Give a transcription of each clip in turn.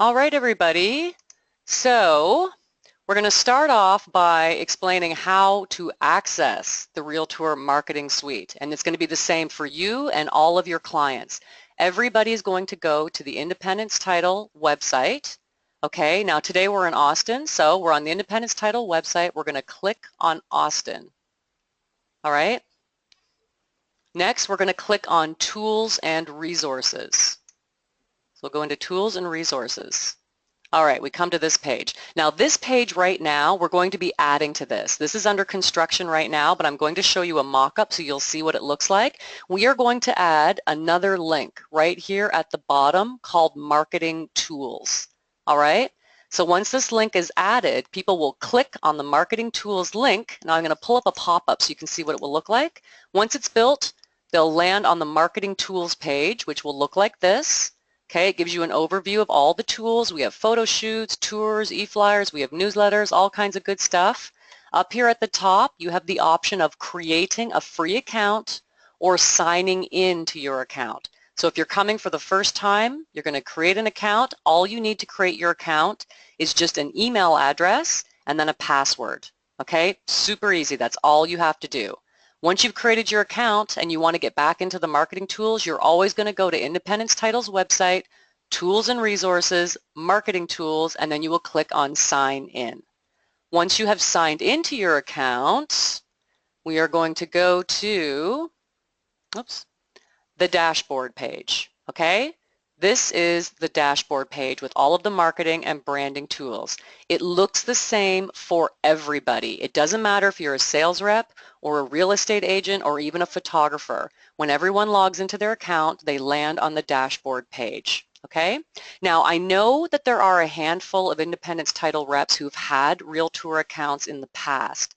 All right, everybody. So we're going to start off by explaining how to access the Realtour Marketing Suite. And it's going to be the same for you and all of your clients. Everybody is going to go to the Independence Title website. Okay, now today we're in Austin, so we're on the Independence Title website. We're going to click on Austin. All right. Next, we're going to click on Tools and Resources. So we'll go into Tools and Resources. All right, we come to this page. Now this page right now, we're going to be adding to this. This is under construction right now, but I'm going to show you a mock-up so you'll see what it looks like. We are going to add another link right here at the bottom called Marketing Tools. All right, so once this link is added, people will click on the Marketing Tools link. Now I'm going to pull up a pop-up so you can see what it will look like. Once it's built, they'll land on the Marketing Tools page, which will look like this. Okay, it gives you an overview of all the tools. We have photo shoots, tours, e-flyers, we have newsletters, all kinds of good stuff. Up here at the top, you have the option of creating a free account or signing in to your account. So if you're coming for the first time, you're going to create an account. All you need to create your account is just an email address and then a password. Okay, super easy. That's all you have to do. Once you've created your account and you want to get back into the marketing tools, you're always going to go to Independence Title's website, Tools and Resources, Marketing Tools, and then you will click on Sign In. Once you have signed into your account, we are going to go to the dashboard page. Okay? This is the dashboard page with all of the marketing and branding tools. It looks the same for everybody. It doesn't matter if you're a sales rep or a real estate agent or even a photographer. When everyone logs into their account, they land on the dashboard page. Okay? Now, I know that there are a handful of Independence Title reps who've had Realtour accounts in the past,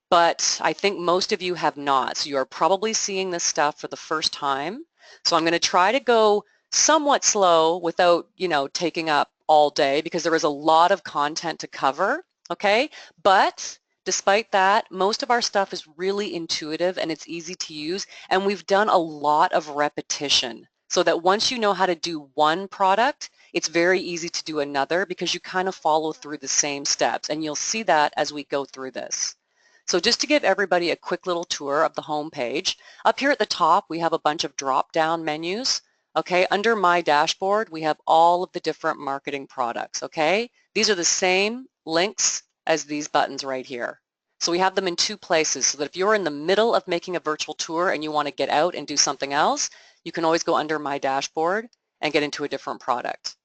but I think most of you have not. So you are probably seeing this stuff for the first time. So I'm going to try to go somewhat slow without, taking up all day because there is a lot of content to cover, okay? But despite that, most of our stuff is really intuitive and it's easy to use, and we've done a lot of repetition so that once you know how to do one product, it's very easy to do another because you kind of follow through the same steps, and you'll see that as we go through this. So just to give everybody a quick little tour of the home page, up here at the top we have a bunch of drop-down menus. Okay, under My Dashboard we have all of the different marketing products. Okay, these are the same links as these buttons right here. So we have them in two places so that if you're in the middle of making a virtual tour and you want to get out and do something else, you can always go under My Dashboard and get into a different product.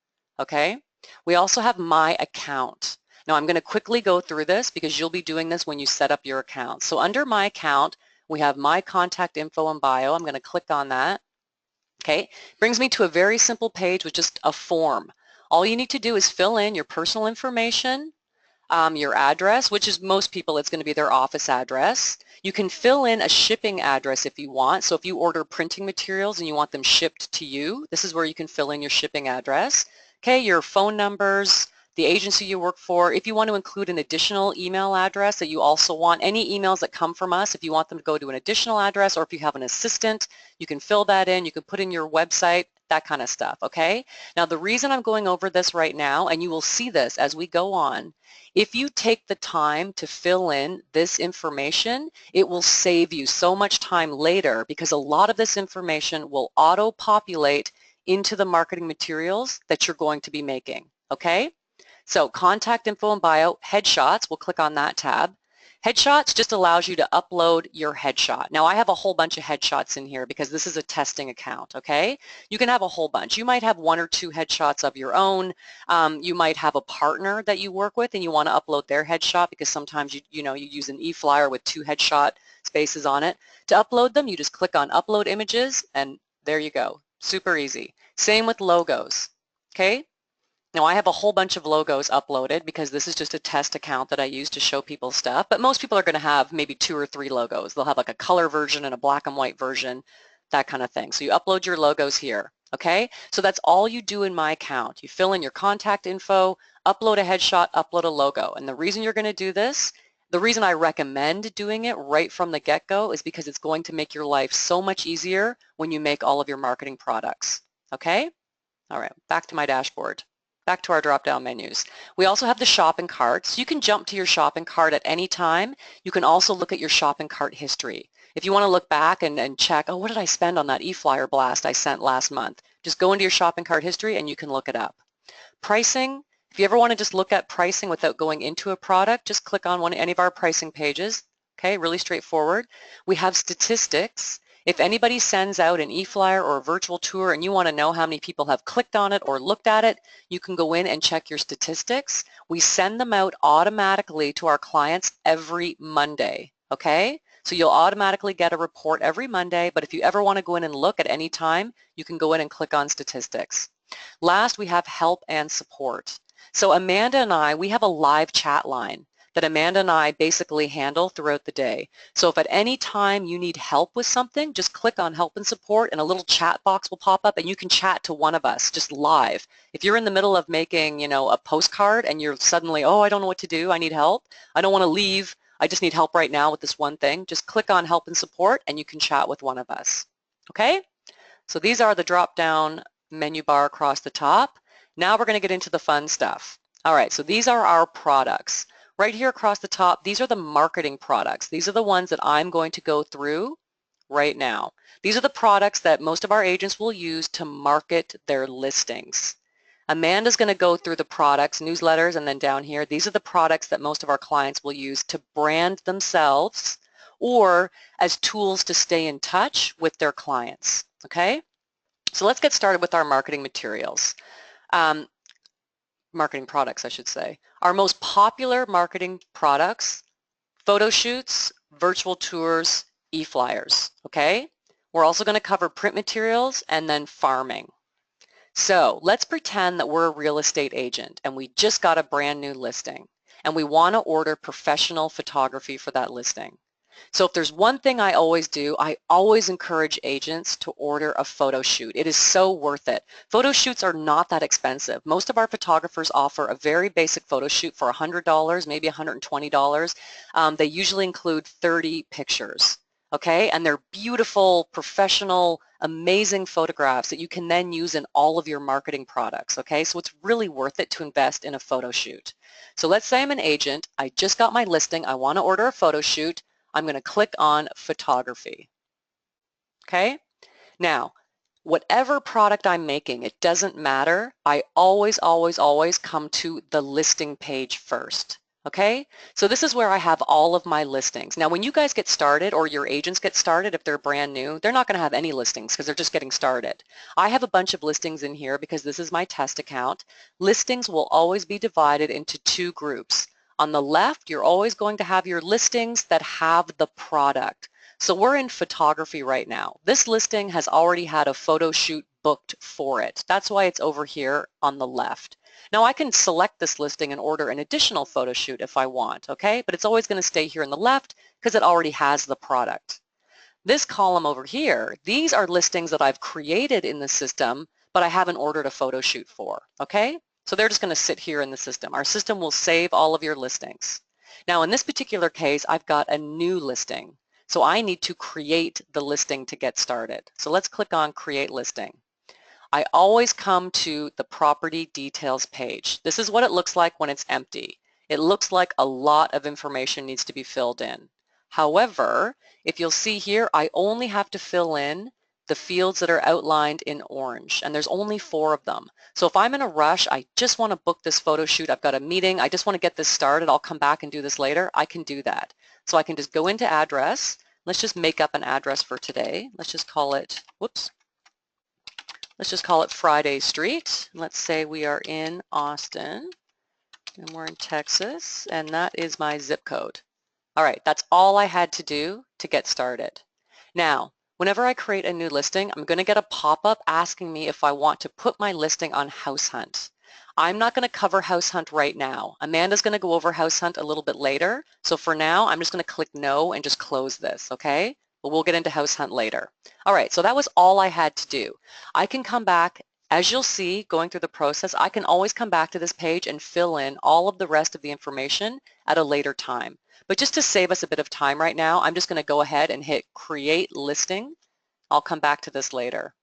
Okay, we also have My Account. Now I'm going to quickly go through this because you'll be doing this when you set up your account. So under My Account, we have My Contact Info and Bio. I'm going to click on that. Okay, brings me to a very simple page with just a form. All you need to do is fill in your personal information, your address, which is most people it's going to be their office address. You can fill in a shipping address if you want. So if you order printing materials and you want them shipped to you, this is where you can fill in your shipping address. Okay, your phone numbers, the agency you work for. If you want to include an additional email address that you also want, any emails that come from us, if you want them to go to an additional address, or if you have an assistant, you can fill that in. You can put in your website, that kind of stuff, okay? Now the reason I'm going over this right now, and you will see this as we go on, if you take the time to fill in this information, it will save you so much time later because a lot of this information will auto-populate into the marketing materials that you're going to be making, okay? So contact info and bio, headshots, we'll click on that tab. Headshots just allows you to upload your headshot. Now I have a whole bunch of headshots in here because this is a testing account, okay? You can have a whole bunch. You might have one or two headshots of your own. You might have a partner that you work with and you want to upload their headshot because sometimes you use an e-flyer with two headshot spaces on it. To upload them, you just click on upload images and there you go. Super easy. Same with logos, okay? Now I have a whole bunch of logos uploaded because this is just a test account that I use to show people stuff, but most people are going to have maybe 2 or 3 logos. They'll have like a color version and a black and white version, that kind of thing. So you upload your logos here, okay? So that's all you do in My Account. You fill in your contact info, upload a headshot, upload a logo. And the reason you're going to do this, the reason I recommend doing it right from the get-go is because it's going to make your life so much easier when you make all of your marketing products, okay? All right, back to my dashboard. Back to our drop-down menus. We also have the shopping cart, so you can jump to your shopping cart at any time. You can also look at your shopping cart history. If you want to look back and check, oh, what did I spend on that e-flyer blast I sent last month? Just go into your shopping cart history and you can look it up. Pricing, if you ever want to just look at pricing without going into a product, just click on any of our pricing pages. Okay, really straightforward. We have statistics. If anybody sends out an e-flyer or a virtual tour and you want to know how many people have clicked on it or looked at it, you can go in and check your statistics. We send them out automatically to our clients every Monday, okay? So you'll automatically get a report every Monday, but if you ever want to go in and look at any time, you can go in and click on statistics. Last, we have help and support. So Amanda and I, we have a live chat line that Amanda and I basically handle throughout the day. So if at any time you need help with something, just click on help and support and a little chat box will pop up and you can chat to one of us just live. If you're in the middle of making, you know, a postcard and you're suddenly, oh, I don't know what to do, I need help, I don't want to leave, I just need help right now with this one thing, just click on help and support and you can chat with one of us. Okay? So these are the drop-down menu bar across the top. Now we're going to get into the fun stuff. All right, so these are our products. Right here across the top, these are the marketing products. These are the ones that I'm going to go through right now. These are the products that most of our agents will use to market their listings. Amanda's going to go through the products, newsletters, and then down here, these are the products that most of our clients will use to brand themselves or as tools to stay in touch with their clients, okay? So let's get started with our marketing materials. Marketing products, I should say. Our most popular marketing products, photo shoots, virtual tours, e-flyers, okay? We're also going to cover print materials and then farming. So let's pretend that we're a real estate agent and we just got a brand new listing and we want to order professional photography for that listing. So if there's one thing I always do, I always encourage agents to order a photo shoot. It is so worth it. Photo shoots are not that expensive. Most of our photographers offer a very basic photo shoot for $100, maybe $120. They usually include 30 pictures, okay? And they're beautiful, professional, amazing photographs that you can then use in all of your marketing products, okay? So it's really worth it to invest in a photo shoot. So let's say I'm an agent, I just got my listing, I want to order a photo shoot. I'm going to click on photography, okay? Now, whatever product I'm making, it doesn't matter. I always, always, always come to the listing page first, okay? So this is where I have all of my listings. Now, when you guys get started or your agents get started, if they're brand new, they're not going to have any listings because they're just getting started. I have a bunch of listings in here because this is my test account. Listings will always be divided into two groups. On the left, you're always going to have your listings that have the product. So we're in photography right now. This listing has already had a photo shoot booked for it. That's why it's over here on the left. Now I can select this listing and order an additional photo shoot if I want, okay? But it's always going to stay here on the left because it already has the product. This column over here, these are listings that I've created in the system, but I haven't ordered a photo shoot for, okay? So they're just going to sit here in the system. Our system will save all of your listings. Now in this particular case, I've got a new listing. So I need to create the listing to get started. So let's click on Create Listing. I always come to the Property Details page. This is what it looks like when it's empty. It looks like a lot of information needs to be filled in. However, if you'll see here, I only have to fill in the fields that are outlined in orange, and there's only 4 of them. So if I'm in a rush, I just want to book this photo shoot, I've got a meeting, I just want to get this started, I'll come back and do this later, I can do that. So I can just go into address. Let's just make up an address for today. Let's just call it, whoops, let's just call it Friday Street. Let's say we are in Austin and we're in Texas, and that is my zip code. All right, that's all I had to do to get started. Now, whenever I create a new listing, I'm going to get a pop-up asking me if I want to put my listing on House Hunt. I'm not going to cover House Hunt right now. Amanda's going to go over House Hunt a little bit later. So for now, I'm just going to click no and just close this, okay? But we'll get into House Hunt later. All right, so that was all I had to do. I can come back. As you'll see, going through the process, I can always come back to this page and fill in all of the rest of the information at a later time. But just to save us a bit of time right now, I'm just going to go ahead and hit Create Listing. I'll come back to this later.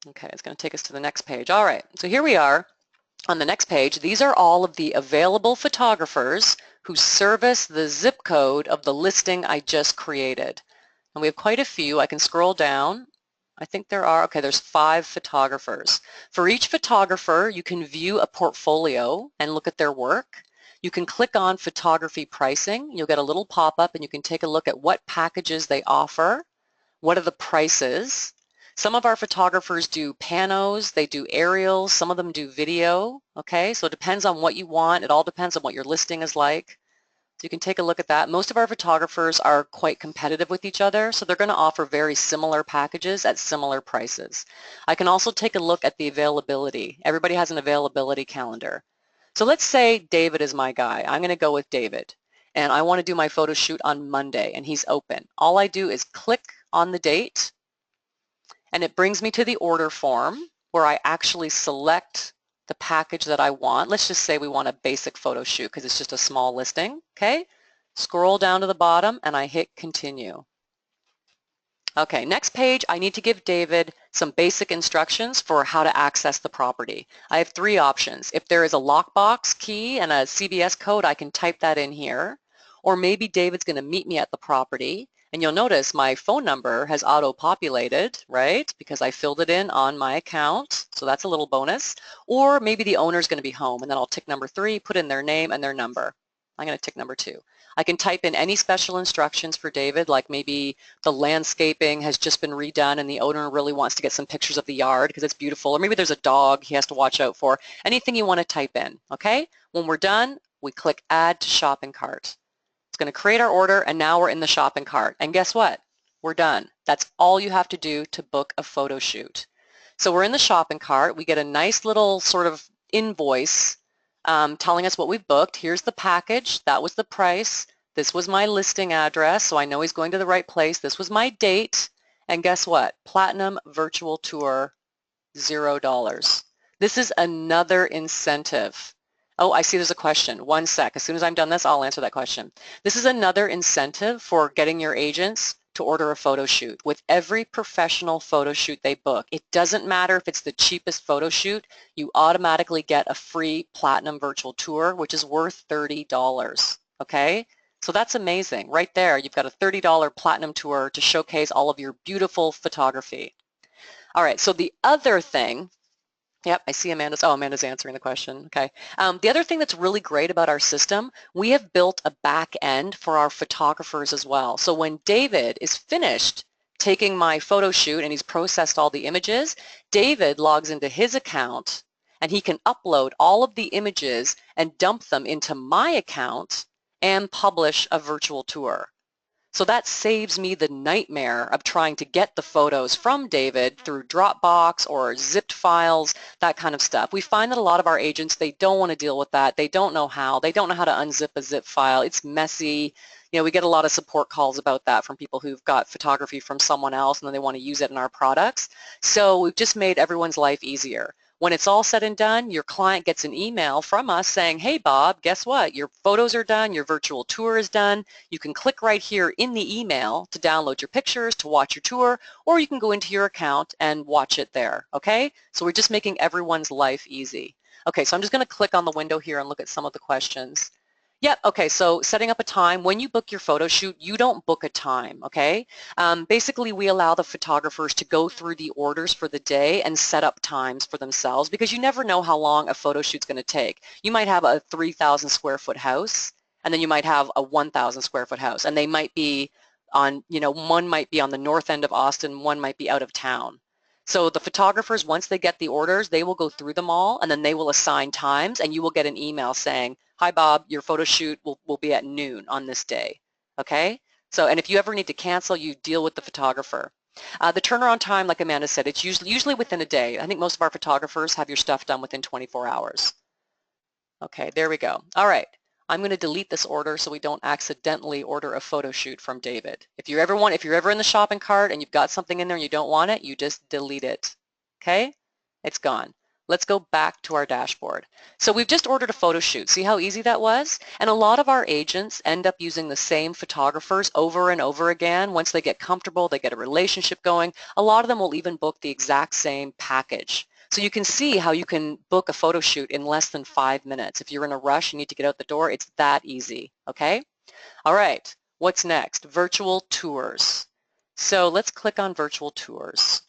Okay, it's going to take us to the next page. All right, so here we are on the next page. These are all of the available photographers who service the zip code of the listing I just created. And we have quite a few. I can scroll down. I think there are, okay, there's 5 photographers. For each photographer, you can view a portfolio and look at their work. You can click on photography pricing. You'll get a little pop-up and you can take a look at what packages they offer. What are the prices? Some of our photographers do panos, they do aerials, some of them do video, okay? So it depends on what you want. It all depends on what your listing is like. So you can take a look at that. Most of our photographers are quite competitive with each other, so they're going to offer very similar packages at similar prices. I can also take a look at the availability. Everybody has an availability calendar. So let's say David is my guy. I'm going to go with David, and I want to do my photo shoot on Monday, and he's open. All I do is click on the date, and it brings me to the order form where I actually select the package that I want. Let's just say we want a basic photo shoot because it's just a small listing, okay? Scroll down to the bottom and I hit continue. Okay, next page, I need to give David some basic instructions for how to access the property. I have 3 options. If there is a lockbox key and a CVS code, I can type that in here. Or maybe David's going to meet me at the property. And you'll notice my phone number has auto-populated, right? Because I filled it in on my account. So that's a little bonus. Or maybe the owner's going to be home, and then I'll tick number 3, put in their name and their number. I'm going to tick number 2. I can type in any special instructions for David, like maybe the landscaping has just been redone and the owner really wants to get some pictures of the yard because it's beautiful, or maybe there's a dog he has to watch out for. Anything you want to type in, okay? When we're done, we click Add to Shopping Cart. It's going to create our order, and now we're in the shopping cart. And guess what? We're done. That's all you have to do to book a photo shoot. So we're in the shopping cart. We get a nice little sort of invoice telling us what we've booked. Here's the package. That was the price. This was my listing address, so I know he's going to the right place. This was my date. And guess what? Platinum Virtual Tour, $0. This is another incentive. Oh, I see there's a question. One sec. As soon as I'm done this, I'll answer that question. This is another incentive for getting your agents to order a photo shoot. With every professional photo shoot they book, it doesn't matter if it's the cheapest photo shoot, you automatically get a free Platinum Virtual Tour, which is worth $30, okay? So that's amazing. Right there, you've got a $30 Platinum Tour to showcase all of your beautiful photography. All right, so the other thing, yep, I see Amanda's, oh, Amanda's answering the question, okay. The other thing that's really great about our system, we have built a back end for our photographers as well. So when David is finished taking my photo shoot and he's processed all the images, David logs into his account and he can upload all of the images and dump them into my account and publish a virtual tour. So that saves me the nightmare of trying to get the photos from David through Dropbox or zipped files, that kind of stuff. We find that a lot of our agents, they don't want to deal with that. They don't know how. They don't know how to unzip a zip file. It's messy. You know, we get a lot of support calls about that from people who've got photography from someone else and then they want to use it in our products. So we've just made everyone's life easier. When it's all said and done, your client gets an email from us saying, hey, Bob, guess what? Your photos are done. Your virtual tour is done. You can click right here in the email to download your pictures, to watch your tour, or you can go into your account and watch it there, okay? So we're just making everyone's life easy. Okay, so I'm just going to click on the window here and look at some of the questions. Yep, okay, so setting up a time. When you book your photo shoot, you don't book a time, okay? Basically, we allow the photographers to go through the orders for the day and set up times for themselves because you never know how long a photo shoot's going to take. You might have a 3,000 square foot house, and then you might have a 1,000 square foot house, and they might be on, you know, one might be on the north end of Austin, one might be out of town. So the photographers, once they get the orders, they will go through them all, and then they will assign times, and you will get an email saying, hi, Bob, your photo shoot will be at noon on this day, okay? So, and if you ever need to cancel, you deal with the photographer. The turnaround time, like Amanda said, it's usually within a day. I think most of our photographers have your stuff done within 24 hours. Okay, there we go. All right. I'm going to delete this order so we don't accidentally order a photo shoot from David. If you're ever in the shopping cart and you've got something in there and you don't want it, you just delete it. Okay? It's gone. let's go back to our dashboard. So we've just ordered a photo shoot. See how easy that was? And a lot of our agents end up using the same photographers over and over again. Once they get comfortable, they get a relationship going. A lot of them will even book the exact same package. So you can see how you can book a photo shoot in less than 5 minutes. If you're in a rush, you need to get out the door, it's that easy, okay? All right, what's next? Virtual tours. So let's click on virtual tours.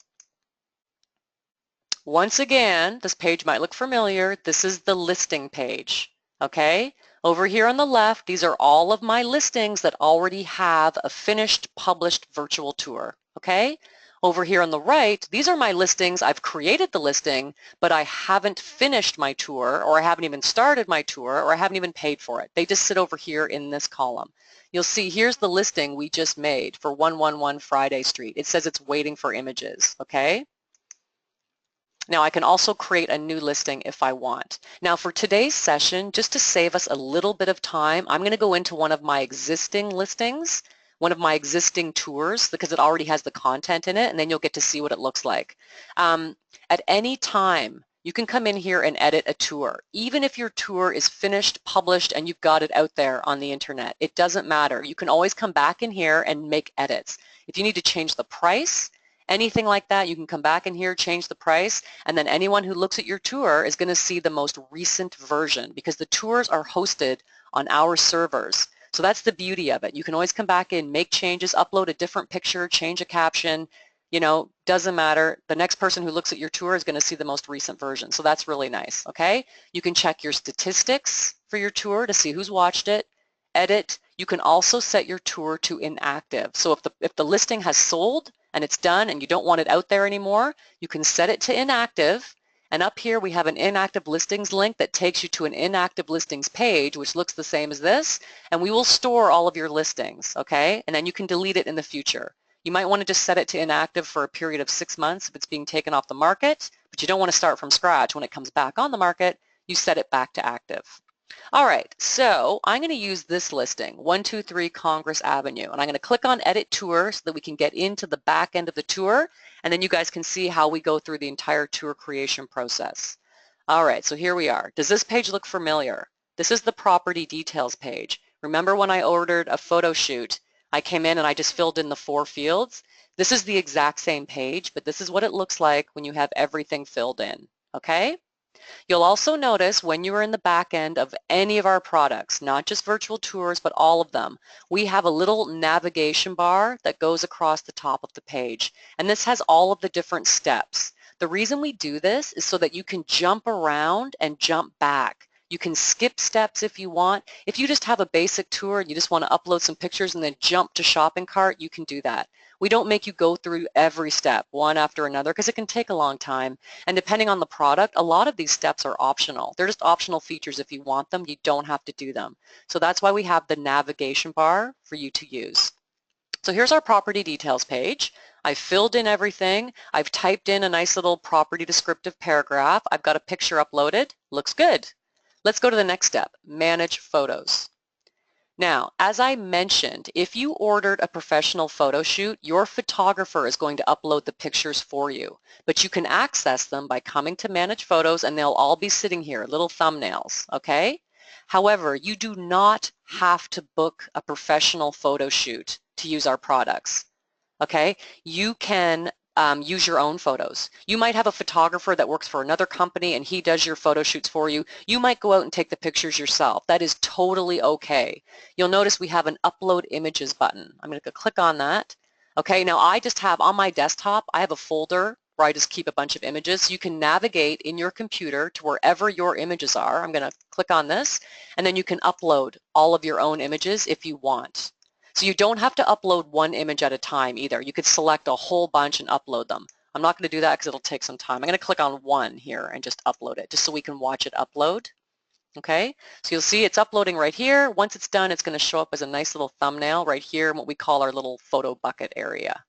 Once again, this page might look familiar. This is the listing page, okay? Over here on the left, these are all of my listings that already have a finished published virtual tour, okay? Over here on the right, these are my listings. I've created the listing, but I haven't finished my tour, or I haven't even started my tour, or I haven't even paid for it. They just sit over here in this column. You'll see here's the listing we just made for 111 Friday Street. It says it's waiting for images, okay? Now I can also create a new listing if I want. Now for today's session, just to save us a little bit of time, I'm going to go into one of my existing listings, one of my existing tours, because it already has the content in it, and then you'll get to see what it looks like. At any time, you can come in here and edit a tour. Even if your tour is finished, published, and you've got it out there on the internet, it doesn't matter. You can always come back in here and make edits. If you need to change the price, anything like that, you can come back in here, change the price, and then anyone who looks at your tour is going to see the most recent version because the tours are hosted on our servers. So that's the beauty of it. You can always come back in, make changes, upload a different picture, change a caption, you know, doesn't matter. The next person who looks at your tour is going to see the most recent version. So that's really nice, okay? You can check your statistics for your tour to see who's watched it, edit. You can also set your tour to inactive. So if the listing has sold and it's done and you don't want it out there anymore, you can set it to inactive. And up here we have an inactive listings link that takes you to an inactive listings page, which looks the same as this, and we will store all of your listings, okay? And then you can delete it in the future. You might want to just set it to inactive for a period of 6 months if it's being taken off the market, but you don't want to start from scratch. When it comes back on the market, you set it back to active. All right, so I'm going to use this listing, 123 Congress Avenue, and I'm going to click on Edit Tour so that we can get into the back end of the tour, and then you guys can see how we go through the entire tour creation process. All right, so here we are. Does this page look familiar? This is the property details page. Remember when I ordered a photo shoot, I came in and I just filled in the 4 fields? This is the exact same page, but this is what it looks like when you have everything filled in, okay? You'll also notice when you are in the back end of any of our products, not just virtual tours, but all of them, we have a little navigation bar that goes across the top of the page. And this has all of the different steps. The reason we do this is so that you can jump around and jump back. You can skip steps if you want. If you just have a basic tour and you just want to upload some pictures and then jump to shopping cart, you can do that. We don't make you go through every step one after another because it can take a long time. And depending on the product, a lot of these steps are optional. They're just optional features. If you want them, you don't have to do them. So that's why we have the navigation bar for you to use. So here's our property details page. I've filled in everything. I've typed in a nice little property descriptive paragraph. I've got a picture uploaded. Looks good. Let's go to the next step, manage photos. Now, as I mentioned, if you ordered a professional photo shoot, your photographer is going to upload the pictures for you, but you can access them by coming to Manage Photos and they'll all be sitting here, little thumbnails, okay? However, you do not have to book a professional photo shoot to use our products, okay? You can use your own photos. You might have a photographer that works for another company and he does your photo shoots for you. You might go out and take the pictures yourself. That is totally okay. You'll notice we have an upload images button. I'm going to click on that. Okay, now I just have on my desktop, I have a folder where I just keep a bunch of images. So you can navigate in your computer to wherever your images are. I'm going to click on this and then you can upload all of your own images if you want. So you don't have to upload one image at a time either. You could select a whole bunch and upload them. I'm not going to do that because it'll take some time. I'm going to click on one here and just upload it just so we can watch it upload. Okay, so you'll see it's uploading right here. Once it's done, it's going to show up as a nice little thumbnail right here in what we call our little photo bucket area.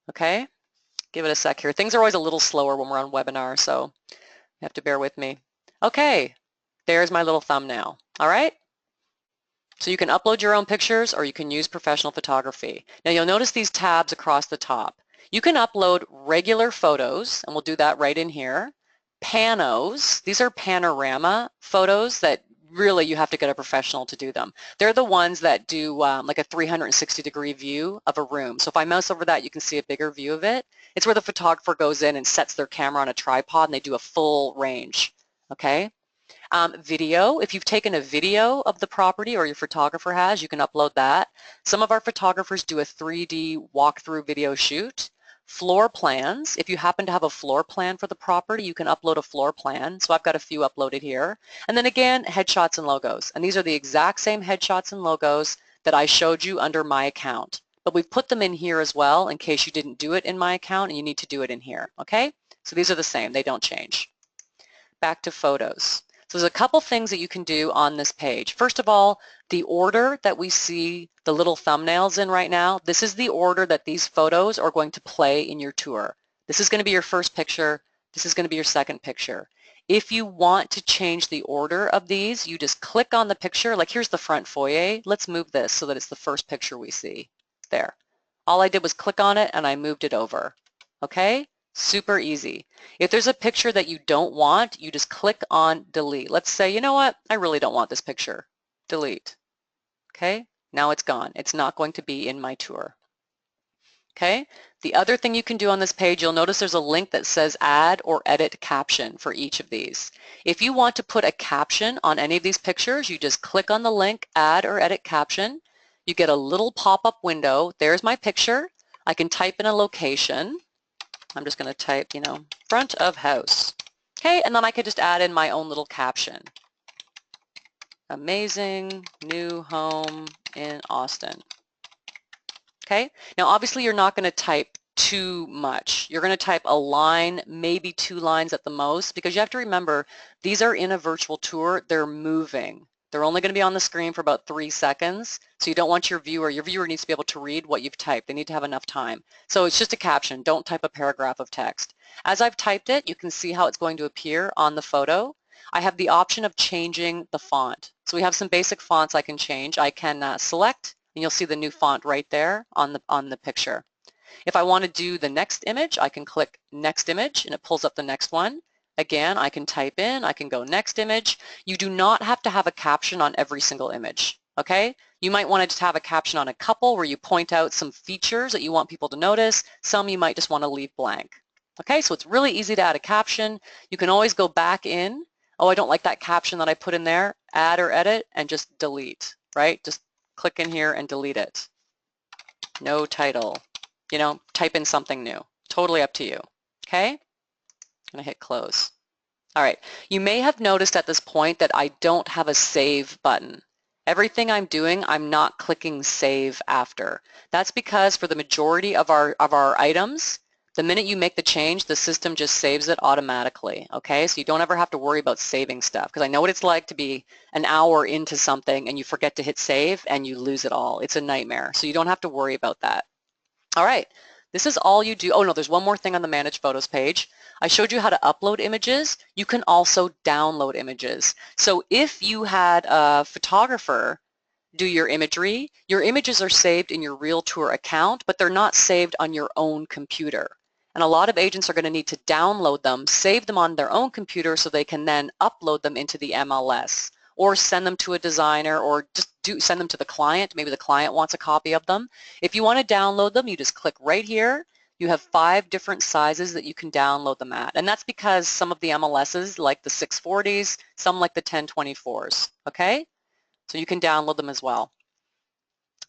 Okay, give it a sec here. Things are always a little slower when we're on webinar, so you have to bear with me. Okay, there's my little thumbnail. All right. So you can upload your own pictures or you can use professional photography. Now you'll notice these tabs across the top. You can upload regular photos, and we'll do that right in here. panos. These are panorama photos that really you have to get a professional to do them. They're the ones that do like a 360-degree view of a room. So if I mouse over that, you can see a bigger view of it. It's where the photographer goes in and sets their camera on a tripod and they do a full range, okay? Video, if you've taken a video of the property or your photographer has, you can upload that. Some of our photographers do a 3D walkthrough video shoot. Floor plans, if you happen to have a floor plan for the property, you can upload a floor plan. So I've got a few uploaded here. And then again, headshots and logos. And these are the exact same headshots and logos that I showed you under my account. But we've put them in here as well in case you didn't do it in my account and you need to do it in here, okay? So these are the same, they don't change. Back to photos. So there's a couple things that you can do on this page. First of all, the order that we see the little thumbnails in right now, this is the order that these photos are going to play in your tour. This is going to be your first picture. This is going to be your second picture. If you want to change the order of these, you just click on the picture. Like here's the front foyer. Let's move this so that it's the first picture we see. There. All I did was click on it and I moved it over. Okay? Super easy. If there's a picture that you don't want, you just click on delete. Let's say, you know what, I really don't want this picture. Delete. Okay, now it's gone. It's not going to be in my tour. Okay, the other thing you can do on this page, you'll notice there's a link that says add or edit caption for each of these. If you want to put a caption on any of these pictures, you just click on the link add or edit caption. You get a little pop-up window. There's my picture. I can type in a location. I'm just going to type, you know, front of house. Okay, and then I could just add in my own little caption. Amazing new home in Austin. Okay, now obviously you're not going to type too much. You're going to type a line, maybe 2 lines at the most, because you have to remember these are in a virtual tour. They're moving. They're only going to be on the screen for about 3 seconds, so you don't want your viewer needs to be able to read what you've typed. They need to have enough time. So it's just a caption. Don't type a paragraph of text. As I've typed it, you can see how it's going to appear on the photo. I have the option of changing the font. So we have some basic fonts I can change. I can select, and you'll see the new font right there on the picture. If I want to do the next image, I can click next image and it pulls up the next one. Again, I can type in, I can go next image. You do not have to have a caption on every single image, okay? You might want to just have a caption on a couple where you point out some features that you want people to notice. Some you might just want to leave blank. Okay, so it's really easy to add a caption. You can always go back in. Oh, I don't like that caption that I put in there. Add or edit and just delete, right? Just click in here and delete it. No title. You know, type in something new. Totally up to you. Okay? I'm going to hit close. All right. You may have noticed at this point that I don't have a save button. Everything I'm doing, I'm not clicking save after. That's because for the majority of our items, the minute you make the change, the system just saves it automatically. Okay? So you don't ever have to worry about saving stuff, because I know what it's like to be an hour into something and you forget to hit save and you lose it all. It's a nightmare. So you don't have to worry about that. All right, this is all you do. Oh no, there's one more thing on the Manage Photos page. I showed you how to upload images. You can also download images. So if you had a photographer do your images are saved in your Realtour account, but they're not saved on your own computer. And a lot of agents are going to need to download them, save them on their own computer so they can then upload them into the MLS, or send them to a designer, or just send them to the client. Maybe the client wants a copy of them. If you want to download them, you just click right here. You have 5 different sizes that you can download them at. And that's because some of the MLSs like the 640s, some like the 1024s, okay? So you can download them as well.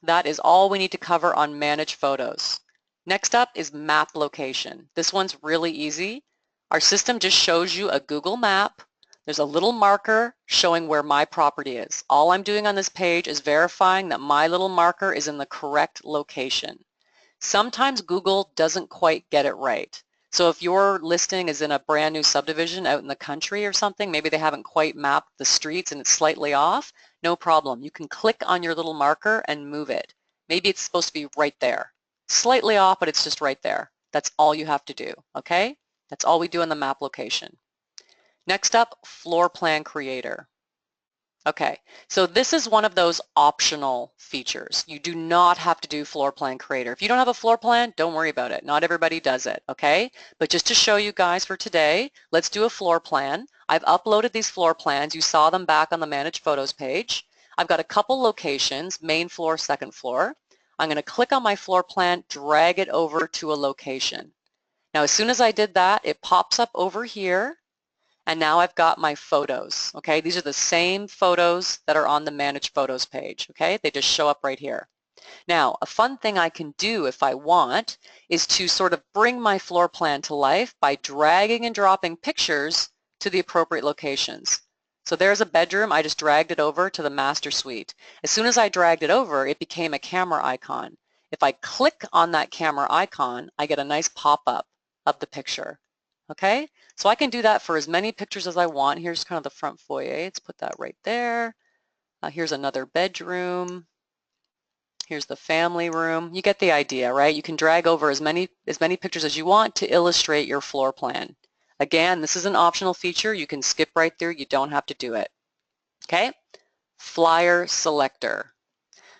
That is all we need to cover on Manage Photos. Next up is Map Location. This one's really easy. Our system just shows you a Google map. There's a little marker showing where my property is. All I'm doing on this page is verifying that my little marker is in the correct location. Sometimes Google doesn't quite get it right. So if your listing is in a brand new subdivision out in the country or something, maybe they haven't quite mapped the streets and it's slightly off, no problem. You can click on your little marker and move it. Maybe it's supposed to be right there. Slightly off, but it's just right there. That's all you have to do, okay? That's all we do in the map location. Next up, Floor Plan Creator. Okay, so this is one of those optional features. You do not have to do floor plan creator. If you don't have a floor plan, don't worry about it. Not everybody does it, okay? But just to show you guys for today, let's do a floor plan. I've uploaded these floor plans. You saw them back on the Manage Photos page. I've got a couple locations, main floor, second floor. I'm going to click on my floor plan, drag it over to a location. Now, as soon as I did that, it pops up over here. And now I've got my photos, okay? These are the same photos that are on the Manage Photos page, okay? They just show up right here. Now, a fun thing I can do if I want is to sort of bring my floor plan to life by dragging and dropping pictures to the appropriate locations. So there's a bedroom. I just dragged it over to the master suite. As soon as I dragged it over, it became a camera icon. If I click on that camera icon, I get a nice pop-up of the picture. Okay, so I can do that for as many pictures as I want. Here's kind of the front foyer. Let's put that right there. Here's another bedroom. Here's the family room. You get the idea, right? You can drag over as many pictures as you want to illustrate your floor plan. Again, this is an optional feature. You can skip right through. You don't have to do it. Okay, flyer selector.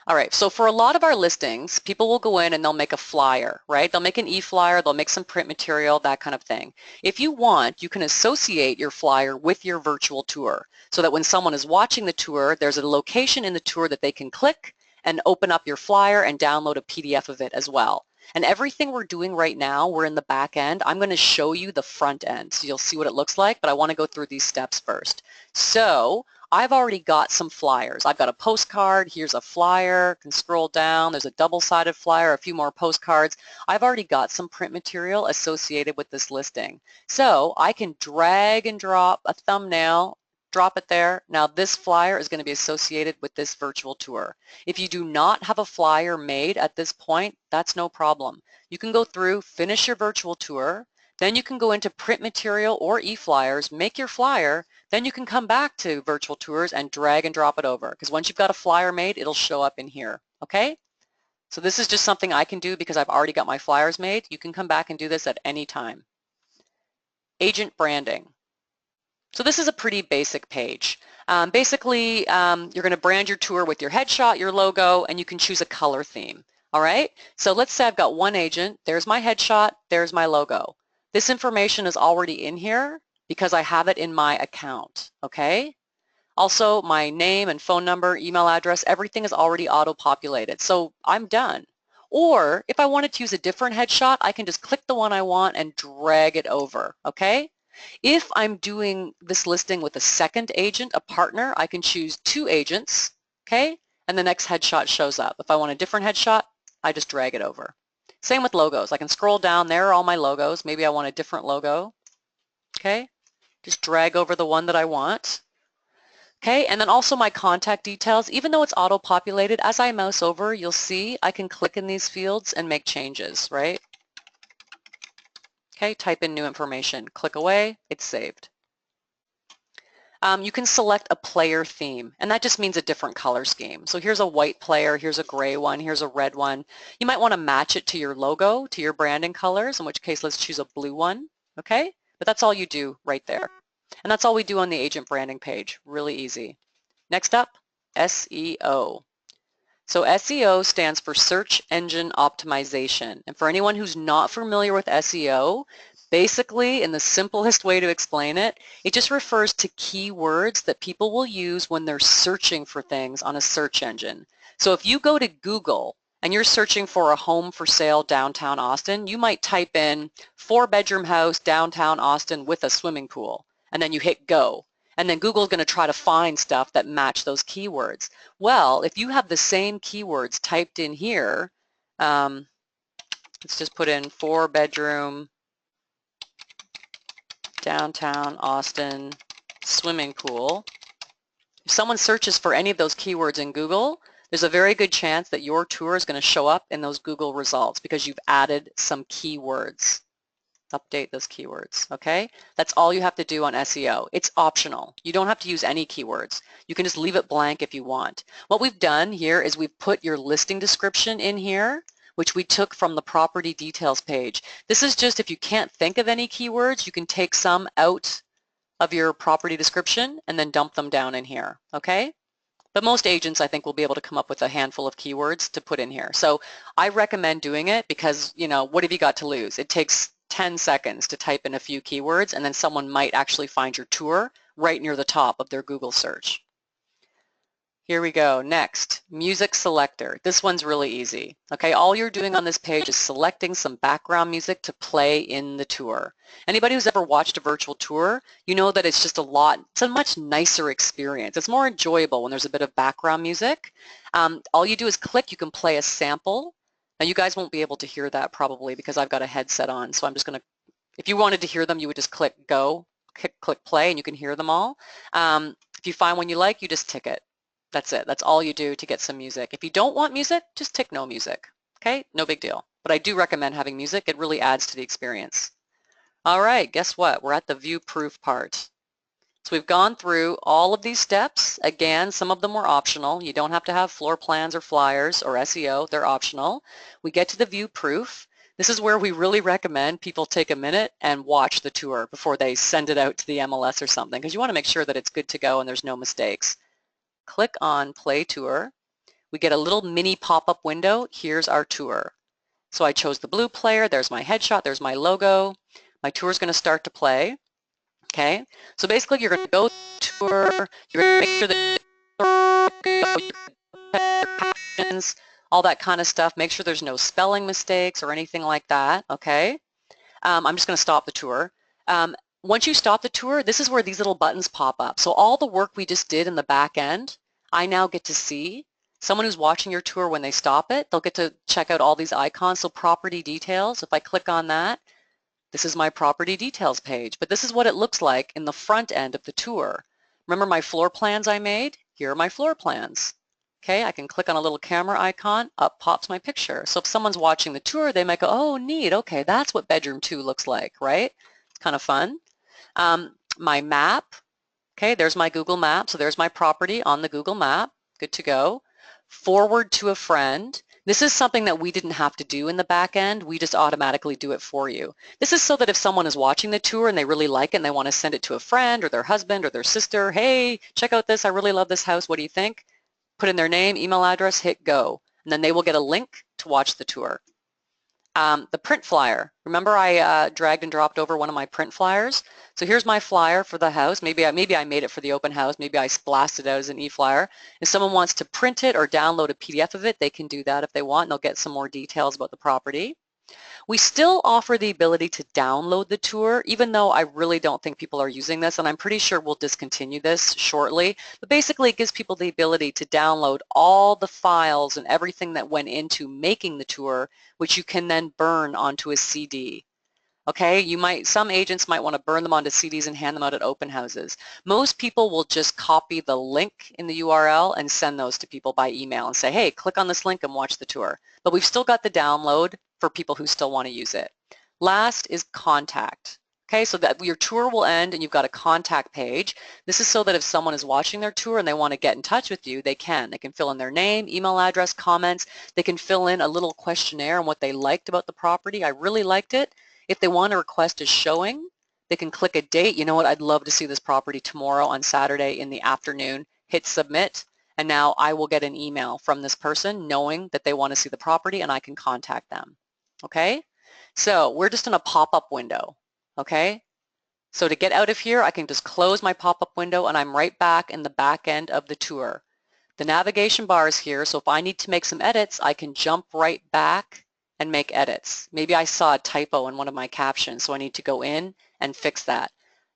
All right, so for a lot of our listings, people will go in and they'll make a flyer, right? They'll make an e-flyer, they'll make some print material, that kind of thing. If you want, you can associate your flyer with your virtual tour so that when someone is watching the tour, there's a location in the tour that they can click and open up your flyer and download a PDF of it as well. And everything we're doing right now, we're in the back end. I'm going to show you the front end, so you'll see what it looks like, but I want to go through these steps first. So I've already got some flyers. I've got a postcard, here's a flyer, can scroll down, there's a double-sided flyer, a few more postcards. I've already got some print material associated with this listing. So I can drag and drop a thumbnail, drop it there. Now this flyer is going to be associated with this virtual tour. If you do not have a flyer made at this point, that's no problem. You can go through, finish your virtual tour, then you can go into print material or e-flyers, make your flyer, then you can come back to virtual tours and drag and drop it over, because once you've got a flyer made, it'll show up in here, okay? So this is just something I can do because I've already got my flyers made. You can come back and do this at any time. Agent branding. So this is a pretty basic page. Basically, you're going to brand your tour with your headshot, your logo, and you can choose a color theme. All right? So let's say I've got one agent. There's my headshot. There's my logo. This information is already in here because I have it in my account. Okay? Also, my name and phone number, email address, everything is already auto-populated. So I'm done. Or if I wanted to use a different headshot, I can just click the one I want and drag it over. Okay? If I'm doing this listing with a second agent, a partner, I can choose 2 agents, okay? And the next headshot shows up. If I want a different headshot, I just drag it over. Same with logos. I can scroll down. There are all my logos. Maybe I want a different logo, okay? Just drag over the one that I want. Okay, and then also my contact details. Even though it's auto-populated, as I mouse over, you'll see I can click in these fields and make changes, right? Okay, type in new information, click away, it's saved. You can select a player theme, and that just means a different color scheme. So here's a white player, here's a gray one, here's a red one. You might want to match it to your logo, to your branding colors, in which case let's choose a blue one, okay? But that's all you do right there. And that's all we do on the agent branding page, really easy. Next up, SEO. So SEO stands for Search Engine Optimization. And for anyone who's not familiar with SEO, basically, in the simplest way to explain it, it just refers to keywords that people will use when they're searching for things on a search engine. So if you go to Google and you're searching for a home for sale downtown Austin, you might type in 4-bedroom house downtown Austin with a swimming pool, and then you hit go. And then Google's going to try to find stuff that match those keywords. Well, if you have the same keywords typed in here, let's just put in 4-bedroom downtown Austin swimming pool. If someone searches for any of those keywords in Google, there's a very good chance that your tour is going to show up in those Google results because you've added some keywords. Update those keywords, okay? That's all you have to do on SEO. It's optional. You don't have to use any keywords. You can just leave it blank if you want. What we've done here is we've put your listing description in here, which we took from the property details page. This is just if you can't think of any keywords, you can take some out of your property description and then dump them down in here, okay? But most agents, I think, will be able to come up with a handful of keywords to put in here. So I recommend doing it because, you know, what have you got to lose? It takes 10 seconds to type in a few keywords and then someone might actually find your tour right near the top of their Google search. Here we go. Next, music selector. This one's really easy. Okay, all you're doing on this page is selecting some background music to play in the tour. Anybody who's ever watched a virtual tour, you know that it's just it's a much nicer experience. It's more enjoyable when there's a bit of background music. All you do is click, you can play a sample. Now you guys won't be able to hear that probably because I've got a headset on, so I'm just gonna, if you wanted to hear them, you would just click go, click play, and you can hear them all. If you find one you like, you just tick it. That's it. That's all you do to get some music. If you don't want music, just tick no music. Okay? No big deal. But I do recommend having music. It really adds to the experience. All right, guess what? We're at the view proof part. So we've gone through all of these steps. Again, some of them were optional. You don't have to have floor plans or flyers or SEO. They're optional. We get to the view proof. This is where we really recommend people take a minute and watch the tour before they send it out to the MLS or something, because you want to make sure that it's good to go and there's no mistakes. Click on Play Tour. We get a little mini pop-up window. Here's our tour. So I chose the blue player. There's my headshot. There's my logo. My tour is going to start to play. Okay. So basically, you're going to go through the tour. You're going to make sure that captions, all that kind of stuff. Make sure there's no spelling mistakes or anything like that. Okay. I'm just going to stop the tour. Once you stop the tour, this is where these little buttons pop up. So all the work we just did in the back end, I now get to see. Someone who's watching your tour, when they stop it, they'll get to check out all these icons. So property details, if I click on that, this is my property details page. But this is what it looks like in the front end of the tour. Remember my floor plans I made? Here are my floor plans. Okay, I can click on a little camera icon, up pops my picture. So if someone's watching the tour, they might go, oh, neat, okay, that's what bedroom 2 looks like, right? It's kind of fun. My map, okay, there's my Google map. So there's my property on the Google map. Good to go. Forward to a friend. This is something that we didn't have to do in the back end. We just automatically do it for you. This is so that if someone is watching the tour and they really like it and they want to send it to a friend or their husband or their sister, hey, check out this. I really love this house. What do you think? Put in their name, email address, hit go, and then they will get a link to watch the tour. The print flyer. Remember I dragged and dropped over one of my print flyers? So here's my flyer for the house. Maybe I made it for the open house. Maybe I splashed it out as an e-flyer. If someone wants to print it or download a PDF of it, they can do that if they want, and they'll get some more details about the property. We still offer the ability to download the tour, even though I really don't think people are using this, and I'm pretty sure we'll discontinue this shortly. But basically, it gives people the ability to download all the files and everything that went into making the tour, which you can then burn onto a CD. Okay, some agents might want to burn them onto CDs and hand them out at open houses. Most people will just copy the link in the URL and send those to people by email and say, hey, click on this link and watch the tour. But we've still got the download for people who still want to use it. Last is contact. Okay, so that your tour will end and you've got a contact page. This is so that if someone is watching their tour and they want to get in touch with you, they can. They can fill in their name, email address, comments. They can fill in a little questionnaire on what they liked about the property. I really liked it. If they want to request a showing, they can click a date. You know what? I'd love to see this property tomorrow on Saturday in the afternoon. Hit submit, and now I will get an email from this person knowing that they want to see the property, and I can contact them. Okay? So we're just in a pop-up window. Okay? So to get out of here, I can just close my pop-up window, and I'm right back in the back end of the tour. The navigation bar is here, so if I need to make some edits, I can jump right back and make edits. Maybe I saw a typo in one of my captions, so I need to go in and fix that.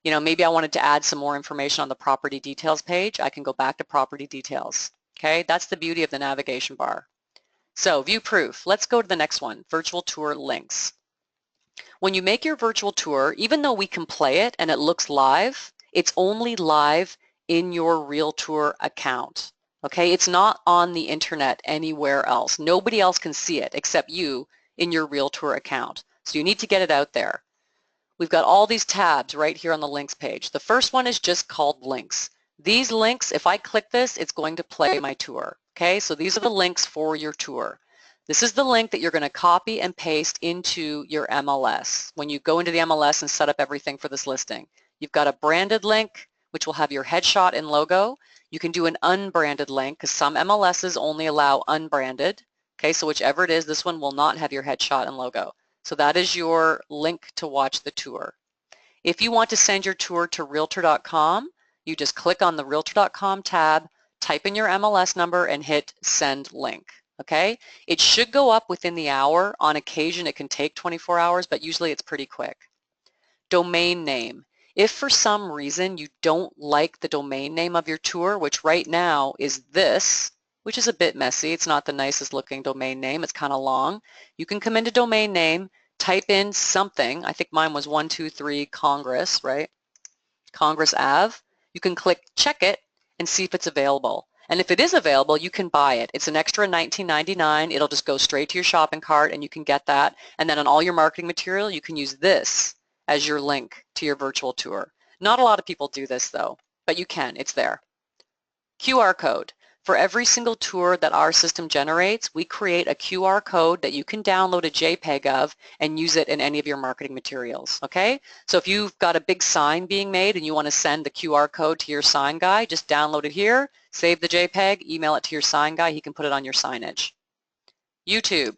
You know, maybe I wanted to add some more information on the property details page. I can go back to property details. Okay, that's the beauty of the navigation bar. So view proof. Let's go to the next one, virtual tour links. When you make your virtual tour, even though we can play it and it looks live, it's only live in your Realtour account. Okay, it's not on the internet anywhere else. Nobody else can see it except you in your Realtour account. So you need to get it out there. We've got all these tabs right here on the links page. The first one is just called links. These links, if I click this, it's going to play my tour. Okay, so these are the links for your tour. This is the link that you're going to copy and paste into your MLS. When you go into the MLS and set up everything for this listing, You've got a branded link, which will have your headshot and logo. You can do an unbranded link because some MLSs only allow unbranded. Okay, so whichever it is, this one will not have your headshot and logo. So that is your link to watch the tour. If you want to send your tour to Realtor.com, you just click on the Realtor.com tab, type in your MLS number, and hit Send Link. Okay? It should go up within the hour. On occasion, it can take 24 hours, but usually it's pretty quick. Domain name. If for some reason you don't like the domain name of your tour, which right now is this, which is a bit messy, it's not the nicest looking domain name, it's kind of long, you can come into domain name, type in something. I think mine was 123 Congress, right? Congress Ave. You can click check it and see if it's available. And if it is available, you can buy it. It's an extra $19.99. It'll just go straight to your shopping cart and you can get that. And then on all your marketing material, you can use this as your link to your virtual tour. Not a lot of people do this though, but you can. It's there. QR code. For every single tour that our system generates, we create a QR code that you can download a JPEG of and use it in any of your marketing materials, okay? So if you've got a big sign being made and you want to send the QR code to your sign guy, just download it here, save the JPEG, email it to your sign guy, he can put it on your signage. YouTube.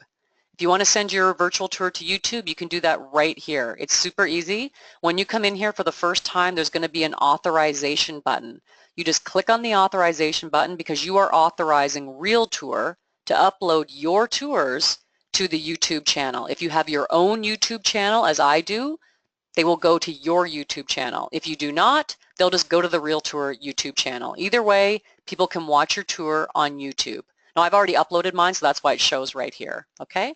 If you want to send your virtual tour to YouTube, you can do that right here. It's super easy. When you come in here for the first time, there's going to be an authorization button. You just click on the authorization button because you are authorizing Realtour to upload your tours to the YouTube channel. If you have your own YouTube channel, as I do, they will go to your YouTube channel. If you do not, they'll just go to the Realtour YouTube channel. Either way, people can watch your tour on YouTube. Now, I've already uploaded mine, so that's why it shows right here, okay?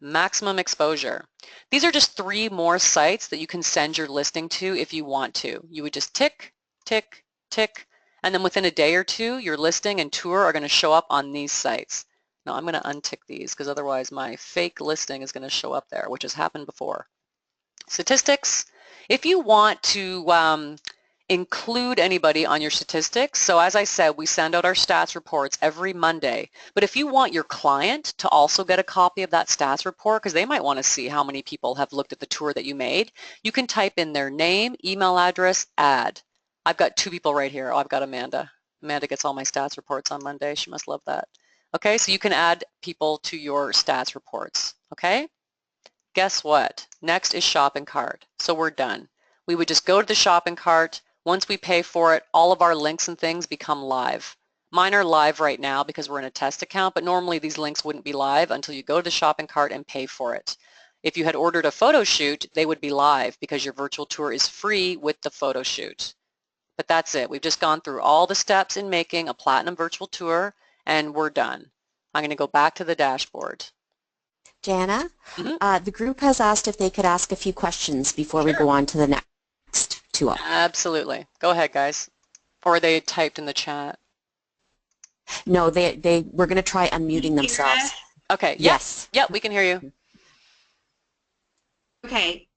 Maximum exposure. These are just 3 more sites that you can send your listing to if you want to. You would just tick, tick, tick, and then within a day or 2, your listing and tour are going to show up on these sites. Now, I'm going to untick these because otherwise my fake listing is going to show up there, which has happened before. Statistics. If you want to include anybody on your statistics, so as I said, we send out our stats reports every Monday, but if you want your client to also get a copy of that stats report, because they might want to see how many people have looked at the tour that you made, you can type in their name, email address, add. I've got 2 people right here. Oh, I've got Amanda. Amanda gets all my stats reports on Monday. She must love that. Okay, so you can add people to your stats reports, okay? Guess what? Next is shopping cart. So we're done. We would just go to the shopping cart. Once we pay for it, all of our links and things become live. Mine are live right now because we're in a test account, but normally these links wouldn't be live until you go to the shopping cart and pay for it. If you had ordered a photo shoot, they would be live because your virtual tour is free with the photo shoot. But that's it. We've just gone through all the steps in making a platinum virtual tour and we're done. I'm going to go back to the dashboard. Jana, the group has asked if they could ask a few questions before we go on to the next tool. Absolutely. Go ahead, guys. Or they typed in the chat. No, they were going to try unmuting themselves. Okay. Yes. Yep, we can hear you. Okay.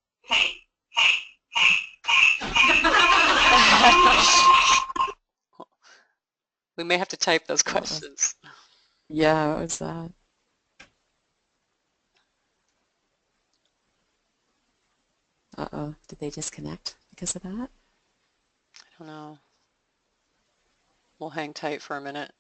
We may have to type those questions. Yeah, what was that? Uh-oh, did they disconnect because of that? I don't know. We'll hang tight for a minute.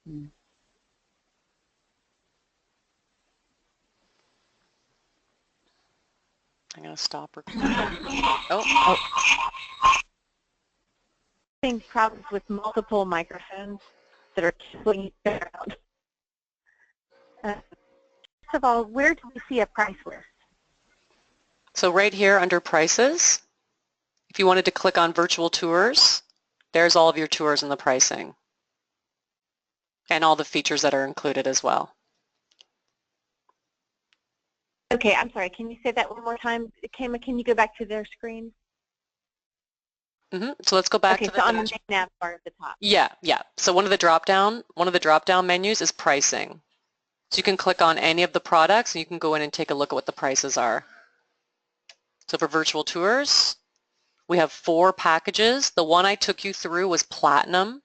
Hmm. I'm going to stop recording. Oh. Having problems with multiple microphones that are killing each other out. First of all, where do we see a price list? So right here under prices, if you wanted to click on virtual tours, there's all of your tours and the pricing and all the features that are included as well. Okay, I'm sorry. Can you say that one more time? Kama, can you go back to their screen? So let's go back to the so on the main nav bar at the top. Yeah. So one of the drop-down menus is pricing. So you can click on any of the products and you can go in and take a look at what the prices are. So for virtual tours, we have 4 packages. The one I took you through was Platinum.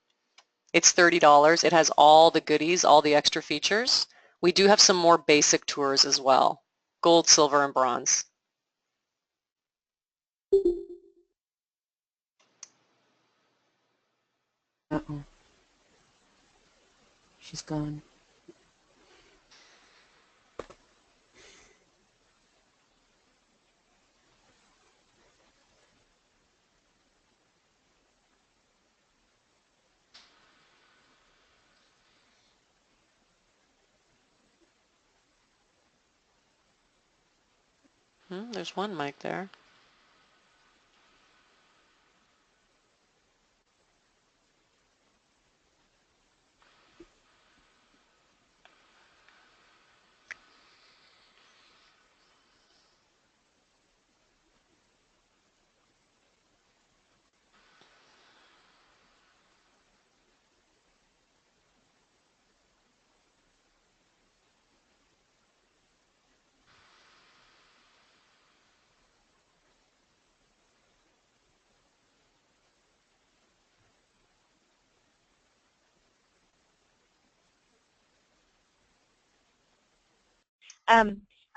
It's $30. It has all the goodies, all the extra features. We do have some more basic tours as well, gold, silver, and bronze. Uh-oh. She's gone. There's one mic there.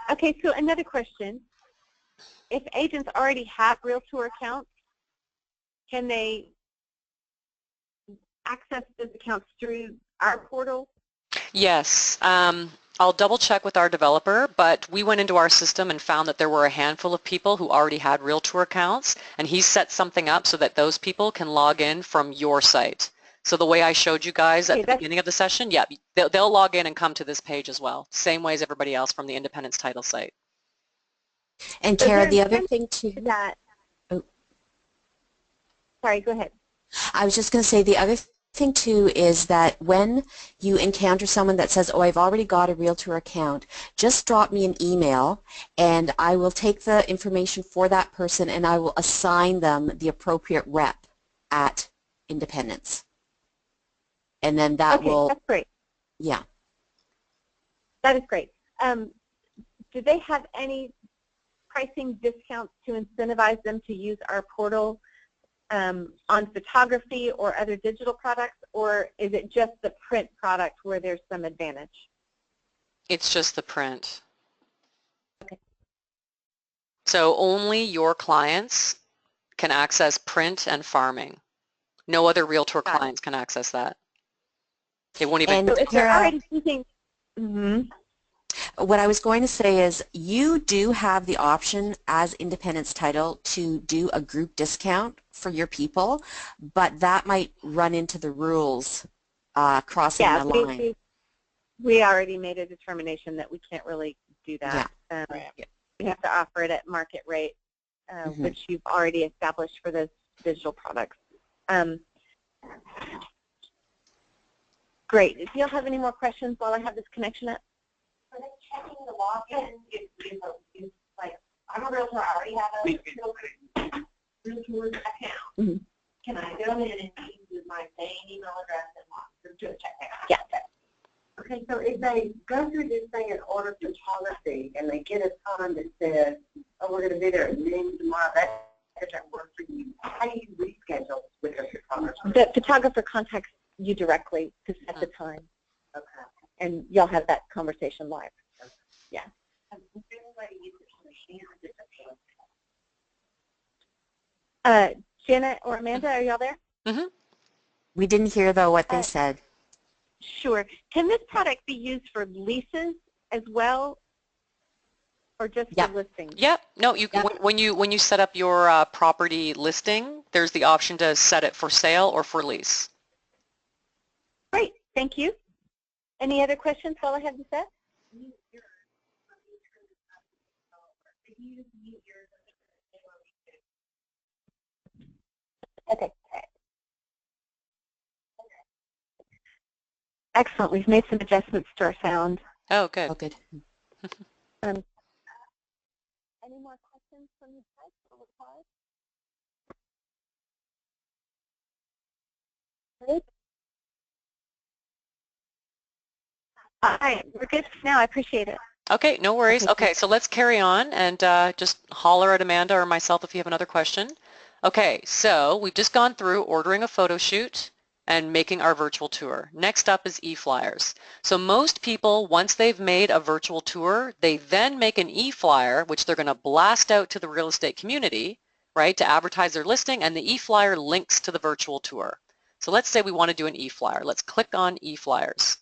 Okay, so another question. If agents already have Realtour accounts, can they access those accounts through our portal? Yes. I'll double check with our developer, but we went into our system and found that there were a handful of people who already had Realtour accounts, and he set something up so that those people can log in from your site. So the way I showed you guys at Okay, the beginning of the session, yeah, they'll log in and come to this page as well, same way as everybody else from the Independence title site. And so Kara, the other there's thing too. that. Oh, Sorry, go ahead. I was just going to say the other thing too is that when you encounter someone that says, oh, I've already got a Realtor account, just drop me an email and I will take the information for that person and I will assign them the appropriate rep at Independence. And then that Okay, will, that's great. yeah. That is great. Do they have any pricing discounts to incentivize them to use our portal on photography or other digital products, or is it just the print product where there's some advantage? It's just the print. Okay. So only your clients can access print and farming. No other Realtor Got it. clients can access that. They won't even. And So if they're Kara, already using, what I was going to say is you do have the option as Independence Title to do a group discount for your people, but that might run into the rules crossing yeah, the line. we already made a determination that we can't really do that. Yeah. We have to offer it at market rate, which you've already established for those digital products. Great. Do you have any more questions while I have this connection up? Are they checking the login? If like, I'm a realtor, I already have a realtor account. Mm-hmm. Can I go in and use my same email address and log to a check account? Yeah. Okay, so if they go through this thing and order photography and they get a time that says, oh, we're going to be there at noon tomorrow, that doesn't work for you. How do you reschedule with a photographer? The photographer contacts you directly to set the time, Okay. and y'all have that conversation live. Yeah. Janet or Amanda, are y'all there? Mm-hmm. We didn't hear, though, what they said. Sure. Can this product be used for leases as well, or just for listings? Yeah. No. You when you set up your property listing, there's the option to set it for sale or for lease. Great. Thank you. Any other questions while I have this up? Okay. Excellent. We've made some adjustments to our sound. Oh, good. Oh, good. Any more questions from you guys? Great. All right. We're good now. I appreciate it. Okay, no worries. Okay. Okay, so let's carry on and just holler at Amanda or myself if you have another question. Okay, so we've just gone through ordering a photo shoot and making our virtual tour. Next up is e-flyers. So most people, once they've made a virtual tour, they then make an e-flyer, which they're going to blast out to the real estate community, right, to advertise their listing, and the e-flyer links to the virtual tour. So let's say we want to do an e-flyer. Let's click on e-flyers.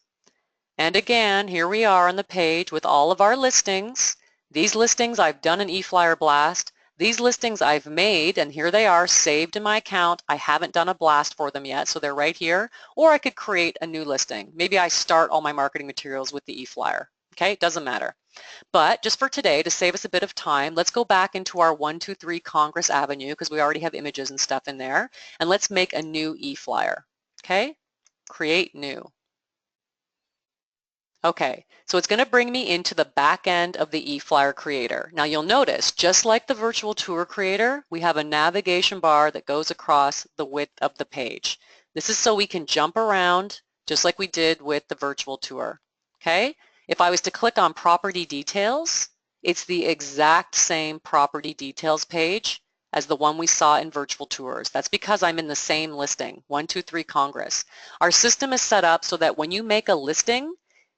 And again, here we are on the page with all of our listings. These listings I've done an e-flyer blast. These listings I've made, and here they are saved in my account. I haven't done a blast for them yet, so they're right here. Or I could create a new listing. Maybe I start all my marketing materials with the e-flyer. Okay, it doesn't matter. But just for today, to save us a bit of time, let's go back into our 123 Congress Avenue, because we already have images and stuff in there, and let's make a new e-flyer. Okay, create new. Okay, so it's going to bring me into the back end of the e-flyer creator. Now you'll notice, just like the virtual tour creator, we have a navigation bar that goes across the width of the page. This is so we can jump around just like we did with the virtual tour. Okay, if I was to click on property details, it's the exact same property details page as the one we saw in virtual tours. That's because I'm in the same listing, 123 Congress. Our system is set up so that when you make a listing,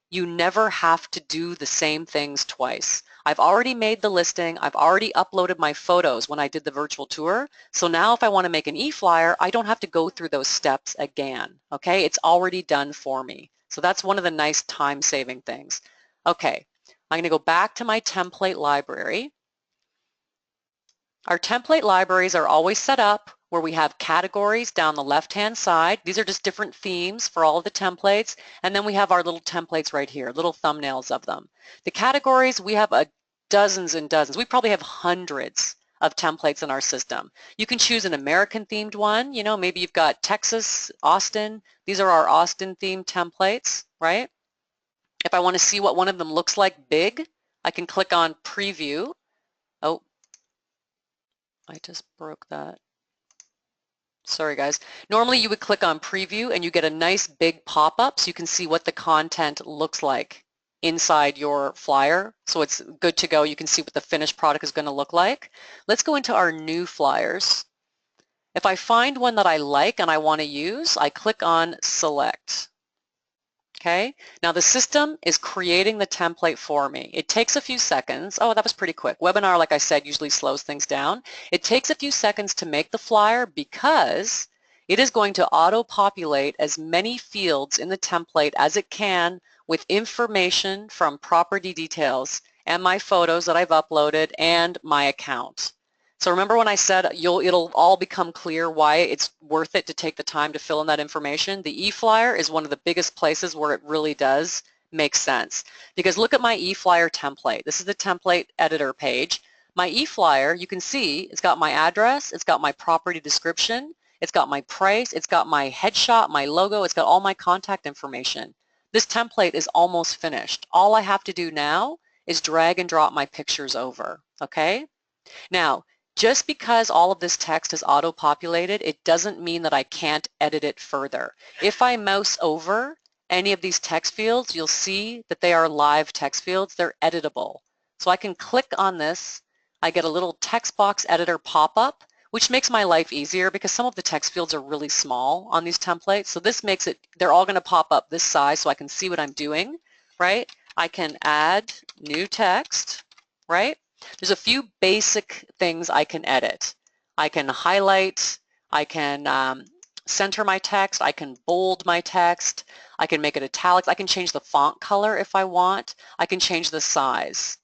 you never have to do the same things twice. I've already made the listing. I've already uploaded my photos when I did the virtual tour. So now if I want to make an e-flyer, I don't have to go through those steps again. Okay, it's already done for me. So that's one of the nice time-saving things. Okay, I'm going to go back to my template library. Our template libraries are always set up where we have categories down the left-hand side. These are just different themes for all of the templates. And then we have our little templates right here, little thumbnails of them. The categories, we have dozens and dozens. We probably have hundreds of templates in our system. You can choose an American themed one. You know, maybe you've got Texas, Austin. These are our Austin themed templates, right? If I want to see what one of them looks like big, I can click on preview. Oh, I just broke that. Sorry guys. Normally you would click on preview and you get a nice big pop-up so you can see what the content looks like inside your flyer. So it's good to go. You can see what the finished product is going to look like. Let's go into our new flyers. If I find one that I like and I want to use, I click on select. Okay, now the system is creating the template for me. It takes a few seconds. Oh, that was pretty quick. Webinar, like I said, usually slows things down. It takes a few seconds to make the flyer because it is going to auto-populate as many fields in the template as it can with information from property details and my photos that I've uploaded and my account. So remember when I said it'll all become clear why it's worth it to take the time to fill in that information? The e-flyer is one of the biggest places where it really does make sense. Because look at my e-flyer template. This is the template editor page. My e-flyer, you can see, it's got my address, it's got my property description, it's got my price, it's got my headshot, my logo, it's got all my contact information. This template is almost finished. All I have to do now is drag and drop my pictures over, okay? Now, just because all of this text is auto-populated, it doesn't mean that I can't edit it further. If I mouse over any of these text fields, you'll see that they are live text fields. They're editable. So I can click on this. I get a little text box editor pop-up, which makes my life easier because some of the text fields are really small on these templates. So this makes it, they're all going to pop up this size so I can see what I'm doing, right? I can add new text, right? There's a few basic things I can edit. I can highlight, I can center my text, I can bold my text, I can make it italics, I can change the font color if I want, I can change the size.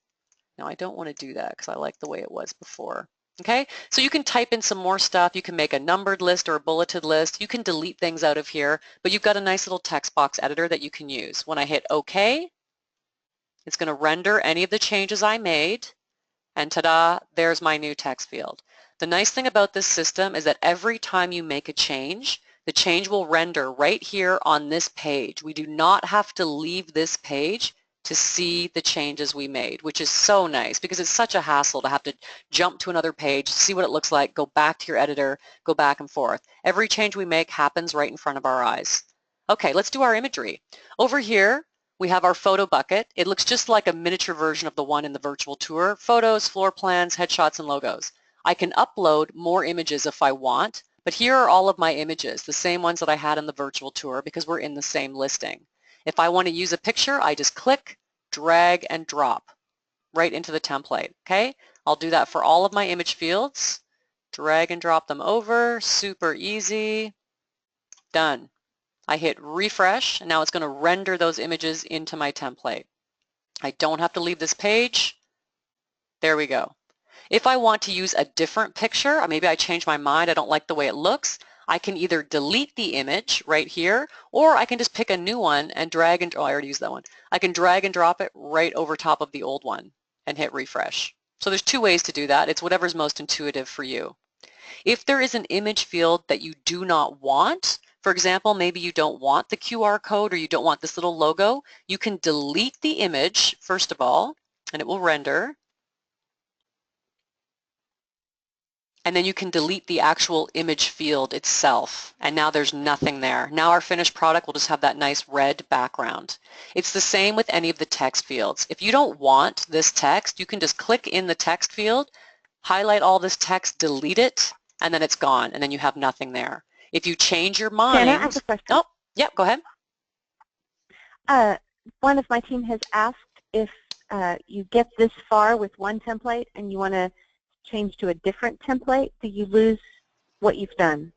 Now I don't want to do that because I like the way it was before. Okay, so you can type in some more stuff, you can make a numbered list or a bulleted list, you can delete things out of here, but you've got a nice little text box editor that you can use. When I hit OK, it's going to render any of the changes I made. And ta-da, there's my new text field. The nice thing about this system is that every time you make a change, the change will render right here on this page. We do not have to leave this page to see the changes we made, which is so nice because it's such a hassle to have to jump to another page, see what it looks like, go back to your editor, go back and forth. Every change we make happens right in front of our eyes. Okay, let's do our imagery. Over here, we have our photo bucket. It looks just like a miniature version of the one in the virtual tour. Photos, floor plans, headshots, and logos. I can upload more images if I want, but here are all of my images, the same ones that I had in the virtual tour because we're in the same listing. If I want to use a picture, I just click, drag, and drop right into the template, okay? I'll do that for all of my image fields. Drag and drop them over, super easy, done. I hit refresh, and now it's going to render those images into my template. I don't have to leave this page. There we go. If I want to use a different picture, or maybe I change my mind, I don't like the way it looks, I can either delete the image right here, or I can just pick a new one and drag and, oh, I already used that one. I can drag and drop it right over top of the old one and hit refresh. So there's two ways to do that. It's whatever's most intuitive for you. If there is an image field that you do not want, for example, maybe you don't want the QR code or you don't want this little logo, you can delete the image, first of all, and it will render. And then you can delete the actual image field itself. And now there's nothing there. Now our finished product will just have that nice red background. It's the same with any of the text fields. If you don't want this text, you can just click in the text field, highlight all this text, delete it, and then it's gone, and then you have nothing there. If you change your mind... Shanna, I have a question. Oh, yep, go ahead. One of my team has asked if you get this far with one template and you want to change to a different template, do you lose what you've done?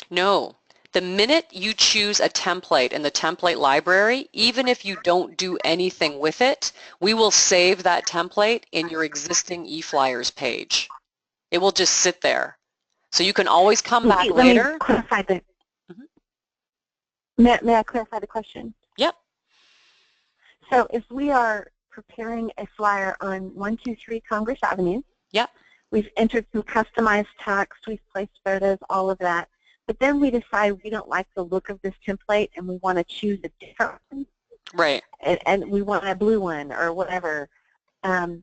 No. The minute you choose a template in the template library, even if you don't do anything with it, we will save that template in your existing eFlyers page. It will just sit there. So you can always come back Let later. me clarify the, Mm-hmm. may I clarify the question? Yep. So if we are preparing a flyer on 123 Congress Avenue, Yep. we've entered some customized text, we've placed photos, all of that, but then we decide we don't like the look of this template and we want to choose a different one, Right. and we want a blue one or whatever.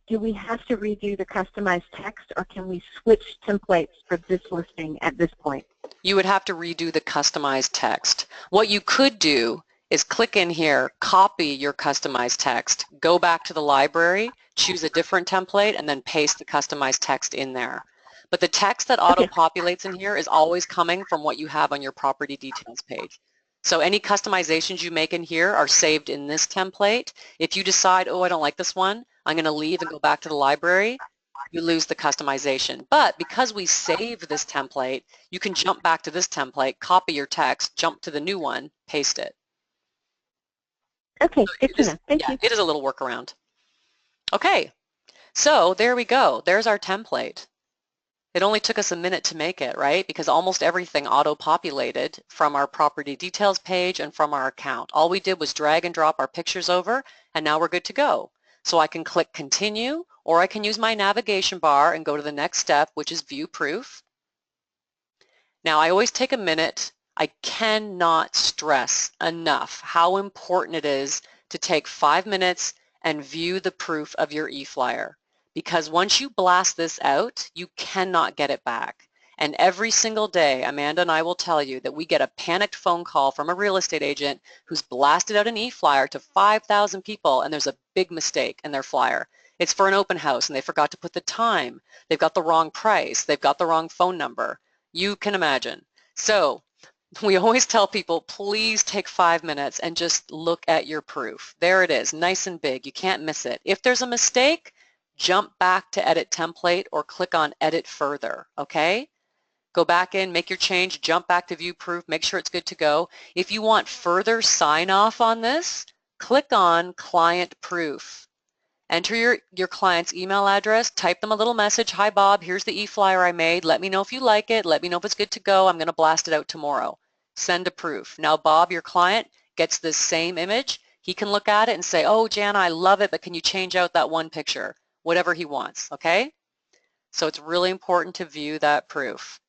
Do we have to redo the customized text, or can we switch templates for this listing at this point? You would have to redo the customized text. What you could do is click in here, copy your customized text, go back to the library, choose a different template, and then paste the customized text in there. But the text that auto-populates in here is always coming from what you have on your property details page. So any customizations you make in here are saved in this template. If you decide, oh, I don't like this one, I'm going to leave and go back to the library, you lose the customization. But because we save this template, you can jump back to this template, copy your text, jump to the new one, paste it. Okay, So good to know. Thank you. it is a little workaround. Okay, so there we go. There's our template. It only took us a minute to make it, right? Because almost everything auto-populated from our property details page and from our account. All we did was drag and drop our pictures over, and now we're good to go. So I can click continue, or I can use my navigation bar and go to the next step, which is view proof. Now I always take a minute. I cannot stress enough how important it is to take 5 minutes and view the proof of your eFlyer. Because once you blast this out, you cannot get it back. And every single day, Amanda and I will tell you that we get a panicked phone call from a real estate agent who's blasted out an eFlyer to 5,000 people, and there's a big mistake in their flyer. It's for an open house, and they forgot to put the time. They've got the wrong price. They've got the wrong phone number. You can imagine. So we always tell people, please take 5 minutes and just look at your proof. There it is, nice and big. You can't miss it. If there's a mistake, jump back to edit template or click on edit further, okay? Go back in, make your change, jump back to view proof, make sure it's good to go. If you want further sign off on this, click on client proof. Enter your client's email address, type them a little message, hi Bob, here's the e-flyer I made, let me know if you like it, let me know if it's good to go, I'm going to blast it out tomorrow. Send a proof. Now Bob, your client, gets this same image, he can look at it and say, oh Jana, I love it, but can you change out that one picture? Whatever he wants, okay? So it's really important to view that proof.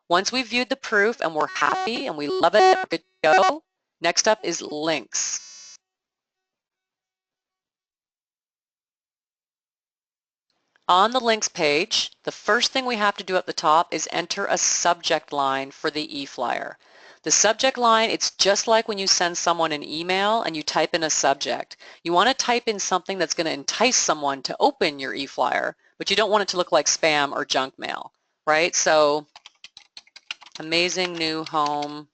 Once we've viewed the proof and we're happy and we love it, we're good to go, next up is links. On the links page, the first thing we have to do at the top is enter a subject line for the e-flyer. The subject line, it's just like when you send someone an email and you type in a subject. You want to type in something that's going to entice someone to open your e-flyer, but you don't want it to look like spam or junk mail, right? So, amazing new home,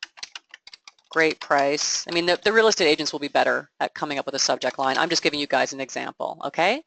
great price. I mean, the real estate agents will be better at coming up with a subject line. I'm just giving you guys an example, okay?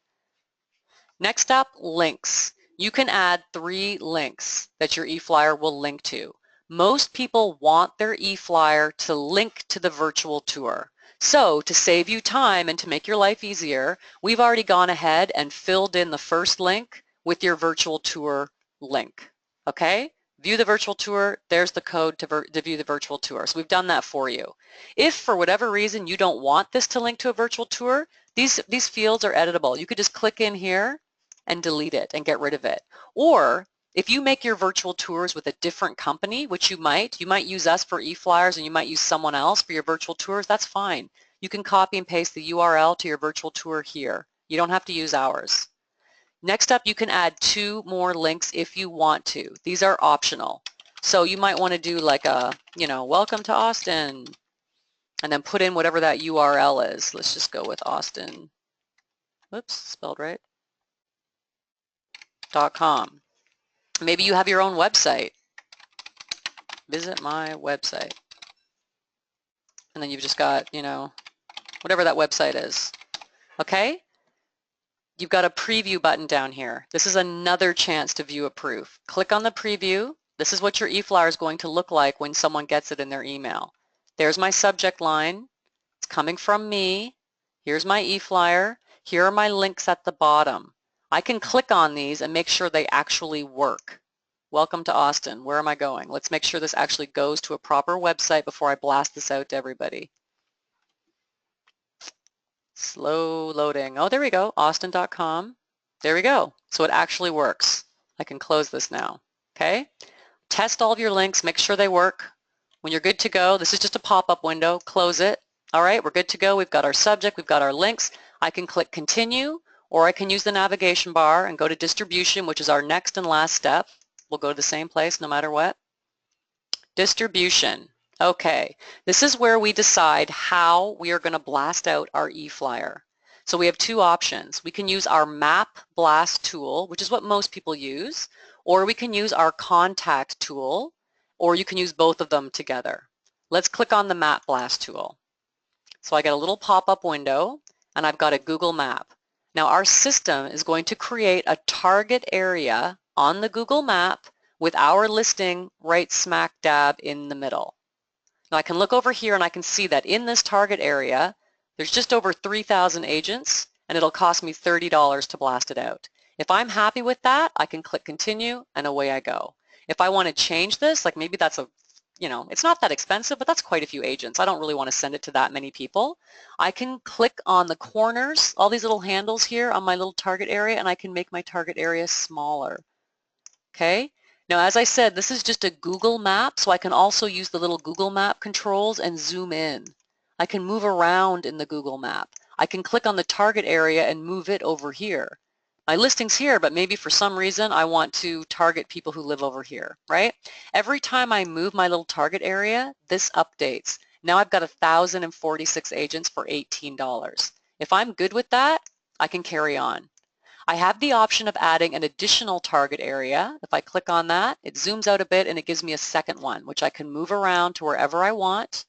Next up, links. You can add 3 links that your e-flyer will link to. Most people want their e-flyer to link to the virtual tour. So to save you time and to make your life easier, we've already gone ahead and filled in the first link with your virtual tour link. Okay? View the virtual tour, there's the code to view the virtual tour. So we've done that for you. If for whatever reason you don't want this to link to a virtual tour, these fields are editable. You could just click in here and delete it and get rid of it. Or if you make your virtual tours with a different company, which you might use us for e-flyers and you might use someone else for your virtual tours, that's fine. You can copy and paste the URL to your virtual tour here. You don't have to use ours. Next up, you can add 2 more links if you want to. These are optional. So you might want to do like a, welcome to Austin, and then put in whatever that URL is. Let's just go with Austin. Oops, spelled right. .com. Maybe you have your own website. Visit my website. And then you've just got, whatever that website is. Okay? You've got a preview button down here. This is another chance to view a proof. Click on the preview. This is what your e-flyer is going to look like when someone gets it in their email. There's my subject line. It's coming from me. Here's my e-flyer. Here are my links at the bottom. I can click on these and make sure they actually work. Welcome to Austin. Where am I going? Let's make sure this actually goes to a proper website before I blast this out to everybody. Slow loading. Oh, there we go. Austin.com. There we go. So it actually works. I can close this now. Okay? Test all of your links. Make sure they work. When you're good to go, this is just a pop-up window. Close it. All right, we're good to go. We've got our subject. We've got our links. I can click continue, or I can use the navigation bar and go to distribution, which is our next and last step. We'll go to the same place no matter what. Distribution. Okay, this is where we decide how we are going to blast out our e-flyer. So we have 2 options. We can use our map blast tool, which is what most people use, or we can use our contact tool, or you can use both of them together. Let's click on the map blast tool. So I get a little pop-up window, and I've got a Google map. Now our system is going to create a target area on the Google map with our listing right smack dab in the middle. Now I can look over here and I can see that in this target area, there's just over 3,000 agents, and it'll cost me $30 to blast it out. If I'm happy with that, I can click continue and away I go. If I want to change this, like maybe that's it's not that expensive, but that's quite a few agents. I don't really want to send it to that many people. I can click on the corners, all these little handles here on my little target area, and I can make my target area smaller. Okay? Now, as I said, this is just a Google map, so I can also use the little Google map controls and zoom in. I can move around in the Google map. I can click on the target area and move it over here. My listing's here, but maybe for some reason I want to target people who live over here, right? Every time I move my little target area, this updates. Now I've got 1,046 agents for $18. If I'm good with that, I can carry on. I have the option of adding an additional target area. If I click on that, it zooms out a bit and it gives me a second one, which I can move around to wherever I want.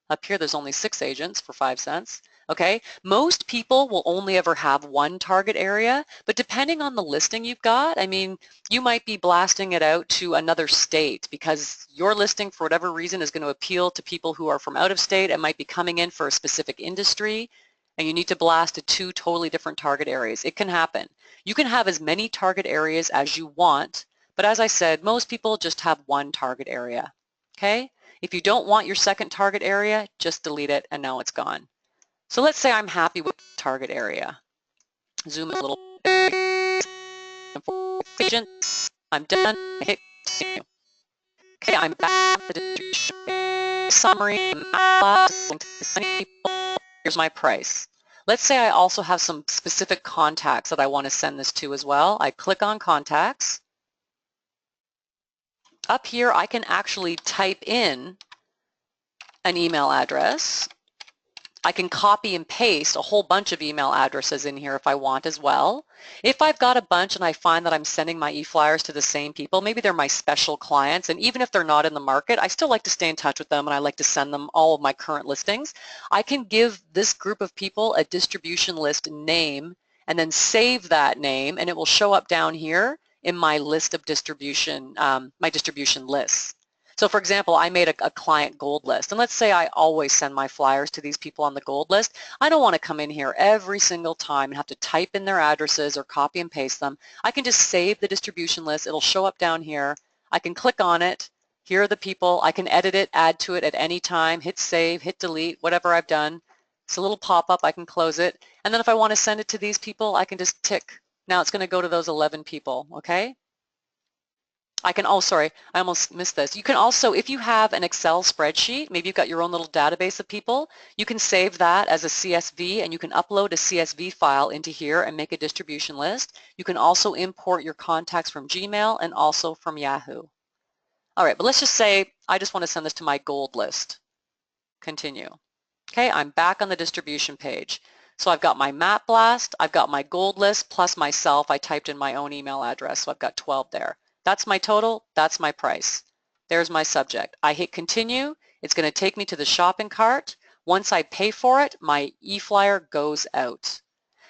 Up here, there's only 6 agents for 5 cents. Okay, most people will only ever have 1 target area, but depending on the listing you've got, I mean, you might be blasting it out to another state because your listing, for whatever reason, is going to appeal to people who are from out of state and might be coming in for a specific industry, and you need to blast to 2 totally different target areas. It can happen. You can have as many target areas as you want, but as I said, most people just have 1 target area. Okay? If you don't want your second target area, just delete it and now it's gone. So let's say I'm happy with the target area. Zoom in a little bit. Agents, I'm done. I hit continue. Okay, I'm back to the distribution. Summary. Here's my price. Let's say I also have some specific contacts that I want to send this to as well. I click on contacts. Up here, I can actually type in an email address. I can copy and paste a whole bunch of email addresses in here if I want as well. If I've got a bunch and I find that I'm sending my e-flyers to the same people, maybe they're my special clients, and even if they're not in the market, I still like to stay in touch with them and I like to send them all of my current listings. I can give this group of people a distribution list name and then save that name, and it will show up down here in my list of distribution, my distribution lists. So for example, I made a client gold list, and let's say I always send my flyers to these people on the gold list. I don't want to come in here every single time and have to type in their addresses or copy and paste them. I can just save the distribution list. It'll show up down here. I can click on it. Here are the people. I can edit it, add to it at any time, hit save, hit delete, whatever I've done. It's a little pop-up. I can close it. And then if I want to send it to these people, I can just tick. Now it's going to go to those 11 people, okay? I can, oh, sorry, I almost missed this. You can also, if you have an Excel spreadsheet, maybe you've got your own little database of people, you can save that as a CSV and you can upload a CSV file into here and make a distribution list. You can also import your contacts from Gmail and also from Yahoo. All right, but let's just say I just want to send this to my gold list. Continue. Okay, I'm back on the distribution page. So I've got my map blast, I've got my gold list, plus myself. I typed in my own email address, so I've got 12 there. That's my total, that's my price. There's my subject. I hit continue, it's going to take me to the shopping cart. Once I pay for it, my e-flyer goes out.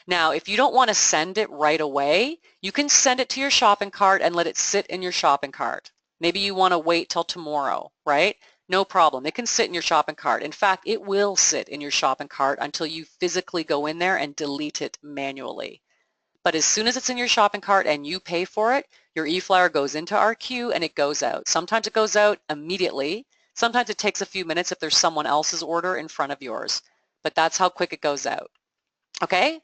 Now, if you don't want to send it right away, you can send it to your shopping cart and let it sit in your shopping cart. Maybe you want to wait till tomorrow, right? No problem. It can sit in your shopping cart. In fact, it will sit in your shopping cart until you physically go in there and delete it manually. But as soon as it's in your shopping cart and you pay for it, your e-flyer goes into our queue and it goes out. Sometimes it goes out immediately. Sometimes it takes a few minutes if there's someone else's order in front of yours. But that's how quick it goes out. Okay?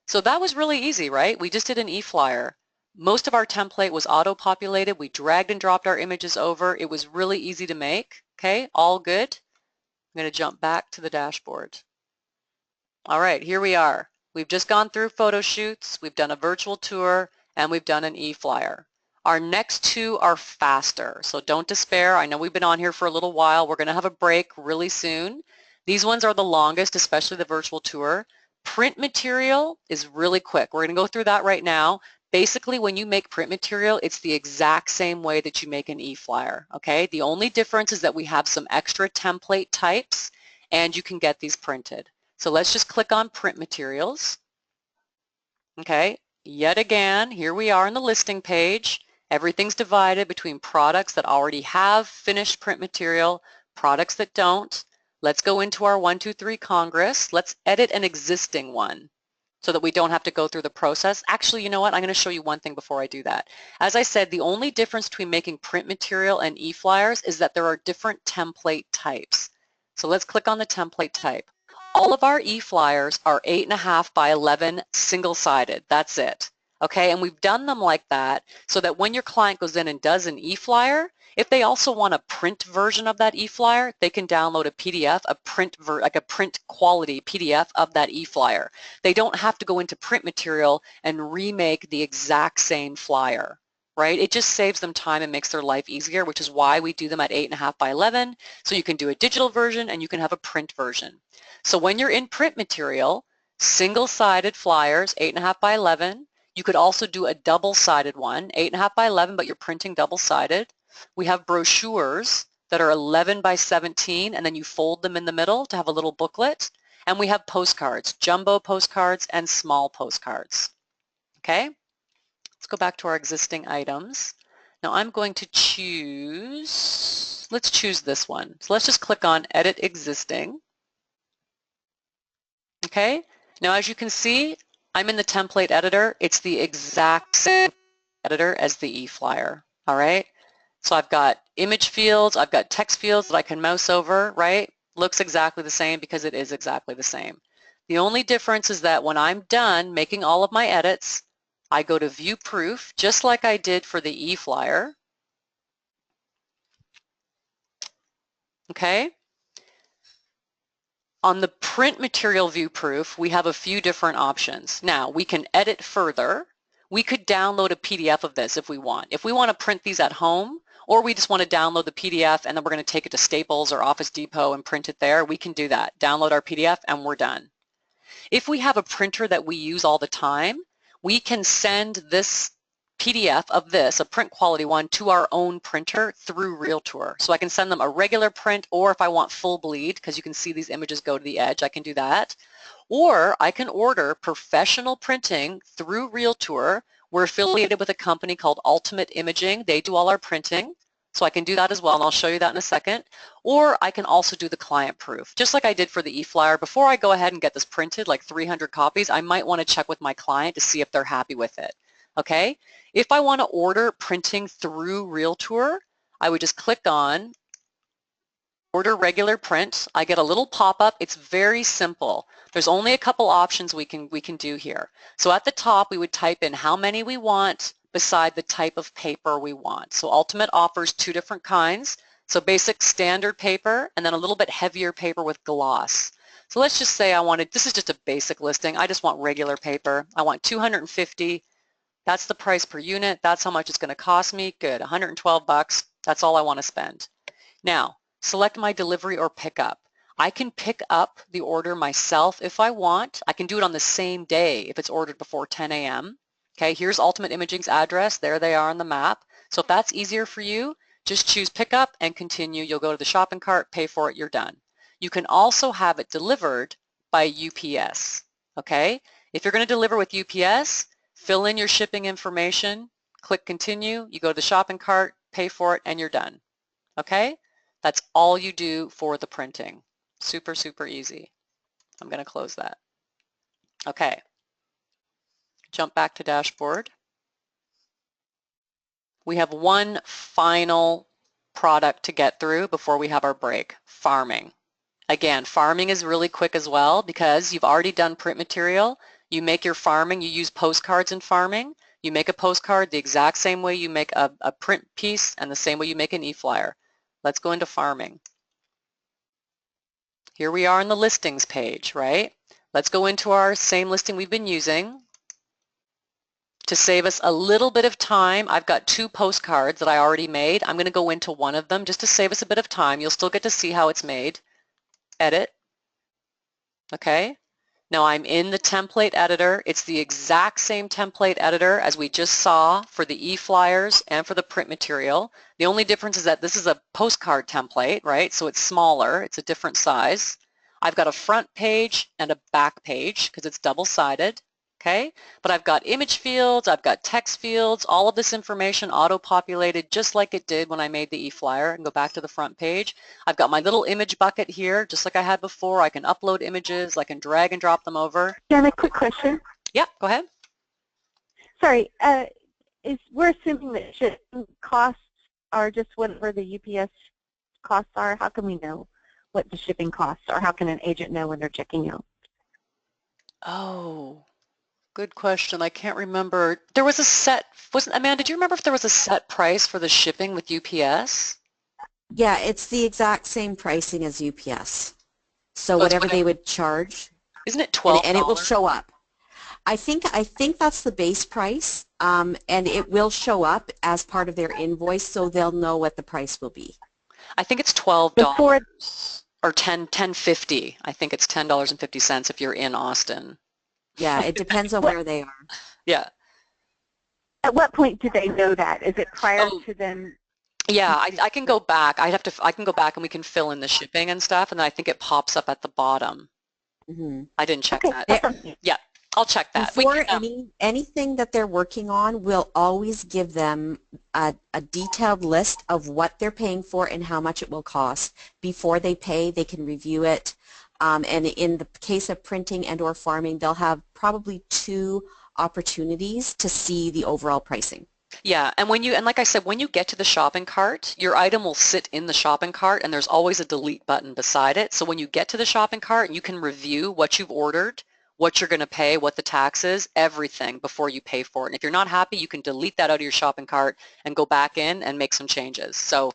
So that was really easy, right? We just did an e-flyer. Most of our template was auto-populated. We dragged and dropped our images over. It was really easy to make. Okay? All good. I'm going to jump back to the dashboard. All right, here we are. We've just gone through photo shoots, we've done a virtual tour, and we've done an e-flyer. Our next two are faster, so don't despair. I know we've been on here for a little while. We're going to have a break really soon. These ones are the longest, especially the virtual tour. Print material is really quick. We're going to go through that right now. Basically, when you make print material, it's the exact same way that you make an e-flyer, okay? The only difference is that we have some extra template types, and you can get these printed. So let's just click on print materials. Okay, yet again, here we are on the listing page. Everything's divided between products that already have finished print material, products that don't. Let's go into our 1, 2, 3 Congress. Let's edit an existing one so that we don't have to go through the process. Actually, you know what? I'm going to show you one thing before I do that. As I said, the only difference between making print material and e-flyers is that there are different template types. So let's click on the template type. All of our e-flyers are 8.5 by 11 single-sided. That's it. Okay, and we've done them like that so that when your client goes in and does an e-flyer, if they also want a print version of that e-flyer, they can download a PDF, like a print quality PDF of that e-flyer. They don't have to go into print material and remake the exact same flyer, right? It just saves them time and makes their life easier, which is why we do them at 8.5 by 11. So you can do a digital version and you can have a print version. So when you're in print material, single-sided flyers, 8.5 by 11. You could also do a double-sided one, 8.5 by 11, but you're printing double-sided. We have brochures that are 11 by 17, and then you fold them in the middle to have a little booklet. And we have postcards, jumbo postcards and small postcards. Okay? Let's go back to our existing items. Now I'm going to choose, let's choose this one. So let's just click on Edit Existing. Okay, now as you can see, I'm in the template editor. It's the exact same editor as the e-flyer, all right? So I've got image fields, I've got text fields that I can mouse over, right? Looks exactly the same because it is exactly the same. The only difference is that when I'm done making all of my edits, I go to View Proof, just like I did for the e-flyer, okay? On the print material view proof, we have a few different options. Now, we can edit further. We could download a PDF of this if we want. If we want to print these at home, or we just want to download the PDF and then we're going to take it to Staples or Office Depot and print it there, we can do that. Download our PDF and we're done. If we have a printer that we use all the time, we can send this PDF of this, a print quality one, to our own printer through Realtour. So I can send them a regular print, or if I want full bleed, because you can see these images go to the edge, I can do that. Or I can order professional printing through Realtour. We're affiliated with a company called Ultimate Imaging. They do all our printing. So I can do that as well, and I'll show you that in a second. Or I can also do the client proof. Just like I did for the e-flyer, before I go ahead and get this printed, like 300 copies, I might want to check with my client to see if they're happy with it. Okay? If I want to order printing through Realtour, I would just click on Order Regular Print. I get a little pop-up. It's very simple. There's only a couple options we can do here. So at the top, we would type in how many we want beside the type of paper we want. So Ultimate offers two different kinds. So basic standard paper and then a little bit heavier paper with gloss. So let's just say I wanted, this is just a basic listing. I just want regular paper. I want 250. That's the price per unit. That's how much it's going to cost me. Good, 112 bucks. That's all I want to spend. Now, select my delivery or pickup. I can pick up the order myself if I want. I can do it on the same day if it's ordered before 10 a.m. Okay, here's Ultimate Imaging's address. There they are on the map. So if that's easier for you, just choose pickup and continue. You'll go to the shopping cart, pay for it, you're done. You can also have it delivered by UPS. Okay, if you're going to deliver with UPS, fill in your shipping information, click continue, you go to the shopping cart, pay for it, and you're done. Okay? That's all you do for the printing. Super, super easy. I'm going to close that. Okay. Jump back to dashboard. We have one final product to get through before we have our break, farming. Again, farming is really quick as well because you've already done print material. You make your farming, you use postcards in farming. You make a postcard the exact same way you make a print piece and the same way you make an e-flyer. Let's go into farming. Here we are on the listings page, right? Let's go into our same listing we've been using. To save us a little bit of time, I've got two postcards that I already made. I'm going to go into one of them just to save us a bit of time. You'll still get to see how it's made. Edit. Okay. Now I'm in the template editor. It's the exact same template editor as we just saw for the e-flyers and for the print material. The only difference is that this is a postcard template, right? So it's smaller. It's a different size. I've got a front page and a back page because it's double-sided. Okay, but I've got image fields, I've got text fields, all of this information auto-populated just like it did when I made the e-flyer. And go back to the front page. I've got my little image bucket here, just like I had before. I can upload images, I can drag and drop them over. Jen, a quick question. Yeah, go ahead. Sorry, we're assuming that shipping costs are just whatever the UPS costs are. How can we know what the shipping costs are? How can an agent know when they're checking out? Oh, good question. I can't remember. There was a set, wasn't, Amanda, do you remember if there was a set price for the shipping with UPS? Yeah, it's the exact same pricing as UPS. So whatever they would charge. Isn't it $12? And it will show up. I think that's the base price, and it will show up as part of their invoice, so they'll know what the price will be. I think it's $12 or $10.50. I think it's $10.50 if you're in Austin. Yeah, it depends on where they are. Yeah. At what point do they know that? Is it prior to them? Yeah, I can go back. I can go back and we can fill in the shipping and stuff, and then I think it pops up at the bottom. Mm-hmm. I didn't check that. Awesome. Yeah, I'll check that. Before anything that they're working on, we'll always give them a detailed list of what they're paying for and how much it will cost. Before they pay, they can review it. And in the case of printing and or farming, they'll have probably 2 opportunities to see the overall pricing. Yeah, and like I said, when you get to the shopping cart, your item will sit in the shopping cart and there's always a delete button beside it. So when you get to the shopping cart, you can review what you've ordered, what you're going to pay, what the tax is, everything before you pay for it. And if you're not happy, you can delete that out of your shopping cart and go back in and make some changes. So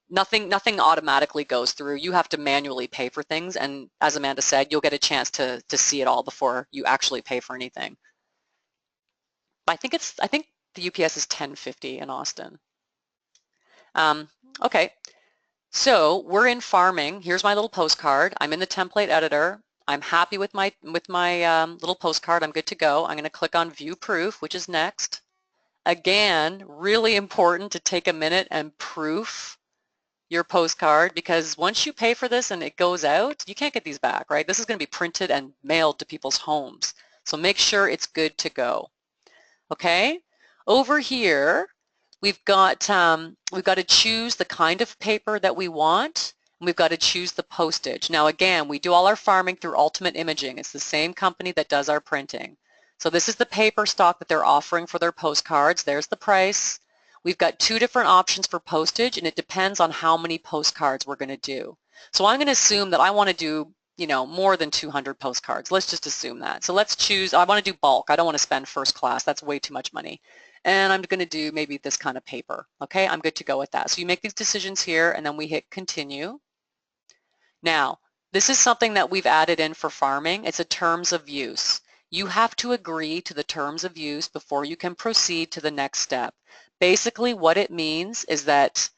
nothing automatically goes through. You have to manually pay for things, and as Amanda said, you'll get a chance to see it all before you actually pay for anything. I think the UPS is $10.50 in Austin. Okay, so we're in farming. Here's my little postcard. I'm in the template editor. I'm happy with my little postcard. I'm good to go. I'm going to click on View Proof, which is next. Again, really important to take a minute and proof your postcard, because once you pay for this and it goes out, you can't get these back, right? This is going to be printed and mailed to people's homes. So make sure it's good to go. Okay? Over here, we've got to choose the kind of paper that we want, and we've got to choose the postage. Now again, we do all our farming through Ultimate Imaging. It's the same company that does our printing. So this is the paper stock that they're offering for their postcards. There's the price. We've got 2 different options for postage, and it depends on how many postcards we're going to do. So I'm going to assume that I want to do, you know, more than 200 postcards. Let's just assume that. So let's choose, I want to do bulk. I don't want to spend first class. That's way too much money. And I'm going to do maybe this kind of paper. Okay, I'm good to go with that. So you make these decisions here, and then we hit continue. Now, this is something that we've added in for farming. It's a terms of use. You have to agree to the terms of use before you can proceed to the next step. Basically, what it means is that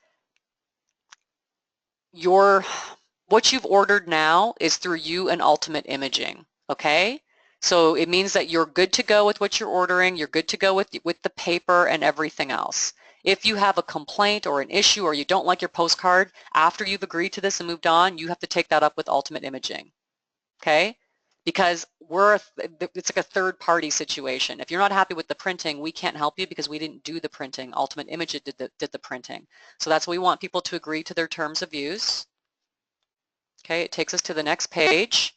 what you've ordered now is through you and Ultimate Imaging, okay? So it means that you're good to go with what you're ordering, you're good to go with the paper and everything else. If you have a complaint or an issue or you don't like your postcard, after you've agreed to this and moved on, you have to take that up with Ultimate Imaging, okay? Because it's like a third-party situation. If you're not happy with the printing, we can't help you because we didn't do the printing. Ultimate Imaging did the printing. So that's why we want people to agree to their terms of use. Okay, it takes us to the next page.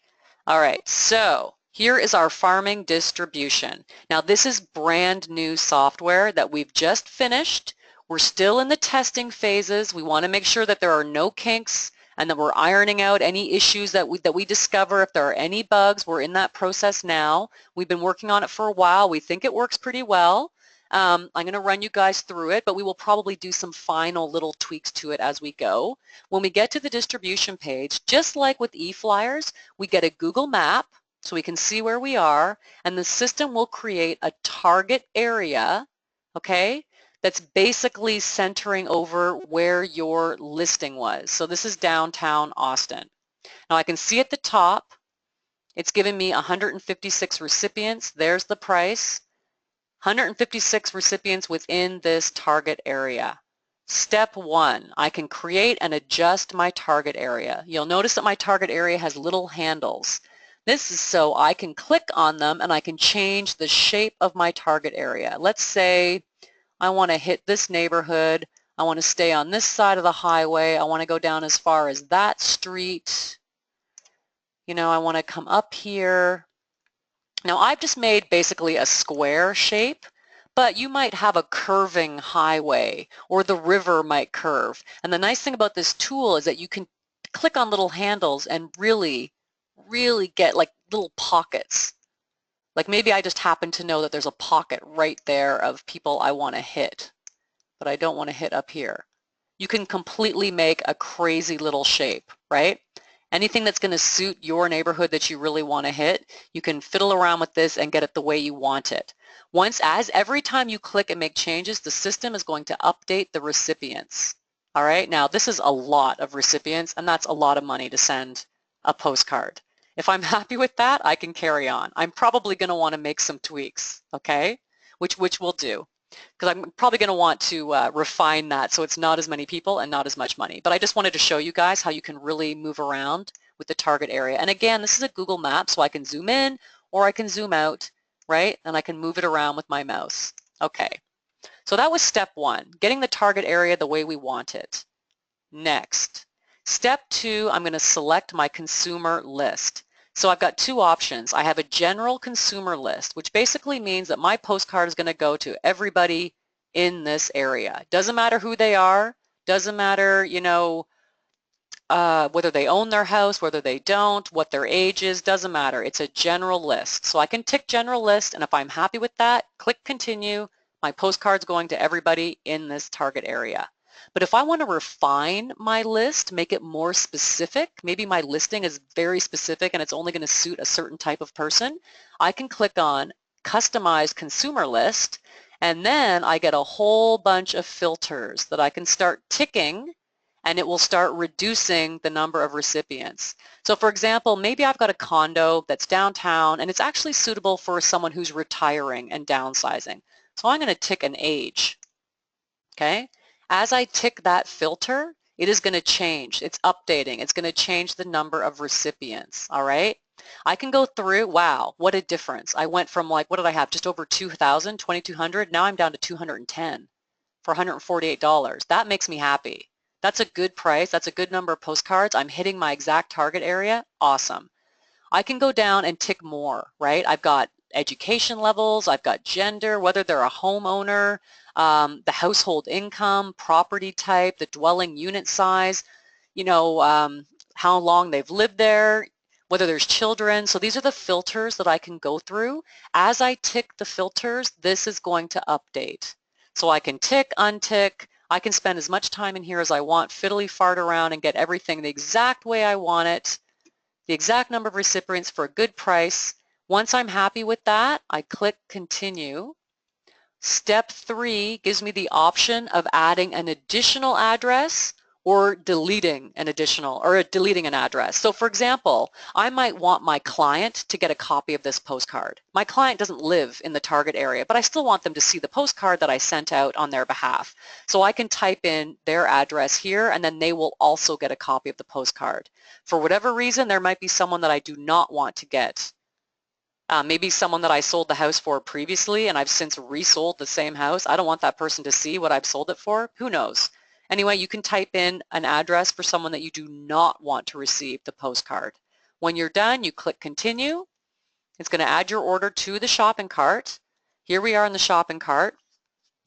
All right, so here is our farming distribution. Now this is brand new software that we've just finished. We're still in the testing phases. We want to make sure that there are no kinks and that we're ironing out any issues that we discover. If there are any bugs, we're in that process now. We've been working on it for a while. We think it works pretty well. I'm going to run you guys through it, but we will probably do some final little tweaks to it as we go. When we get to the distribution page, just like with e-flyers, we get a Google map so we can see where we are, and the system will create a target area, okay, that's basically centering over where your listing was. So this is downtown Austin. Now I can see at the top, it's giving me 156 recipients. There's the price. 156 recipients within this target area. Step 1, I can create and adjust my target area. You'll notice that my target area has little handles. This is so I can click on them and I can change the shape of my target area. Let's say I want to hit this neighborhood. I want to stay on this side of the highway. I want to go down as far as that street. You know, I want to come up here. Now I've just made basically a square shape, but you might have a curving highway or the river might curve. And the nice thing about this tool is that you can click on little handles and really get like little pockets. Like maybe I just happen to know that there's a pocket right there of people I want to hit, but I don't want to hit up here. You can completely make a crazy little shape, right? Anything that's going to suit your neighborhood that you really want to hit, you can fiddle around with this and get it the way you want it. Every time you click and make changes, the system is going to update the recipients. All right, now this is a lot of recipients, and that's a lot of money to send a postcard. If I'm happy with that, I can carry on. I'm probably going to want to make some tweaks, okay, which we'll do, because I'm probably going to want to refine that so it's not as many people and not as much money. But I just wanted to show you guys how you can really move around with the target area. And again, this is a Google map, so I can zoom in or I can zoom out, right? And I can move it around with my mouse. Okay, so that was step 1, getting the target area the way we want it. Next, step 2, I'm going to select my consumer list. So I've got 2 options. I have a general consumer list, which basically means that my postcard is going to go to everybody in this area. Doesn't matter who they are, doesn't matter, you know, whether they own their house, whether they don't, what their age is, doesn't matter. It's a general list. So I can tick general list, and if I'm happy with that, click continue. My postcard's going to everybody in this target area. But if I want to refine my list, make it more specific, maybe my listing is very specific and it's only going to suit a certain type of person, I can click on Customize Consumer List, And then I get a whole bunch of filters that I can start ticking, and it will start reducing the number of recipients. So for example, maybe I've got a condo that's downtown and it's actually suitable for someone who's retiring and downsizing. So I'm going to tick an age, okay? As I tick that filter, it is going to change. It's updating. It's going to change the number of recipients, all right? I can go through, wow, what a difference. I went from like, what did I have? Just over 2,000, 2,200. Now I'm down to 210 for $148. That makes me happy. That's a good price. That's a good number of postcards. I'm hitting my exact target area. Awesome. I can go down and tick more, right? I've got education levels, I've got gender, whether they're a homeowner, the household income, property type, the dwelling unit size, you know, how long they've lived there, whether there's children. So these are the filters that I can go through. As I tick the filters, this is going to update. So I can tick, untick, I can spend as much time in here as I want, fiddly fart around and get everything the exact way I want it, the exact number of recipients for a good price. Once I'm happy with that, I click continue. Step 3 gives me the option of adding an additional address or deleting an address. So for example, I might want my client to get a copy of this postcard. My client doesn't live in the target area, but I still want them to see the postcard that I sent out on their behalf. So I can type in their address here and then they will also get a copy of the postcard. For whatever reason, there might be someone that I do not want to get. Maybe someone that I sold the house for previously and I've since resold the same house. I don't want that person to see what I've sold it for. Who knows? Anyway, you can type in an address for someone that you do not want to receive the postcard. When you're done, you click continue. It's going to add your order to the shopping cart. Here we are in the shopping cart.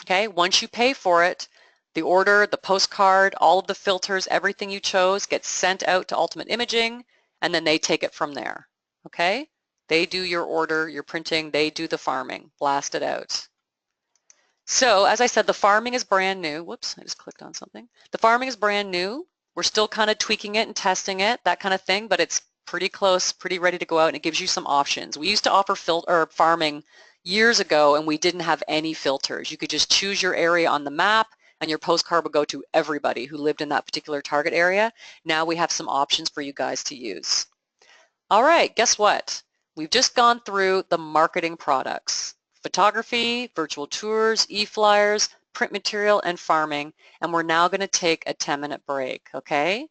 Okay, once you pay for it, the order, the postcard, all of the filters, everything you chose gets sent out to Ultimate Imaging, and then they take it from there. Okay? They do your order, your printing, they do the farming, blast it out. So as I said, the farming is brand new. Whoops, I just clicked on something. The farming is brand new. We're still kind of tweaking it and testing it, that kind of thing, but it's pretty close, pretty ready to go out, and it gives you some options. We used to offer farming years ago, and we didn't have any filters. You could just choose your area on the map, and your postcard would go to everybody who lived in that particular target area. Now we have some options for you guys to use. All right, guess what? We've just gone through the marketing products: photography, virtual tours, e-flyers, print material, and farming, and we're now going to take a 10-minute break, okay?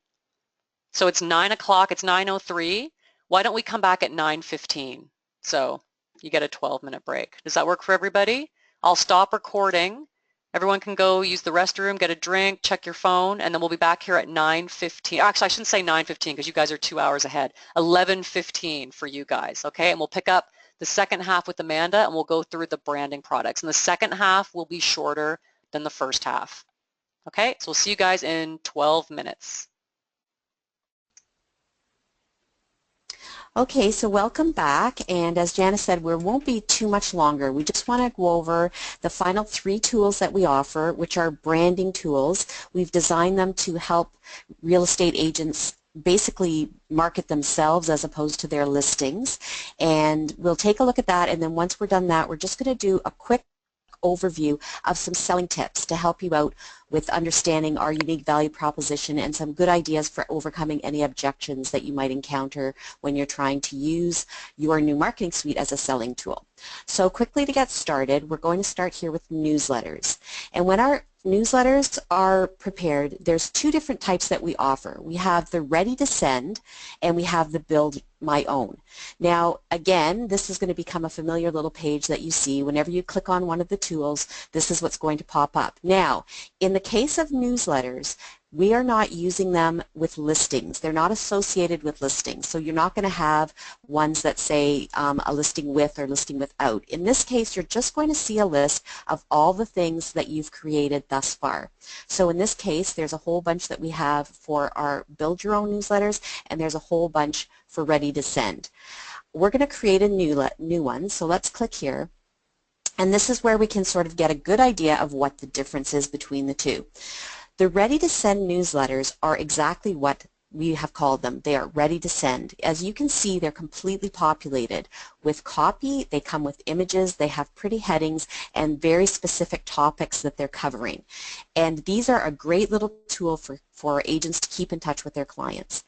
So it's 9 o'clock, it's 9:03. Why don't we come back at 9:15? So you get a 12-minute break. Does that work for everybody? I'll stop recording. Everyone can go use the restroom, get a drink, check your phone, and then we'll be back here at 9:15. Actually, I shouldn't say 9:15 because you guys are 2 hours ahead. 11:15 for you guys, okay? And we'll pick up the second half with Amanda, and we'll go through the branding products. And the second half will be shorter than the first half. Okay, so we'll see you guys in 12 minutes. Okay, so welcome back, and as Janice said, we won't be too much longer. We just want to go over the final 3 tools that we offer, which are branding tools. We've designed them to help real estate agents basically market themselves as opposed to their listings, and we'll take a look at that, and then once we're done that, we're just going to do a quick overview of some selling tips to help you out with understanding our unique value proposition and some good ideas for overcoming any objections that you might encounter when you're trying to use your new marketing suite as a selling tool. So quickly to get started, we're going to start here with newsletters. And when our newsletters are prepared, there's 2 different types that we offer. We have the ready to send and we have the build my own. Now again, this is going to become a familiar little page that you see whenever you click on one of the tools. This is what's going to pop up. Now in the case of newsletters, we are not using them with listings. They're not associated with listings. So you're not going to have ones that say a listing with or listing without. In this case, you're just going to see a list of all the things that you've created thus far. So in this case, there's a whole bunch that we have for our build your own newsletters, and there's a whole bunch for ready to send. We're going to create a new one. So let's click here. And this is where we can sort of get a good idea of what the difference is between the 2. The ready to send newsletters are exactly what we have called them. They are ready to send. As you can see, they're completely populated with copy. They come with images. They have pretty headings and very specific topics that they're covering. And these are a great little tool for agents to keep in touch with their clients.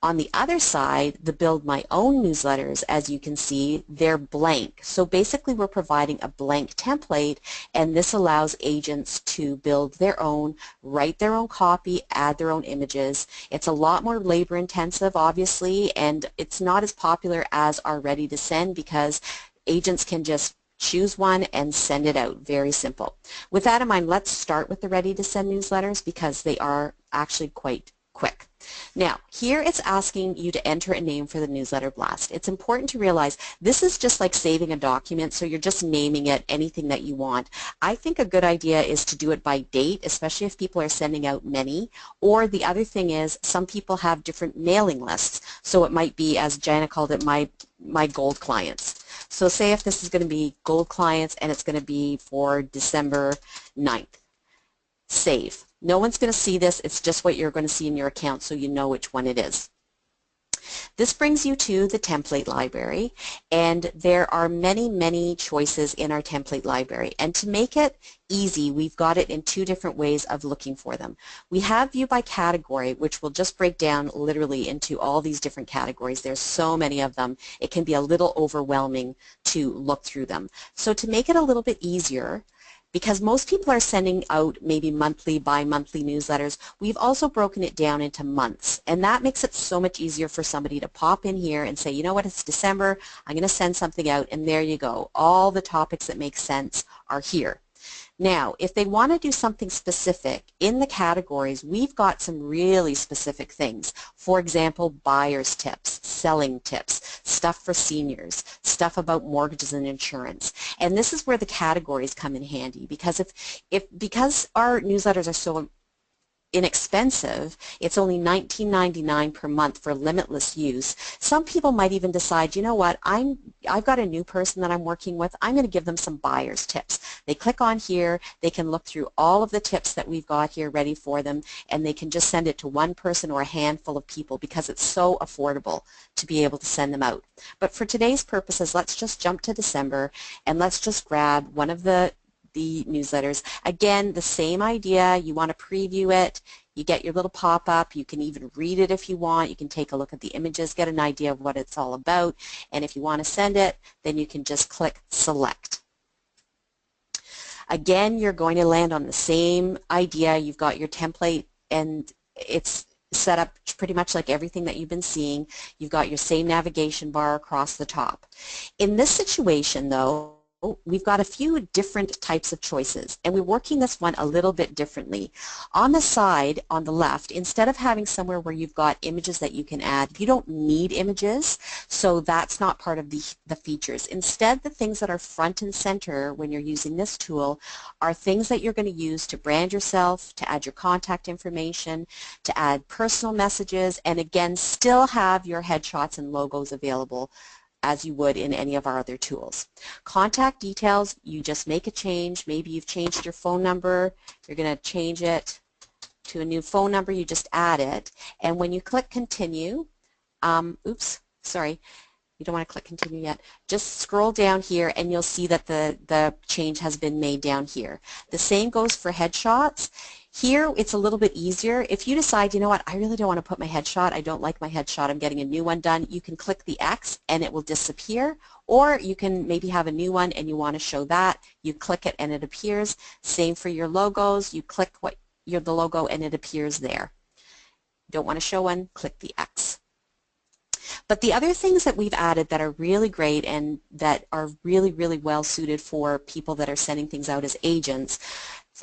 On the other side, the Build My Own newsletters, as you can see, they're blank. So basically we're providing a blank template, and this allows agents to build their own, write their own copy, add their own images. It's a lot more labor intensive, obviously, and it's not as popular as our Ready to Send because agents can just choose one and send it out. Very simple. With that in mind, let's start with the Ready to Send newsletters because they are actually quite quick. Now, here it's asking you to enter a name for the newsletter blast. It's important to realize this is just like saving a document, so you're just naming it anything that you want. I think a good idea is to do it by date, especially if people are sending out many. Or the other thing is some people have different mailing lists, so it might be, as Jana called it, my gold clients. So say if this is going to be gold clients and it's going to be for December 9th. Save. No one's going to see this. It's just what you're going to see in your account so you know which one it is. This brings you to the template library, and there are many choices in our template library. And to make it easy, we've got it in two different ways of looking for them. We have view by category, which will just break down literally into all these different categories. There's so many of them, it can be a little overwhelming to look through them. So to make it a little bit easier, because most people are sending out maybe monthly, bi-monthly newsletters, we've also broken it down into months. And that makes it so much easier for somebody to pop in here and say, you know what, it's December, I'm going to send something out, and there you go. All the topics that make sense are here. Now, if they want to do something specific in the categories, we've got some really specific things. For example, buyer's tips, selling tips, stuff for seniors, stuff about mortgages and insurance. And this is where the categories come in handy because because our newsletters are so inexpensive, it's only $19.99 per month for limitless use. Some people might even decide, you know what, I've got a new person that I'm working with, I'm going to give them some buyer's tips. They click on here, they can look through all of the tips that we've got here ready for them, and they can just send it to one person or a handful of people because it's so affordable to be able to send them out. But for today's purposes, let's just jump to December and let's just grab one of the newsletters. Again, the same idea. You want to preview it. You get your little pop-up. You can even read it if you want. You can take a look at the images, get an idea of what it's all about. And if you want to send it, then you can just click Select. Again, you're going to land on the same idea. You've got your template, and it's set up pretty much like everything that you've been seeing. You've got your same navigation bar across the top. In this situation, though, we've got a few different types of choices, and we're working this one a little bit differently. On the side, on the left, instead of having somewhere where you've got images that you can add, you don't need images, so that's not part of the features. Instead, the things that are front and center when you're using this tool are things that you're going to use to brand yourself, to add your contact information, to add personal messages, and again, still have your headshots and logos available as you would in any of our other tools. Contact details, you just make a change. Maybe you've changed your phone number. You're going to change it to a new phone number. You just add it. And when you click continue, oops, sorry, you don't want to click continue yet. Just scroll down here and you'll see that the change has been made down here. The same goes for headshots. Here it's a little bit easier. If you decide, you know what, I really don't want to put my headshot, I don't like my headshot, I'm getting a new one done, you can click the X and it will disappear. Or you can maybe have a new one and you want to show that, you click it and it appears. Same for your logos, you click the logo and it appears there. Don't want to show one, click the X. But the other things that we've added that are really great and that are really well suited for people that are sending things out as agents,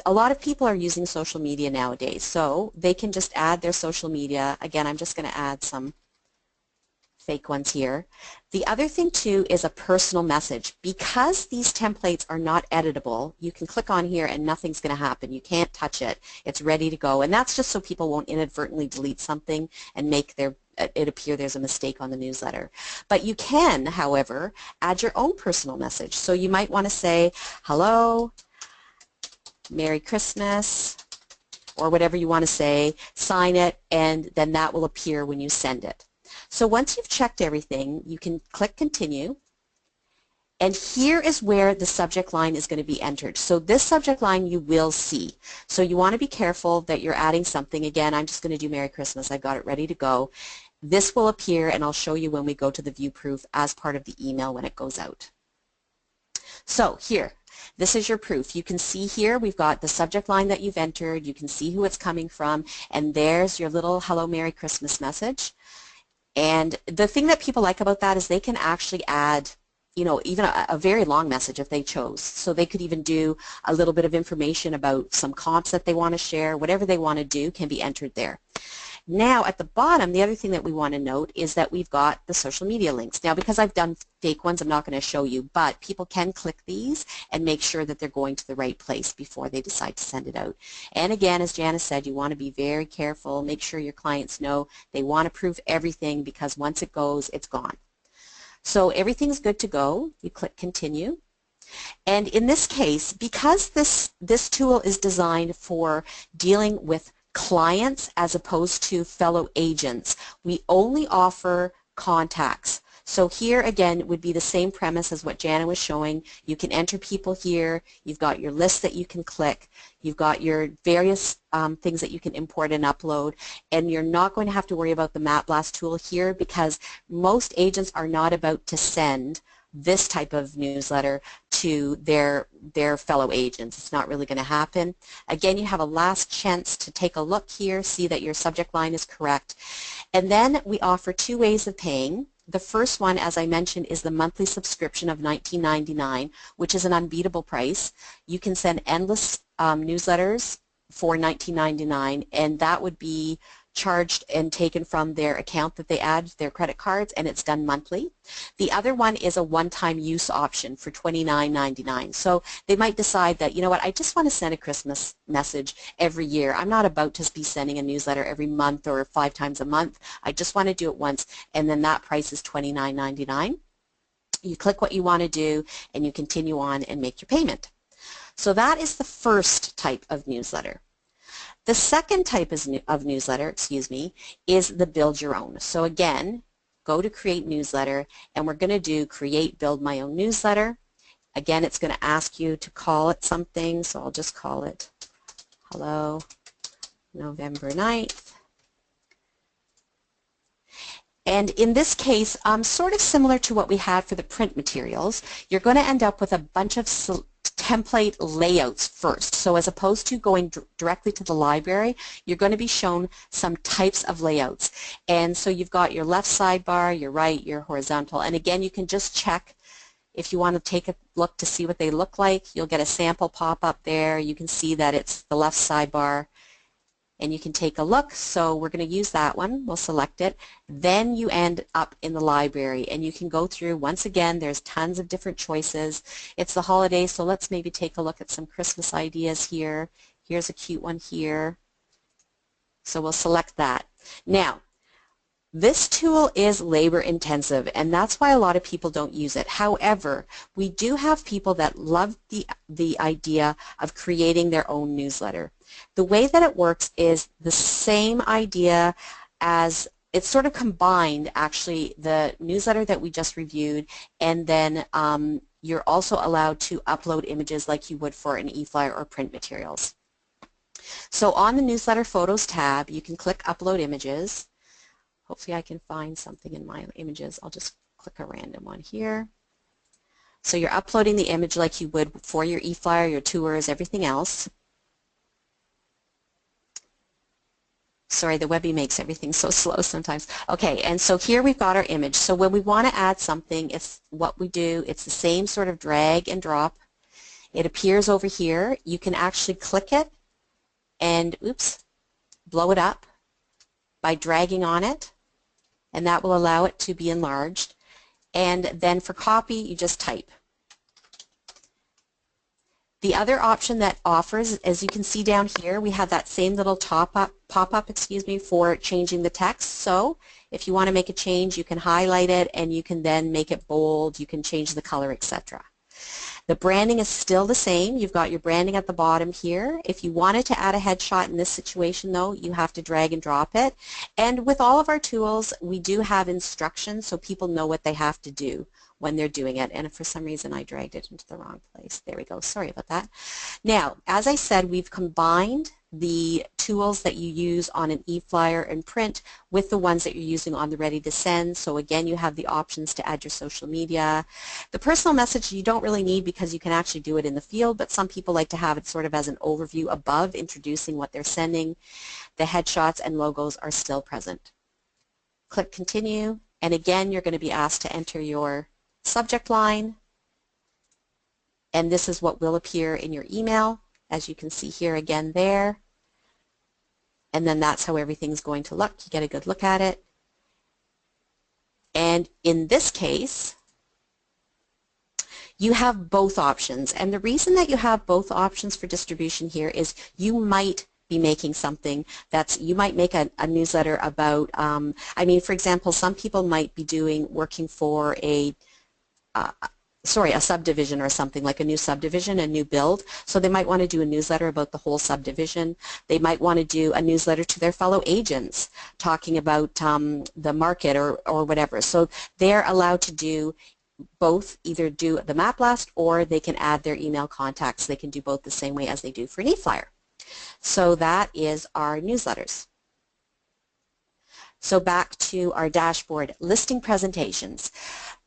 a lot of people are using social media nowadays, so they can just add their social media. Again, I'm just going to add some fake ones here. The other thing too is a personal message. Because these templates are not editable, you can click on here and nothing's going to happen. You can't touch it. It's ready to go, and that's just so people won't inadvertently delete something and make it appear there's a mistake on the newsletter. But you can, however, add your own personal message. So you might want to say, hello, Merry Christmas, or whatever you want to say, sign it, and then that will appear when you send it. So once you've checked everything, you can click Continue. And here is where the subject line is going to be entered. So this subject line you will see. So you want to be careful that you're adding something. Again, I'm just going to do Merry Christmas. I've got it ready to go. This will appear, and I'll show you when we go to the view proof as part of the email when it goes out. So here, this is your proof. You can see here we've got the subject line that you've entered. You can see who it's coming from, and there's your little Hello Merry Christmas message. And the thing that people like about that is they can actually add, you know, even a very long message if they chose. So they could even do a little bit of information about some comps that they want to share. Whatever they want to do can be entered there. Now at the bottom, the other thing that we want to note is that we've got the social media links. Now because I've done fake ones, I'm not going to show you, but people can click these and make sure that they're going to the right place before they decide to send it out. And again, as Janice said, you want to be very careful. Make sure your clients know they want to prove everything, because once it goes, it's gone. So everything's good to go. You click Continue. And in this case, because this tool is designed for dealing with clients as opposed to fellow agents, we only offer contacts. So here again would be the same premise as what Jana was showing. You can enter people here. You've got your list that you can click. You've got your various things that you can import and upload, and you're not going to have to worry about the Map Blast tool here, because most agents are not about to send this type of newsletter to their fellow agents. It's not really going to happen. Again, you have a last chance to take a look here, see that your subject line is correct. And then we offer two ways of paying. The first one, as I mentioned, is the monthly subscription of $19.99, which is an unbeatable price. You can send endless newsletters for $19.99, and that would be charged and taken from their account that they add, their credit cards, and it's done monthly. The other one is a one-time use option for $29.99. So they might decide that, you know what, I just want to send a Christmas message every year. I'm not about to be sending a newsletter every month or 5 times a month. I just want to do it once, and then that price is $29.99. You click what you want to do, and you continue on and make your payment. So that is the first type of newsletter. The second type of newsletter, is the build your own. So again, go to create newsletter, and we're going to do create build my own newsletter. Again, it's going to ask you to call it something, so I'll just call it Hello November 9th. And in this case, sort of similar to what we had for the print materials, you're going to end up with a bunch of template layouts first. So as opposed to going directly to the library, you're going to be shown some types of layouts. And so you've got your left sidebar, your right, your horizontal. And again, you can just check if you want to take a look to see what they look like. You'll get a sample pop up there. You can see that it's the left sidebar, and you can take a look. So we're going to use that one. We'll select it. Then you end up in the library, and you can go through. Once again, there's tons of different choices. It's the holidays, so let's maybe take a look at some Christmas ideas here. Here's a cute one here. So we'll select that. Now, this tool is labor intensive, and that's why a lot of people don't use it. However, we do have people that love the idea of creating their own newsletter. The way that it works is the same idea as it's sort of combined, actually, the newsletter that we just reviewed, and then you're also allowed to upload images like you would for an e-flyer or print materials. So on the newsletter photos tab, you can click upload images. Hopefully I can find something in my images. I'll just click a random one here. So you're uploading the image like you would for your e-flyer, your tours, everything else. Sorry, the Webby makes everything so slow sometimes. Okay, and so here we've got our image. So when we want to add something, it's what we do. It's the same sort of drag and drop. It appears over here. You can actually click it and, oops, blow it up by dragging on it, and that will allow it to be enlarged. And then for copy, you just type. The other option that offers, as you can see down here, we have that same little pop-up for changing the text. So if you want to make a change, you can highlight it, and you can then make it bold. You can change the color, etc. The branding is still the same. You've got your branding at the bottom here. If you wanted to add a headshot in this situation though, you have to drag and drop it. And with all of our tools, we do have instructions so people know what they have to do when they're doing it. And if for some reason I dragged it into the wrong place. There we go. Sorry about that. Now, as I said, we've combined the tools that you use on an e-flyer and print with the ones that you're using on the Ready to Send. So again, you have the options to add your social media. The personal message you don't really need because you can actually do it in the field, but some people like to have it sort of as an overview above, introducing what they're sending. The headshots and logos are still present. Click Continue, and again, you're going to be asked to enter your subject line, and this is what will appear in your email, as you can see here again there. And then that's how everything's going to look. You get a good look at it. And in this case, you have both options. And the reason that you have both options for distribution here is you might be making something you might make a newsletter about, I mean, for example, some people might be working for a subdivision or something, like a new subdivision, a new build. So they might want to do a newsletter about the whole subdivision. They might want to do a newsletter to their fellow agents talking about the market or whatever. So they're allowed to do both, either do the map blast or they can add their email contacts. They can do both the same way as they do for an e-flyer. So that is our newsletters. So back to our dashboard, listing presentations.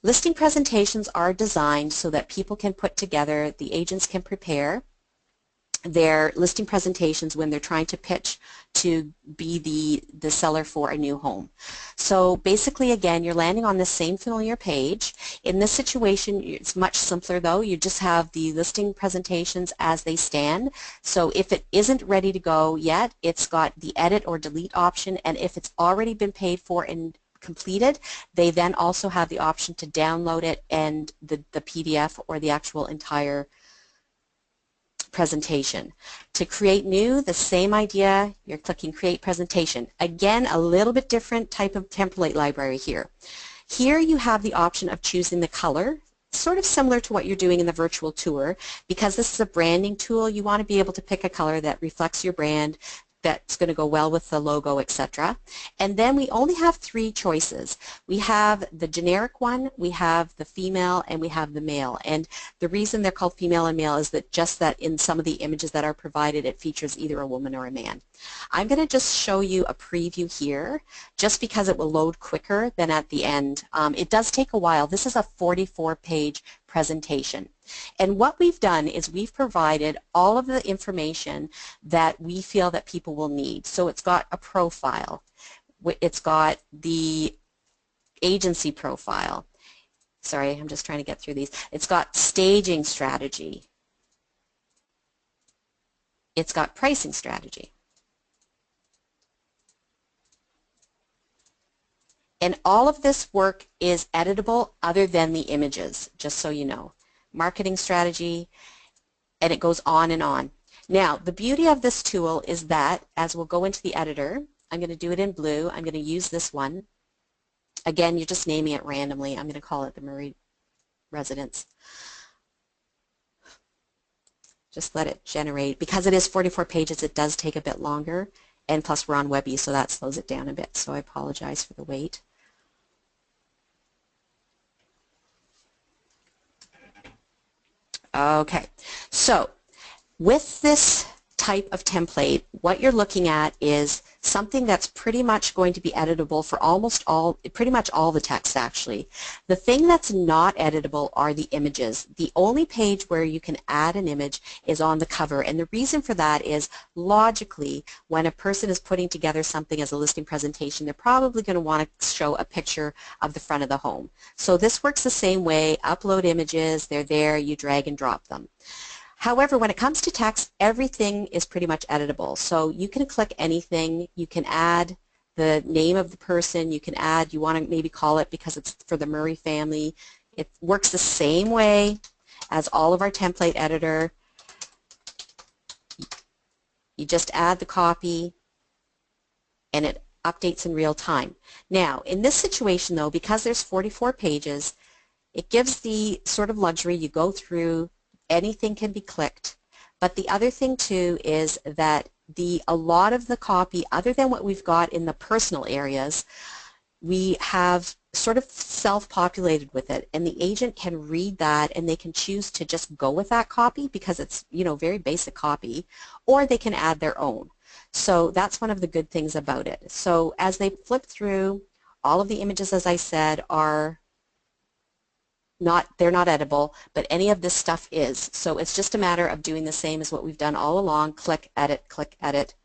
Listing presentations are designed so that people can put together, the agents can prepare their listing presentations when they're trying to pitch to be the seller for a new home. So basically, again, you're landing on the same familiar page. In this situation, it's much simpler though. You just have the listing presentations as they stand. So if it isn't ready to go yet, it's got the edit or delete option, and if it's already been paid for and completed, they then also have the option to download it and the PDF or the actual entire presentation. To create new, the same idea, you're clicking Create Presentation. Again, a little bit different type of template library here. Here you have the option of choosing the color, sort of similar to what you're doing in the virtual tour. Because this is a branding tool, you want to be able to pick a color that reflects your brand, that's going to go well with the logo, etc. And then we only have 3 choices. We have the generic one, we have the female, and we have the male. And the reason they're called female and male is that just that in some of the images that are provided, it features either a woman or a man. I'm going to just show you a preview here, just because it will load quicker than at the end. It does take a while. This is a 44-page presentation. And what we've done is we've provided all of the information that we feel that people will need. So it's got a profile, it's got the agency profile. Sorry, I'm just trying to get through these. It's got staging strategy. It's got pricing strategy. And all of this work is editable other than the images, just so you know. Marketing strategy, and it goes on and on. Now, the beauty of this tool is that, as we'll go into the editor, I'm going to do it in blue. I'm going to use this one. Again, you're just naming it randomly. I'm going to call it the Murray Residence. Just let it generate. Because it is 44 pages, it does take a bit longer. And plus, we're on Webby, so that slows it down a bit. So I apologize for the wait. Okay, so with this type of template, what you're looking at is something that's pretty much going to be editable for pretty much all the text actually. The thing that's not editable are the images. The only page where you can add an image is on the cover, and the reason for that is logically when a person is putting together something as a listing presentation, they're probably going to want to show a picture of the front of the home. So this works the same way. Upload images, they're there, you drag and drop them. However, when it comes to text, everything is pretty much editable. So you can click anything. You can add the name of the person. You can add, you want to maybe call it, because it's for the Murray family. It works the same way as all of our template editor. You just add the copy and it updates in real time. Now, in this situation though, because there's 44 pages, it gives the sort of luxury. You go through, anything can be clicked. But the other thing too is that a lot of the copy, other than what we've got in the personal areas, we have sort of self-populated with it, and the agent can read that and they can choose to just go with that copy because it's, you know, very basic copy, or they can add their own. So that's one of the good things about it. So as they flip through, all of the images, as I said, are they're not edible, but any of this stuff is. So it's just a matter of doing the same as what we've done all along. Click, edit, click, edit.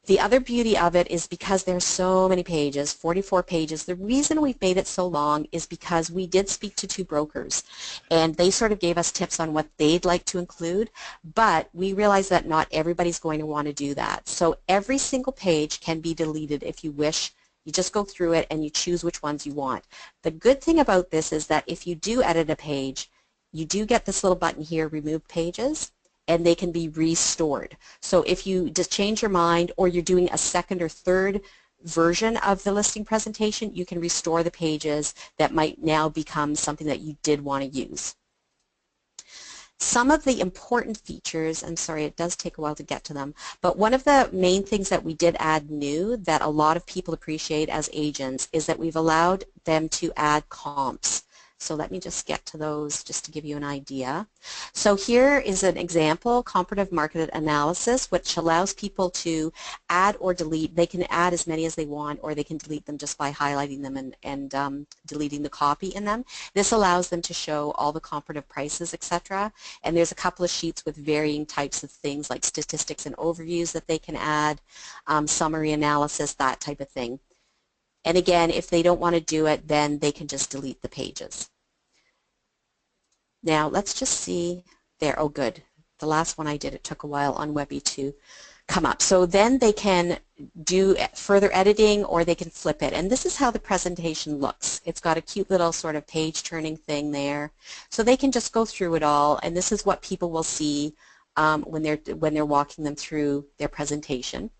The other beauty of it is because there's so many pages, 44 pages, the reason we've made it so long is because we did speak to 2 brokers and they sort of gave us tips on what they'd like to include, but we realize that not everybody's going to want to do that. So every single page can be deleted if you wish. You just go through it and you choose which ones you want. The good thing about this is that if you do edit a page, you do get this little button here, Remove Pages, and they can be restored. So if you just change your mind or you're doing a second or third version of the listing presentation, you can restore the pages that might now become something that you did want to use. Some of the important features, I'm sorry, it does take a while to get to them, but one of the main things that we did add new that a lot of people appreciate as agents is that we've allowed them to add comps. So let me just get to those just to give you an idea. So here is an example, comparative market analysis, which allows people to add or delete. They can add as many as they want, or they can delete them just by highlighting them and deleting the copy in them. This allows them to show all the comparative prices, etc. And there's a couple of sheets with varying types of things like statistics and overviews that they can add, summary analysis, that type of thing. And again, if they don't want to do it, then they can just delete the pages. Now let's just see there. Oh good. The last one I did, it took a while on Webby to come up. So then they can do further editing or they can flip it. And this is how the presentation looks. It's got a cute little sort of page turning thing there. So they can just go through it all, and this is what people will see when they're walking them through their presentation.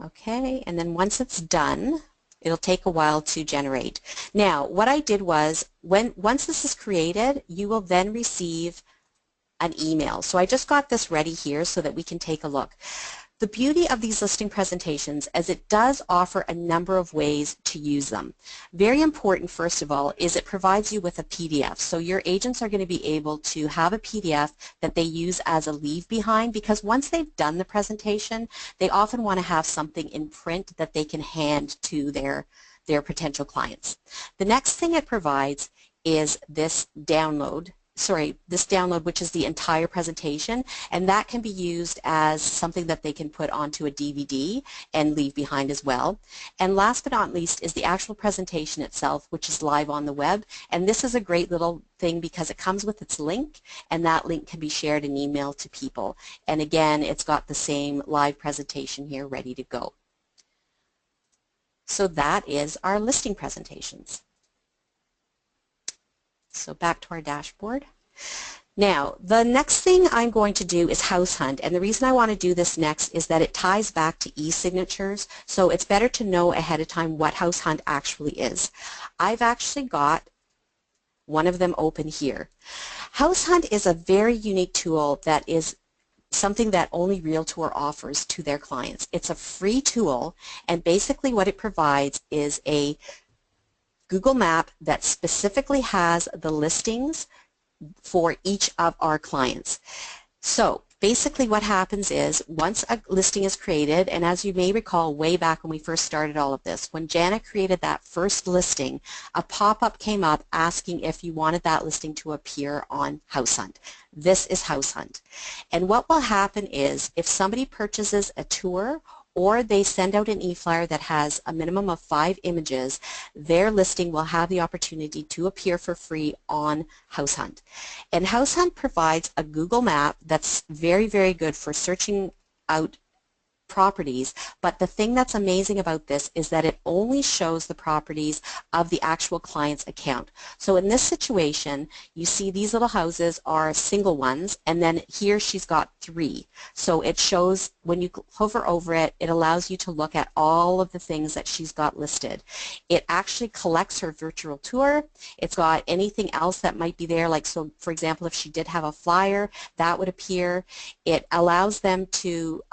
Okay, and then once it's done, it'll take a while to generate. Now, what I did was, once this is created, you will then receive an email. So I just got this ready here so that we can take a look. The beauty of these listing presentations is it does offer a number of ways to use them. Very important, first of all, is it provides you with a PDF. So your agents are going to be able to have a PDF that they use as a leave behind, because once they've done the presentation, they often want to have something in print that they can hand to their potential clients. The next thing it provides is this download, which is the entire presentation, and that can be used as something that they can put onto a DVD and leave behind as well. And last but not least is the actual presentation itself, which is live on the web, and this is a great little thing because it comes with its link, and that link can be shared and emailed to people. And again, it's got the same live presentation here ready to go. So that is our listing presentations. So back to our dashboard. Now, the next thing I'm going to do is House Hunt, and the reason I want to do this next is that it ties back to e-signatures, so it's better to know ahead of time what House Hunt actually is. I've actually got one of them open here. House Hunt is a very unique tool that is something that only Realtour offers to their clients. It's a free tool, and basically what it provides is a Google map that specifically has the listings for each of our clients. So basically what happens is once a listing is created, and as you may recall way back when we first started all of this, when Jana created that first listing, a pop-up came up asking if you wanted that listing to appear on House Hunt. This is House Hunt. And what will happen is if somebody purchases a tour or they send out an e-flyer that has a minimum of 5 images, their listing will have the opportunity to appear for free on House Hunt. And House Hunt provides a Google map that's very, very good for searching out properties, but the thing that's amazing about this is that it only shows the properties of the actual client's account. So in this situation, you see these little houses are single ones, and then here she's got 3. So it shows, when you hover over it, it allows you to look at all of the things that she's got listed. It actually collects her virtual tour. It's got anything else that might be there, like, so for example, if she did have a flyer, that would appear. It allows them to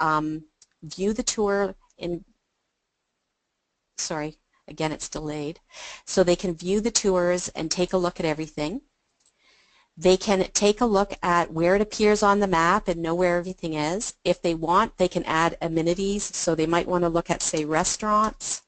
view the tour in, sorry, again it's delayed, so they can view the tours and take a look at everything. They can take a look at where it appears on the map and know where everything is. If they want, they can add amenities, so they might want to look at, say, restaurants.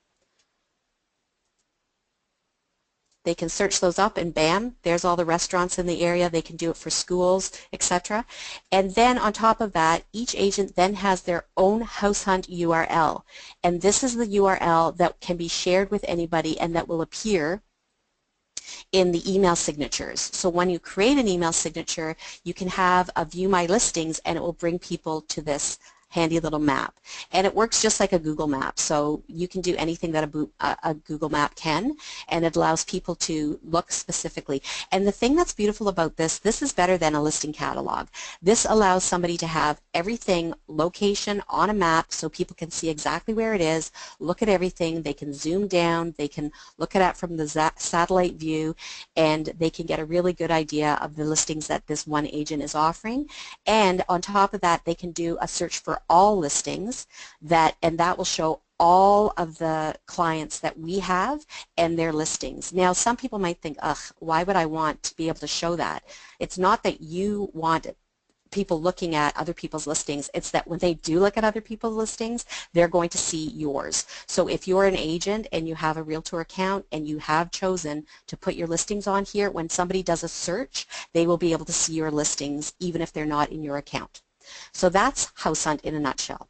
They can search those up and bam, there's all the restaurants in the area. They can do it for schools, etc. And then on top of that, each agent then has their own house hunt URL. And this is the URL that can be shared with anybody and that will appear in the email signatures. So when you create an email signature, you can have a view my listings and it will bring people to this handy little map. And it works just like a Google map, so you can do anything that a Google map can, and it allows people to look specifically. And the thing that's beautiful about this is better than a listing catalog. This allows somebody to have everything, location on a map, so people can see exactly where it is, look at everything, they can zoom down, they can look at it from the satellite view, and they can get a really good idea of the listings that this one agent is offering. And on top of that, they can do a search for all listings, and that will show all of the clients that we have and their listings. Now, some people might think, ugh, why would I want to be able to show that? It's not that you want people looking at other people's listings, it's that when they do look at other people's listings, they're going to see yours. So if you're an agent and you have a Realtour account and you have chosen to put your listings on here, when somebody does a search, they will be able to see your listings even if they're not in your account. So that's House Hunt in a nutshell.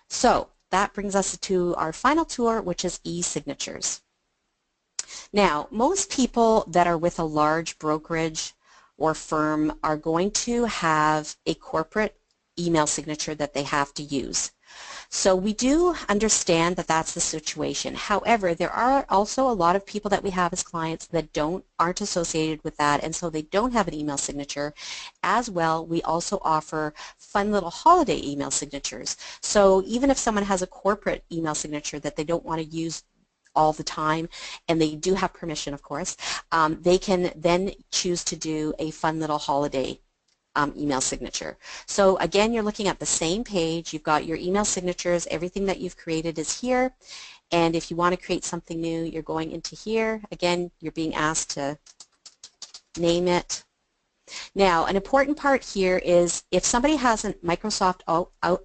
So that brings us to our final tour, which is e-signatures. Now, most people that are with a large brokerage or firm are going to have a corporate email signature that they have to use. So we do understand that that's the situation. However, there are also a lot of people that we have as clients that aren't associated with that, and so they don't have an email signature. As well, we also offer fun little holiday email signatures. So even if someone has a corporate email signature that they don't want to use all the time, and they do have permission, of course, they can then choose to do a fun little holiday email signature. So again, you're looking at the same page. You've got your email signatures. Everything that you've created is here. And if you want to create something new, you're going into here. Again, you're being asked to name it. Now, an important part here is if somebody has a Microsoft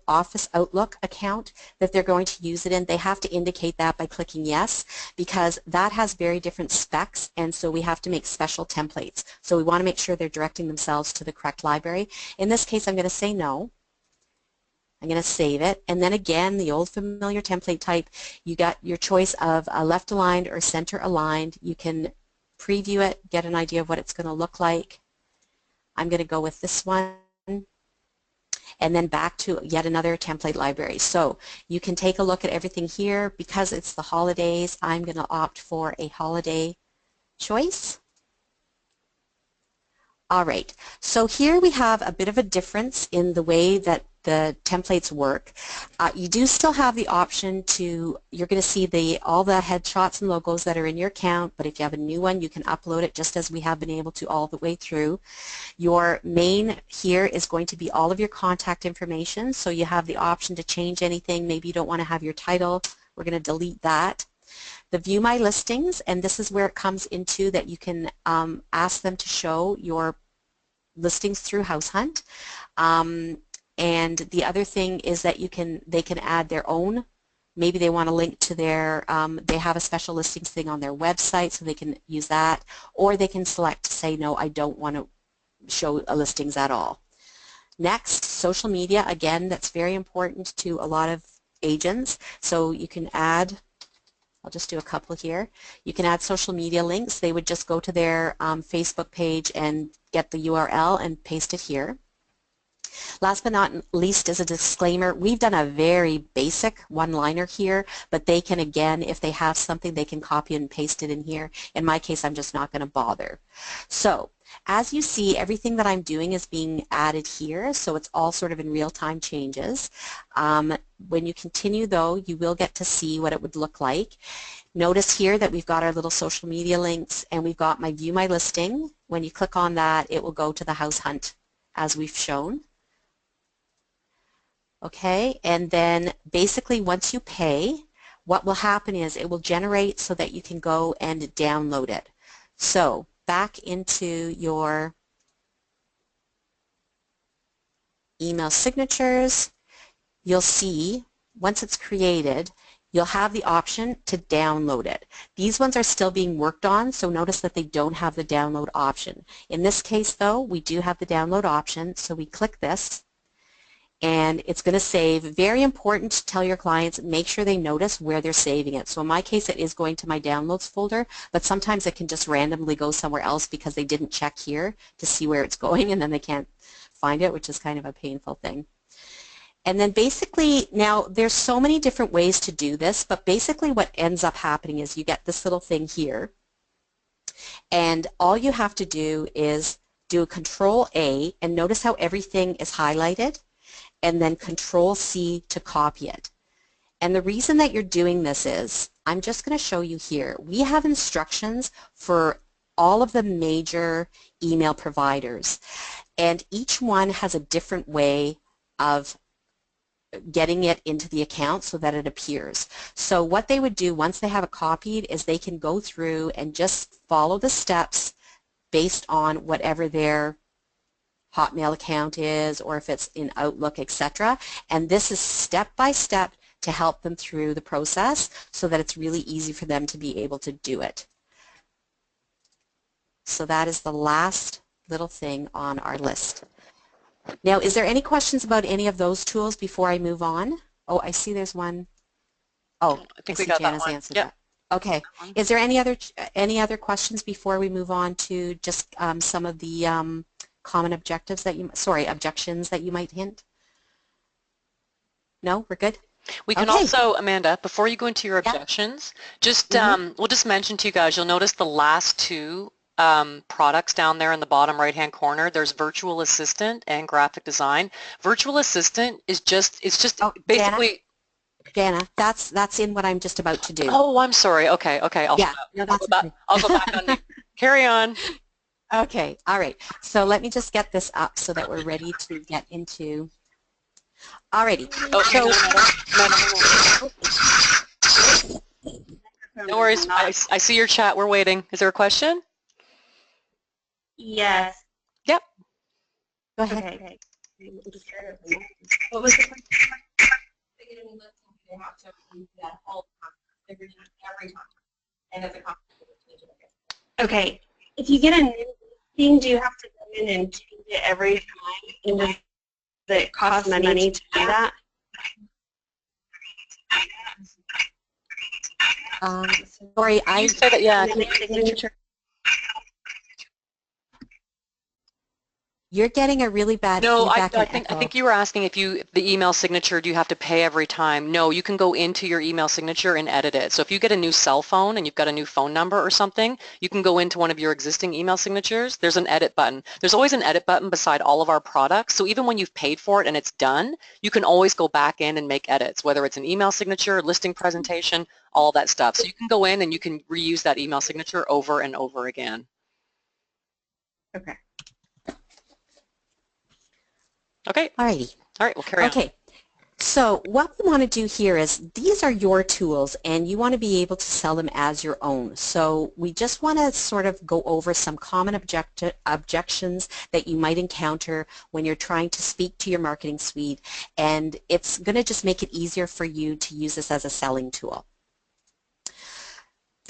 Office Outlook account that they're going to use it in, they have to indicate that by clicking yes, because that has very different specs, and so we have to make special templates. So we want to make sure they're directing themselves to the correct library. In this case, I'm going to say no. I'm going to save it, and then again, the old familiar template type. You got your choice of left aligned or center aligned. You can preview it, get an idea of what it's going to look like. I'm going to go with this one, and then back to yet another template library. So you can take a look at everything here. Because it's the holidays, I'm going to opt for a holiday choice. All right, so here we have a bit of a difference in the way that the templates work. You do still have the option to, you're going to see all the headshots and logos that are in your account, but if you have a new one, you can upload it just as we have been able to all the way through. Your main here is going to be all of your contact information, so you have the option to change anything. Maybe you don't want to have your title. We're going to delete that. The View My Listings, and this is where it comes into that you can ask them to show your listings through House Hunt. And the other thing is that they can add their own. Maybe they want to link to their, they have a special listings thing on their website, so they can use that. Or they can select to say, no, I don't want to show listings at all. Next, social media. Again, that's very important to a lot of agents. So you can add, I'll just do a couple here. You can add social media links. They would just go to their Facebook page and get the URL and paste it here. Last but not least, as a disclaimer, we've done a very basic one-liner here, but they can, again, if they have something, they can copy and paste it in here. In my case, I'm just not going to bother. So as you see, everything that I'm doing is being added here, so it's all sort of in real-time changes. When you continue, though, you will get to see what it would look like. Notice here that we've got our little social media links, and we've got my View My Listing. When you click on that, it will go to the house hunt as we've shown. Okay, and then basically once you pay, what will happen is it will generate so that you can go and download it. So back into your email signatures, you'll see once it's created, you'll have the option to download it. These ones are still being worked on, so notice that they don't have the download option. In this case, though, we do have the download option, so we click this, and it's going to save. Very important to tell your clients, make sure they notice where they're saving it. So in my case, it is going to my downloads folder, but sometimes it can just randomly go somewhere else because they didn't check here to see where it's going, and then they can't find it, which is kind of a painful thing. And then basically, now there's so many different ways to do this, but basically what ends up happening is you get this little thing here, and all you have to do is do Control A, and notice how everything is highlighted, and then Control C to copy it. And the reason that you're doing this is, I'm just going to show you here, we have instructions for all of the major email providers, and each one has a different way of getting it into the account so that it appears. So what they would do once they have it copied is they can go through and just follow the steps based on whatever their Hotmail account is, or if it's in Outlook, etc. And this is step by step to help them through the process so that it's really easy for them to be able to do it. So that is the last little thing on our list. Now, is there any questions about any of those tools before I move on? Oh, I see there's one. Oh, I think I we see got Jana's that one. answered Yep. that. Okay. Is there any other questions before we move on to just some of the common objectives that objections that you might hint? No, we're good? We can Okay. also, Amanda, before you go into your objections, just we'll just mention to you guys, you'll notice the last two products down there in the bottom right-hand corner. There's Virtual Assistant and Graphic Design. Virtual Assistant is just, basically... Jana, that's in what I'm just about to do. Oh, I'm sorry. Okay. I'll go back on mute. Carry on. Okay. All right. So let me just get this up so that we're ready to get into... Alrighty. Oh, no worries. I see your chat. We're waiting. Is there a question? Yes. Yep. Go ahead. Okay. What was the question? Okay. If you get a new listing, do you have to go in and change it every time? And does it cost money to do that? Sorry, I said that, yeah. Signature. You're getting a really bad No, feedback I and echo. think you were asking if the email signature, do you have to pay every time? No, you can go into your email signature and edit it. So if you get a new cell phone and you've got a new phone number or something, you can go into one of your existing email signatures. There's an edit button. There's always an edit button beside all of our products. So even when you've paid for it and it's done, you can always go back in and make edits, whether it's an email signature, listing presentation, all that stuff. So you can go in and you can reuse that email signature over and over again. Okay. Okay. Alrighty. All right, we'll carry on. Okay. So what we want to do here is these are your tools and you want to be able to sell them as your own. So we just want to sort of go over some common objections that you might encounter when you're trying to speak to your marketing suite, and it's going to just make it easier for you to use this as a selling tool.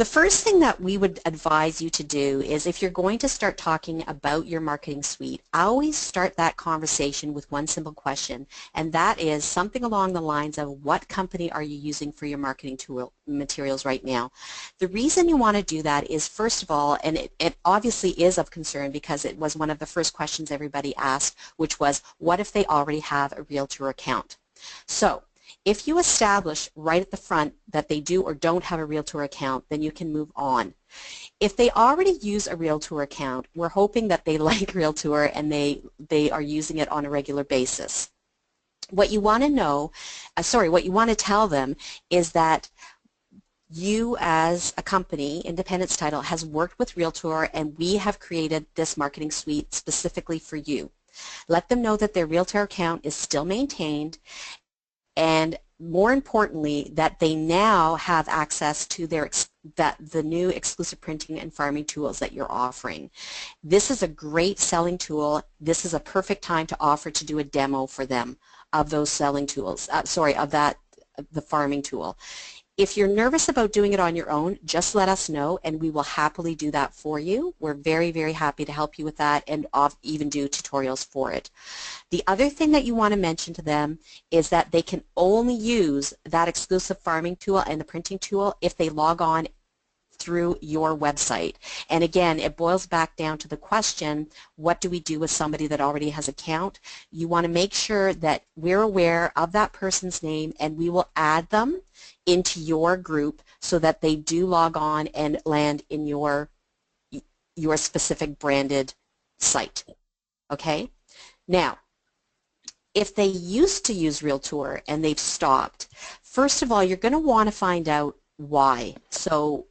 The first thing that we would advise you to do is if you're going to start talking about your marketing suite, always start that conversation with one simple question, and that is something along the lines of what company are you using for your marketing tool materials right now. The reason you want to do that is, first of all, and it obviously is of concern because it was one of the first questions everybody asked, which was, what if they already have a Realtour account? So if you establish right at the front that they do or don't have a Realtour account, then you can move on. If they already use a Realtour account, we're hoping that they like Realtour and they are using it on a regular basis. What you want to know, what you want to tell them is that you as a company, Independence Title, has worked with Realtour and we have created this marketing suite specifically for you. Let them know that their Realtour account is still maintained, and more importantly, that they now have access to the new exclusive printing and farming tools that you're offering. This is a great selling tool. This is a perfect time to offer to do a demo for them of those selling tools, the farming tool. If you're nervous about doing it on your own, just let us know and we will happily do that for you. We're very, very happy to help you with that and even do tutorials for it. The other thing that you want to mention to them is that they can only use that exclusive farming tool and the printing tool if they log on through your website. And again, it boils back down to the question, what do we do with somebody that already has an account? You want to make sure that we're aware of that person's name and we will add them into your group so that they do log on and land in your specific branded site. Okay? Now, if they used to use Realtour and they've stopped, first of all, you're going to want to find out why. So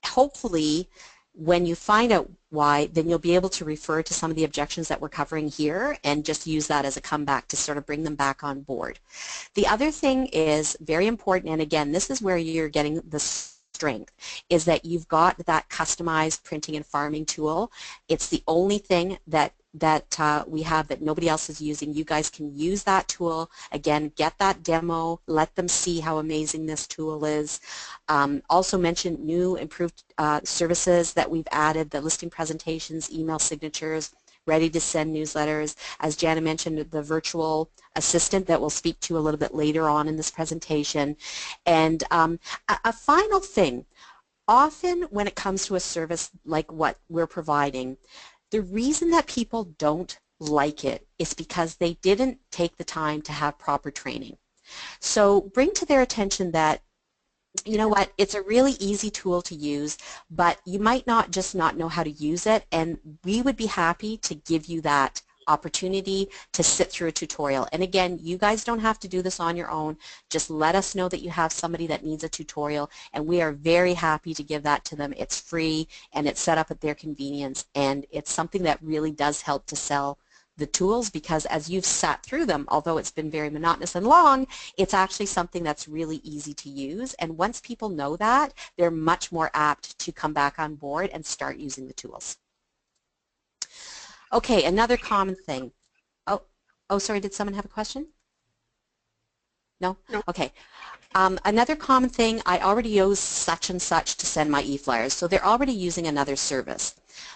hopefully when you find out why, then you'll be able to refer to some of the objections that we're covering here and just use that as a comeback to sort of bring them back on board. The other thing is very important, and again, this is where you're getting the strength, is that you've got that customized printing and farming tool. It's the only thing that we have that nobody else is using. You guys can use that tool. Again, get that demo, let them see how amazing this tool is. Also mention new improved services that we've added, the listing presentations, email signatures, ready to send newsletters. As Jana mentioned, the virtual assistant that we'll speak to a little bit later on in this presentation. And a final thing, often when it comes to a service like what we're providing, the reason that people don't like it is because they didn't take the time to have proper training. So bring to their attention that, you know what, it's a really easy tool to use, but you might not know how to use it, and we would be happy to give you that opportunity to sit through a tutorial. And again, you guys don't have to do this on your own. Just let us know that you have somebody that needs a tutorial, and we are very happy to give that to them. It's free and it's set up at their convenience, and it's something that really does help to sell the tools, because as you've sat through them, although it's been very monotonous and long, it's actually something that's really easy to use. And once people know that, they're much more apt to come back on board and start using the tools. Okay, another common thing. Oh, sorry, did someone have a question? No? No. Okay. Another common thing, I already use such and such to send my e-flyers, so they're already using another service.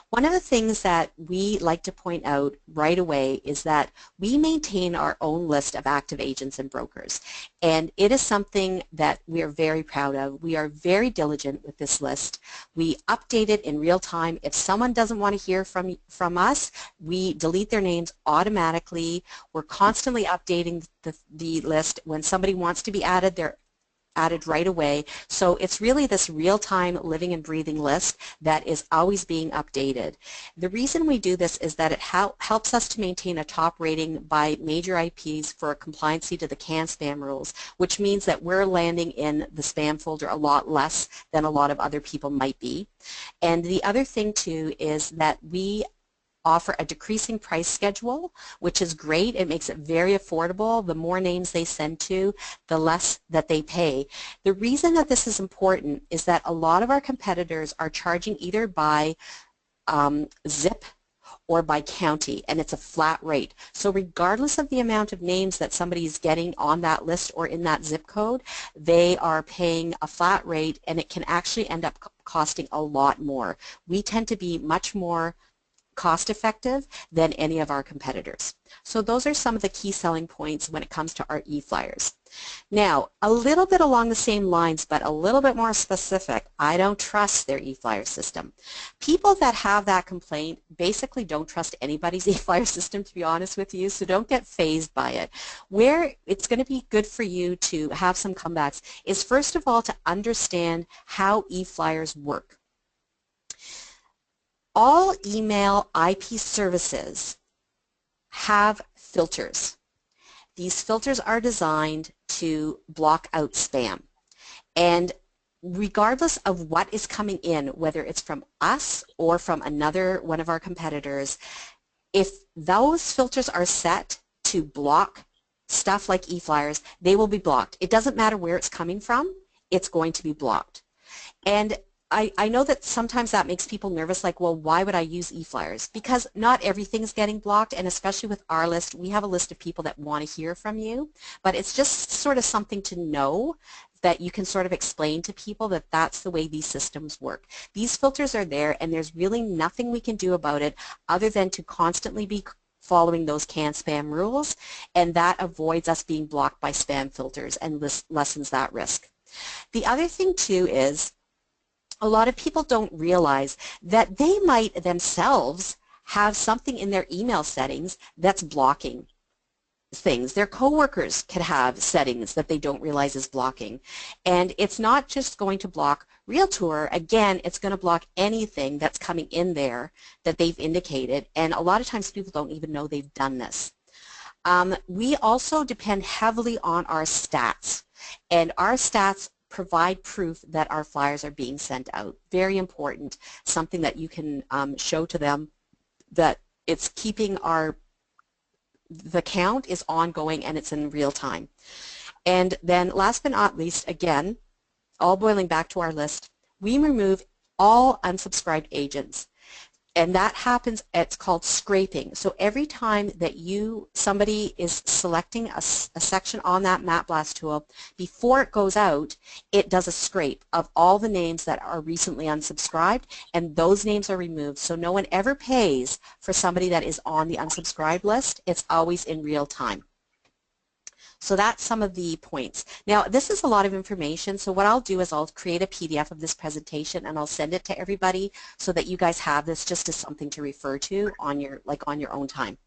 One of the things that we like to point out right away is that we maintain our own list of active agents and brokers, and it is something that we are very proud of. We are very diligent with this list. We update it in real time. If someone doesn't want to hear from us, we delete their names automatically. We're constantly updating the list. When somebody wants to be added, they're added right away. So it's really this real-time living and breathing list that is always being updated. The reason we do this is that it helps us to maintain a top rating by major IPs for compliancy to the CAN spam rules, which means that we're landing in the spam folder a lot less than a lot of other people might be. And the other thing too is that we offer a decreasing price schedule, which is great. It makes it very affordable. The more names they send to, the less that they pay. The reason that this is important is that a lot of our competitors are charging either by zip or by county, and it's a flat rate. So regardless of the amount of names that somebody is getting on that list or in that zip code, they are paying a flat rate, and it can actually end up costing a lot more. We tend to be much more cost effective than any of our competitors. So those are some of the key selling points when it comes to our e-flyers. Now, a little bit along the same lines, but a little bit more specific, I don't trust their e-flyer system. People that have that complaint basically don't trust anybody's e-flyer system, to be honest with you, so don't get fazed by it. Where it's going to be good for you to have some comebacks is, first of all, to understand how e-flyers work. All email IP services have filters. These filters are designed to block out spam. And regardless of what is coming in, whether it's from us or from another one of our competitors, if those filters are set to block stuff like e-flyers, they will be blocked. It doesn't matter where it's coming from, it's going to be blocked. And I know that sometimes that makes people nervous, like, well, why would I use e-flyers? Because not everything's getting blocked, and especially with our list, we have a list of people that want to hear from you, but it's just sort of something to know that you can sort of explain to people that that's the way these systems work. These filters are there, and there's really nothing we can do about it other than to constantly be following those can spam rules, and that avoids us being blocked by spam filters and lessens that risk. The other thing too is a lot of people don't realize that they might themselves have something in their email settings that's blocking things. Their coworkers could have settings that they don't realize is blocking. And it's not just going to block Realtour. Again, it's going to block anything that's coming in there that they've indicated. And a lot of times people don't even know they've done this. We also depend heavily on our stats. And our stats provide proof that our flyers are being sent out. Very important, something that you can show to them that it's keeping the count is ongoing and it's in real time. And then last but not least, again, all boiling back to our list, we remove all unsubscribed agents. And that happens, it's called scraping. So every time that somebody is selecting a section on that Map Blast tool, before it goes out, it does a scrape of all the names that are recently unsubscribed, and those names are removed. So no one ever pays for somebody that is on the unsubscribed list. It's always in real time. So that's some of the points. Now, this is a lot of information, so what I'll do is I'll create a PDF of this presentation and I'll send it to everybody so that you guys have this just as something to refer to on your own time.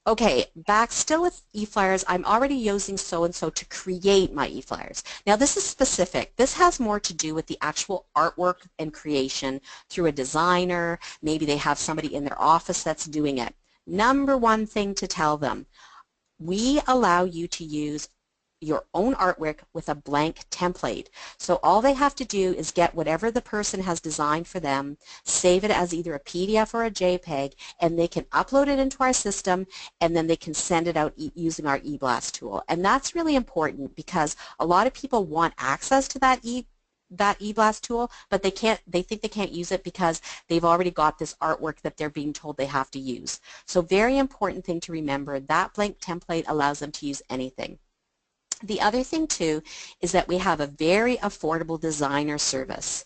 Okay, back still with e-flyers, I'm already using so-and-so to create my e-flyers. Now this is specific. This has more to do with the actual artwork and creation through a designer. Maybe they have somebody in their office that's doing it. Number one thing to tell them, we allow you to use your own artwork with a blank template. So all they have to do is get whatever the person has designed for them, save it as either a PDF or a JPEG, and they can upload it into our system, and then they can send it out using our eBlast tool. And that's really important because a lot of people want access to that eBlast tool, but they think they can't use it because they've already got this artwork that they're being told they have to use. So very important thing to remember, that blank template allows them to use anything. The other thing too is that we have a very affordable designer service.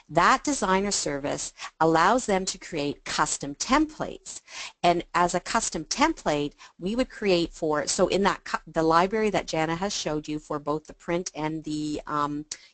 That designer service allows them to create custom templates. And as a custom template, we would create so in the library that Jana has showed you for both the print and the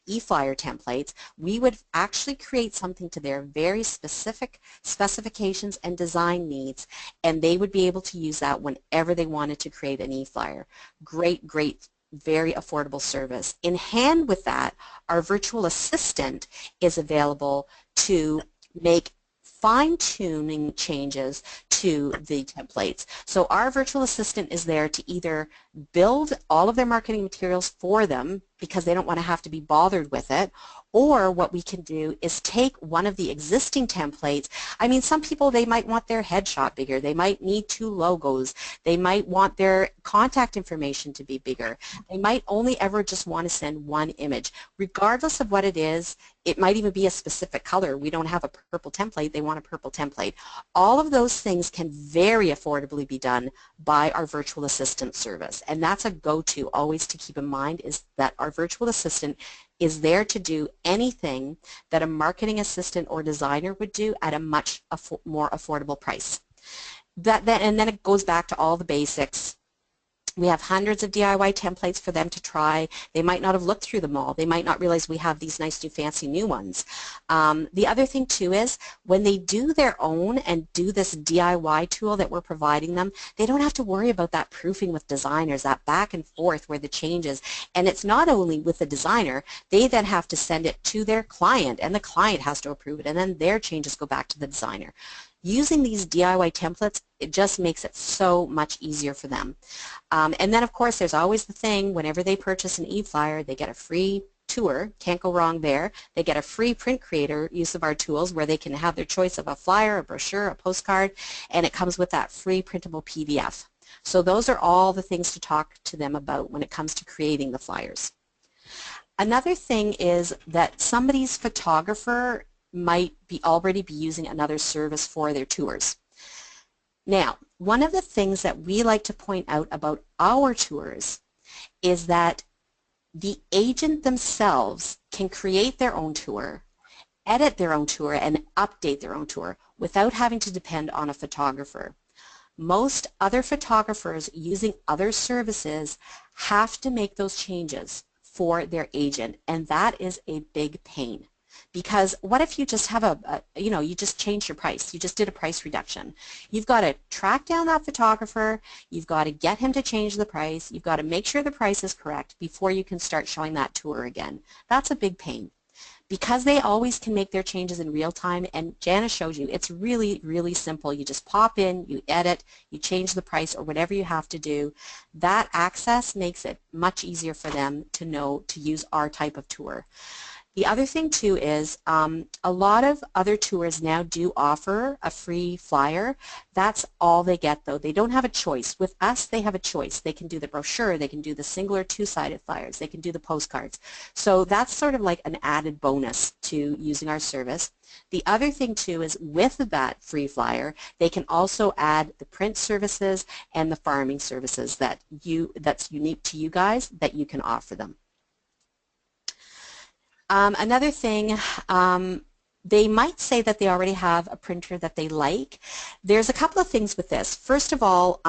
e-flyer templates, we would actually create something to their very specific specifications and design needs, and they would be able to use that whenever they wanted to create an e-flyer. Great, great, very affordable service. In hand with that, our virtual assistant is available to make fine-tuning changes to the templates. So our virtual assistant is there to either build all of their marketing materials for them because they don't want to have to be bothered with it. Or what we can do is take one of the existing templates. I mean, some people, they might want their headshot bigger. They might need 2 logos. They might want their contact information to be bigger. They might only ever just want to send one image. Regardless of what it is, it might even be a specific color. We don't have a purple template. They want a purple template. All of those things can very affordably be done by our virtual assistant service. And that's a go-to always to keep in mind, is that our virtual assistant is there to do anything that a marketing assistant or designer would do at a much more affordable price. And then it goes back to all the basics. We have hundreds of DIY templates for them to try. They might not have looked through them all. They might not realize we have these nice new fancy new ones. The other thing too is when they do their own and do this DIY tool that we're providing them, they don't have to worry about that proofing with designers, that back and forth where the changes. And it's not only with the designer, they then have to send it to their client and the client has to approve it and then their changes go back to the designer. Using these DIY templates, it just makes it so much easier for them. And then of course there's always the thing, whenever they purchase an e-flyer, they get a free tour, can't go wrong there. They get a free print creator use of our tools where they can have their choice of a flyer, a brochure, a postcard, and it comes with that free printable PDF. So those are all the things to talk to them about when it comes to creating the flyers. Another thing is that somebody's photographer might already be using another service for their tours. Now, one of the things that we like to point out about our tours is that the agent themselves can create their own tour, edit their own tour, and update their own tour without having to depend on a photographer. Most other photographers using other services have to make those changes for their agent, and that is a big pain. Because what if you just have you just changed your price, you just did a price reduction. You've got to track down that photographer, you've got to get him to change the price, you've got to make sure the price is correct before you can start showing that tour again. That's a big pain. Because they always can make their changes in real time, and Jana showed you, it's really, really simple. You just pop in, you edit, you change the price or whatever you have to do. That access makes it much easier for them to know to use our type of tour. The other thing too is a lot of other tours now do offer a free flyer. That's all they get though. They don't have a choice. With us, they have a choice. They can do the brochure, they can do the single or two-sided flyers, they can do the postcards. So that's sort of like an added bonus to using our service. The other thing too is with that free flyer, they can also add the print services and the farming services that's unique to you guys that you can offer them. Another thing, they might say that they already have a printer that they like. There's a couple of things with this. First of all,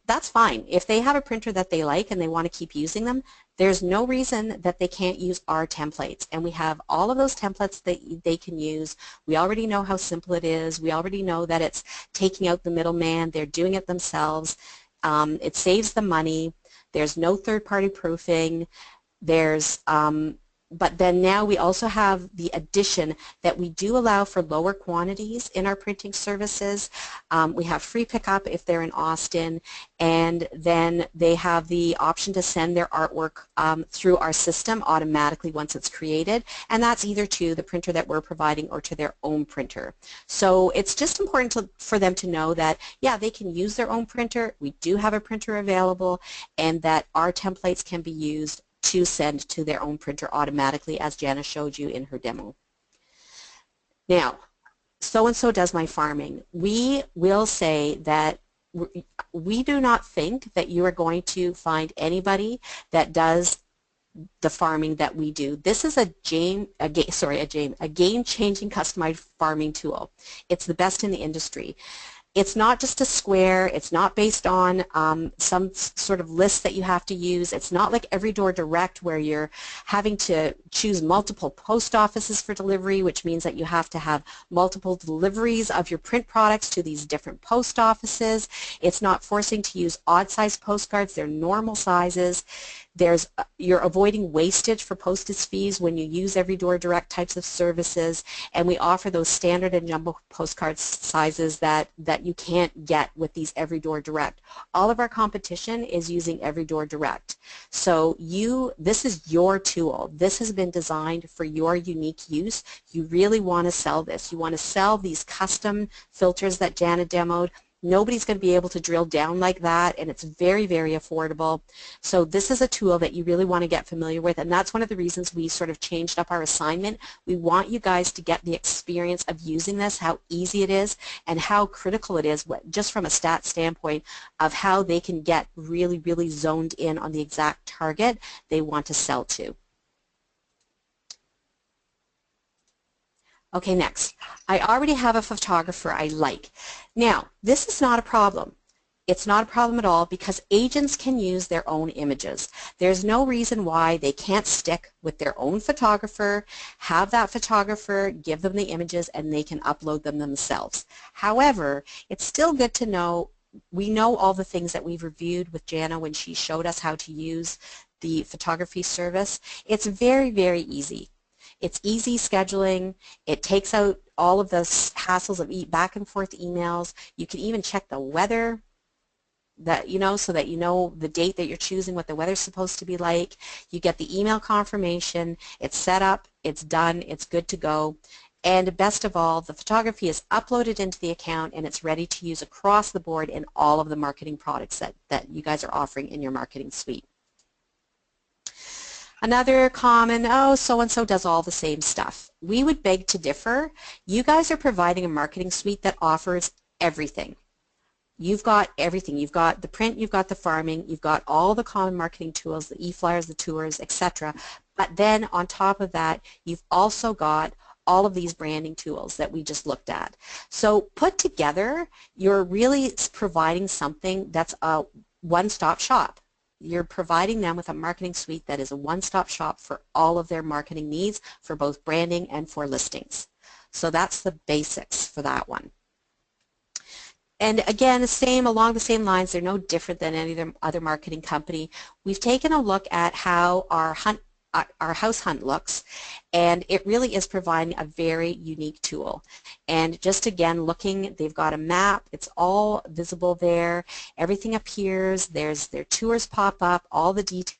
that's fine. If they have a printer that they like and they want to keep using them, there's no reason that they can't use our templates. And we have all of those templates that they can use. We already know how simple it is. We already know that it's taking out the middleman. They're doing it themselves. It saves them money. There's no third-party proofing. But then now we also have the addition that we do allow for lower quantities in our printing services. We have free pickup if they're in Austin, and then they have the option to send their artwork through our system automatically once it's created, and that's either to the printer that we're providing or to their own printer. So it's just important for them to know that, yeah, they can use their own printer, we do have a printer available, and that our templates can be used to send to their own printer automatically, as Jana showed you in her demo. Now, so-and-so does my farming. We will say that we do not think that you are going to find anybody that does the farming that we do. This is a game-changing customized farming tool. It's the best in the industry. It's not just a square. It's not based on some sort of list that you have to use. It's not like Every Door Direct where you're having to choose multiple post offices for delivery, which means that you have to have multiple deliveries of your print products to these different post offices. It's not forcing to use odd-sized postcards. They're normal sizes. you're avoiding wastage for postage fees when you use Every Door Direct types of services, and we offer those standard and jumbo postcard sizes that you can't get with these Every Door Direct. All of our competition is using Every Door Direct. So this is your tool. This has been designed for your unique use. You really want to sell this. You want to sell these custom filters that Jana demoed. Nobody's going to be able to drill down like that, and it's very, very affordable. So this is a tool that you really want to get familiar with, and that's one of the reasons we sort of changed up our assignment. We want you guys to get the experience of using this, how easy it is, and how critical it is, just from a stat standpoint of how they can get really, really zoned in on the exact target they want to sell to. Okay, next. I already have a photographer I like. Now, this is not a problem. It's not a problem at all because agents can use their own images. There's no reason why they can't stick with their own photographer, have that photographer give them the images, and they can upload them themselves. However, it's still good to know, we know all the things that we've reviewed with Jana when she showed us how to use the photography service. It's very, very easy. It's easy scheduling. It takes out all of the hassles of back and forth emails. You can even check the weather, so that you know the date that you're choosing, what the weather's supposed to be like. You get the email confirmation. It's set up. It's done. It's good to go. And best of all, the photography is uploaded into the account and it's ready to use across the board in all of the marketing products that you guys are offering in your marketing suite. Another common, oh, so-and-so does all the same stuff. We would beg to differ. You guys are providing a marketing suite that offers everything. You've got everything. You've got the print, you've got the farming, you've got all the common marketing tools, the e-flyers, the tours, etc. But then on top of that, you've also got all of these branding tools that we just looked at. So put together, you're really providing something that's a one-stop shop. You're providing them with a marketing suite that is a one-stop shop for all of their marketing needs for both branding and for listings. So that's the basics for that one. And again, along the same lines, they're no different than any other marketing company. We've taken a look at how our house hunt looks, and it really is providing a very unique tool. And just again looking, they've got a map, it's all visible there, everything appears, their tours pop up, all the details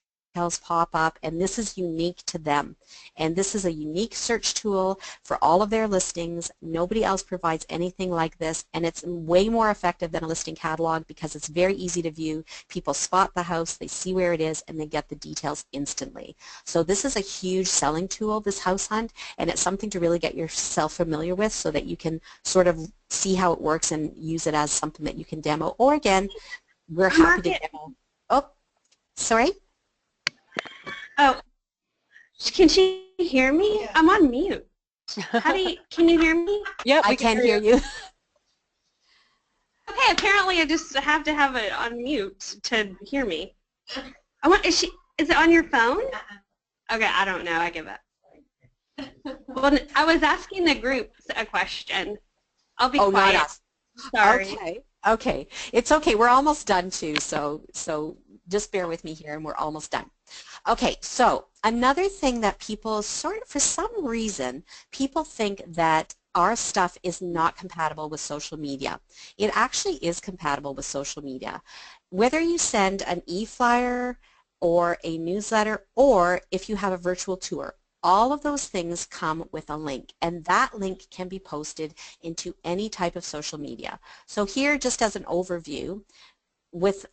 pop up, and this is unique to them. And this is a unique search tool for all of their listings. Nobody else provides anything like this, and it's way more effective than a listing catalog because it's very easy to view. People spot the house, they see where it is, and they get the details instantly. So this is a huge selling tool, this house hunt, and it's something to really get yourself familiar with so that you can sort of see how it works and use it as something that you can demo. Or again, we're happy to demo. Oh, sorry? Oh, can she hear me? Yeah. I'm on mute. Can you hear me? Yep, I can hear you. Okay, apparently I just have to have it on mute to hear me. Is it on your phone? Okay, I don't know. I give up. Well, I was asking the group a question. I'll be quiet. Not us. Sorry. Okay. It's okay. We're almost done too, so just bear with me here and we're almost done. Okay, so another thing that people for some reason, people think that our stuff is not compatible with social media. It actually is compatible with social media. Whether you send an e-flyer or a newsletter, or if you have a virtual tour, all of those things come with a link, and that link can be posted into any type of social media. So here, just as an overview,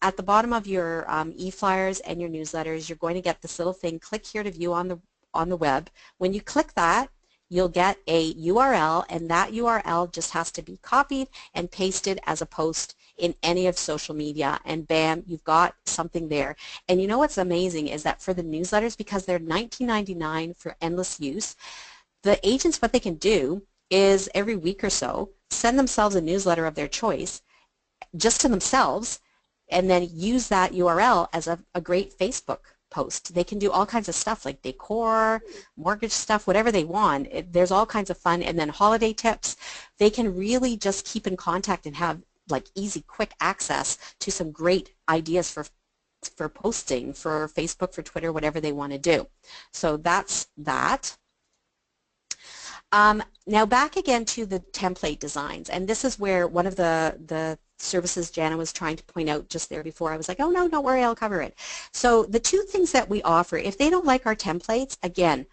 at the bottom of your e-flyers and your newsletters, you're going to get this little thing, click here to view on the web. When you click that, you'll get a URL, and that URL just has to be copied and pasted as a post in any of social media, and bam, you've got something there. And you know what's amazing is that for the newsletters, because they're $19.99 for endless use, the agents, what they can do is every week or so send themselves a newsletter of their choice just to themselves, and then use that URL as a great Facebook post. They can do all kinds of stuff like decor, mortgage stuff, whatever they want. There's all kinds of fun, and then holiday tips. They can really just keep in contact and have like easy, quick access to some great ideas for for posting, for Facebook, for Twitter, whatever they want to do. So that's that. Now back again to the template designs, and this is where one of the services Jana was trying to point out just there before. I was like, oh no, don't worry, I'll cover it. So the two things that we offer, if they don't like our templates, again,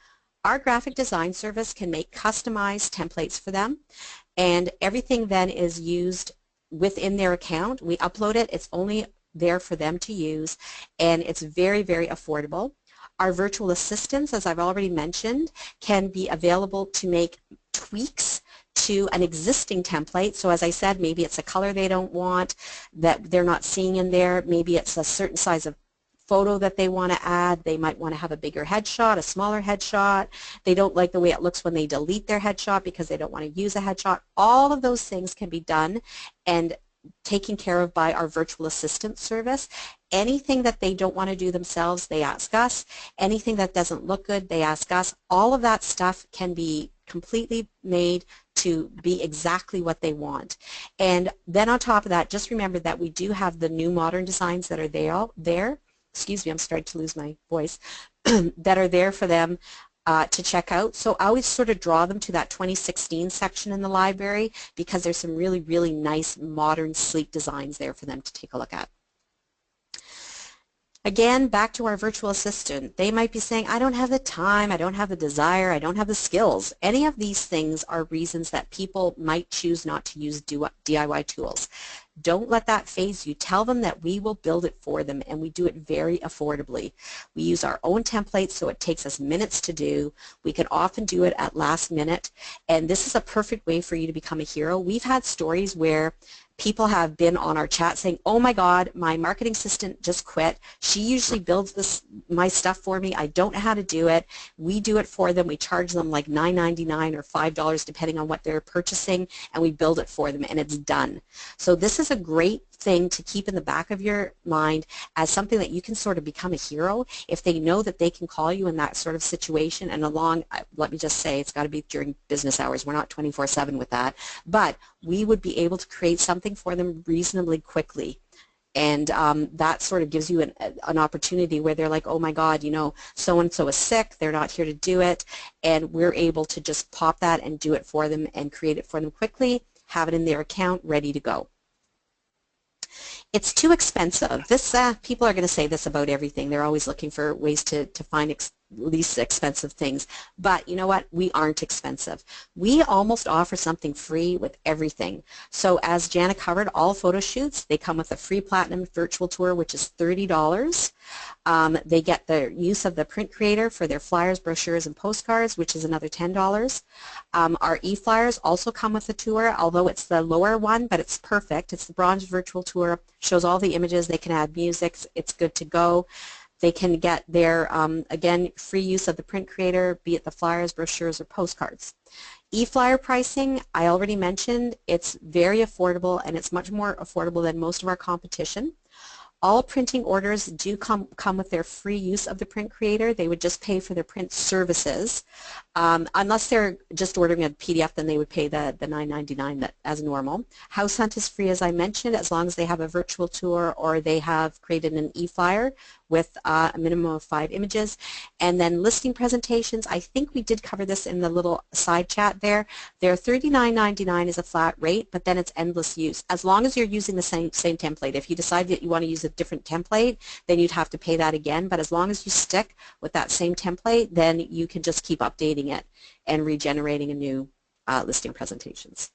our graphic design service can make customized templates for them, and everything then is used within their account. We upload it, it's only there for them to use, and it's very, very affordable. Our virtual assistants, as I've already mentioned, can be available to make tweaks to an existing template. So as I said, maybe it's a color they don't want that they're not seeing in there. Maybe it's a certain size of photo that they want to add. They might want to have a bigger headshot, a smaller headshot. They don't like the way it looks when they delete their headshot because they don't want to use a headshot. All of those things can be done and taken care of by our virtual assistant service. Anything that they don't want to do themselves, they ask us. Anything that doesn't look good, they ask us. All of that stuff can be completely made to be exactly what they want. And then on top of that, just remember that we do have the new modern designs that are there. Excuse me, I'm starting to lose my voice, that are there for them to check out. So I always sort of draw them to that 2016 section in the library because there's some really, really nice, modern, sleek designs there for them to take a look at. Again, back to our virtual assistant. They might be saying, I don't have the time, I don't have the desire, I don't have the skills. Any of these things are reasons that people might choose not to use DIY tools. Don't let that faze you. Tell them that we will build it for them, and we do it very affordably. We use our own templates, so it takes us minutes to do. We can often do it at last minute, and this is a perfect way for you to become a hero. We've had stories where people have been on our chat saying, oh my God, my marketing assistant just quit. She usually builds my stuff for me. I don't know how to do it. We do it for them. We charge them like $9.99 or $5 depending on what they're purchasing, and we build it for them, and it's done. So this is a great thing to keep in the back of your mind as something that you can sort of become a hero if they know that they can call you in that sort of situation. And let me just say, it's got to be during business hours. We're not 24/7 with that, but we would be able to create something for them reasonably quickly. And that sort of gives you an opportunity where they're like, oh my God, you know, so-and-so is sick, they're not here to do it, and we're able to just pop that and do it for them and create it for them quickly, have it in their account, ready to go. It's too expensive. This people are going to say this about everything. They're always looking for ways to find least expensive things. But you know what? We aren't expensive. We almost offer something free with everything. So as Jana covered, all photo shoots, they come with a free Platinum virtual tour, which is $30. They get the use of the print creator for their flyers, brochures, and postcards, which is another $10. Our e-flyers also come with the tour, although it's the lower one, but it's perfect. It's the bronze virtual tour, shows all the images. They can add music. It's good to go. They can get their, again, free use of the print creator, be it the flyers, brochures, or postcards. E-flyer pricing, I already mentioned, it's very affordable, and it's much more affordable than most of our competition. All printing orders do come with their free use of the print creator. They would just pay for their print services. Unless they're just ordering a PDF, then they would pay the $9.99 as normal. House Hunt is free, as I mentioned, as long as they have a virtual tour or they have created an e-flyer with a minimum of 5 images. And then listing presentations, I think we did cover this in the little side chat there. They're $39.99 is a flat rate, but then it's endless use. As long as you're using the same template. If you decide that you want to use a different template, then you'd have to pay that again. But as long as you stick with that same template, then you can just keep updating it and regenerating a new listing presentations.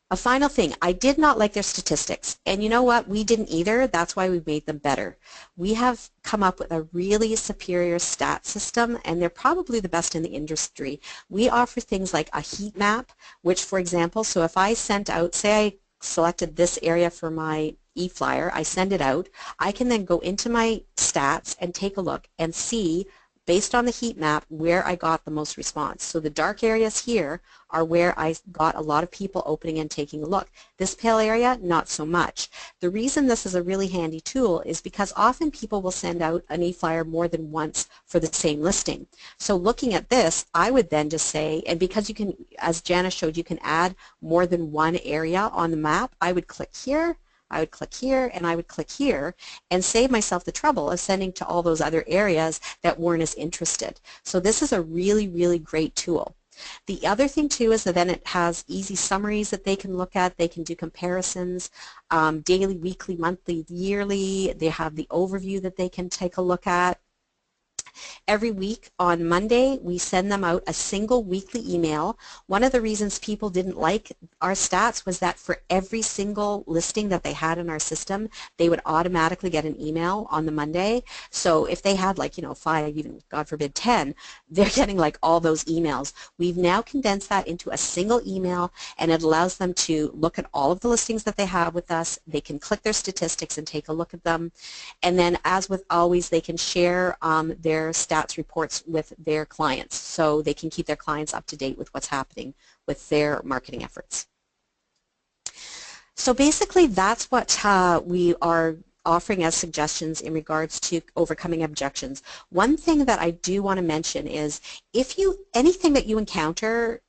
A final thing, I did not like their statistics, and you know what, we didn't either. That's why we made them better. We have come up with a really superior stat system, and they're probably the best in the industry. We offer things like a heat map, which, for example, so if I sent out, say I selected this area for my e-flyer, I send it out, I can then go into my stats and take a look and see, based on the heat map, where I got the most response. So the dark areas here are where I got a lot of people opening and taking a look. This pale area, not so much. The reason this is a really handy tool is because often people will send out an e-flyer more than once for the same listing. So looking at this, I would then just say, and because you can, as Jana showed, you can add more than one area on the map, I would click here, I would click here, and I would click here and save myself the trouble of sending to all those other areas that weren't as interested. So this is a really, really great tool. The other thing too is that then it has easy summaries that they can look at. They can do comparisons, daily, weekly, monthly, yearly. They have the overview that they can take a look at. Every week on Monday, we send them out a single weekly email. One of the reasons people didn't like our stats was that for every single listing that they had in our system, they would automatically get an email on the Monday. So if they had like, 5, even God forbid 10, they're getting like all those emails. We've now condensed that into a single email, and it allows them to look at all of the listings that they have with us. They can click their statistics and take a look at them. And then as with always, they can share their stats reports with their clients so they can keep their clients up to date with what's happening with their marketing efforts. So basically that's what we are offering as suggestions in regards to overcoming objections. One thing that I do want to mention is anything that you encounter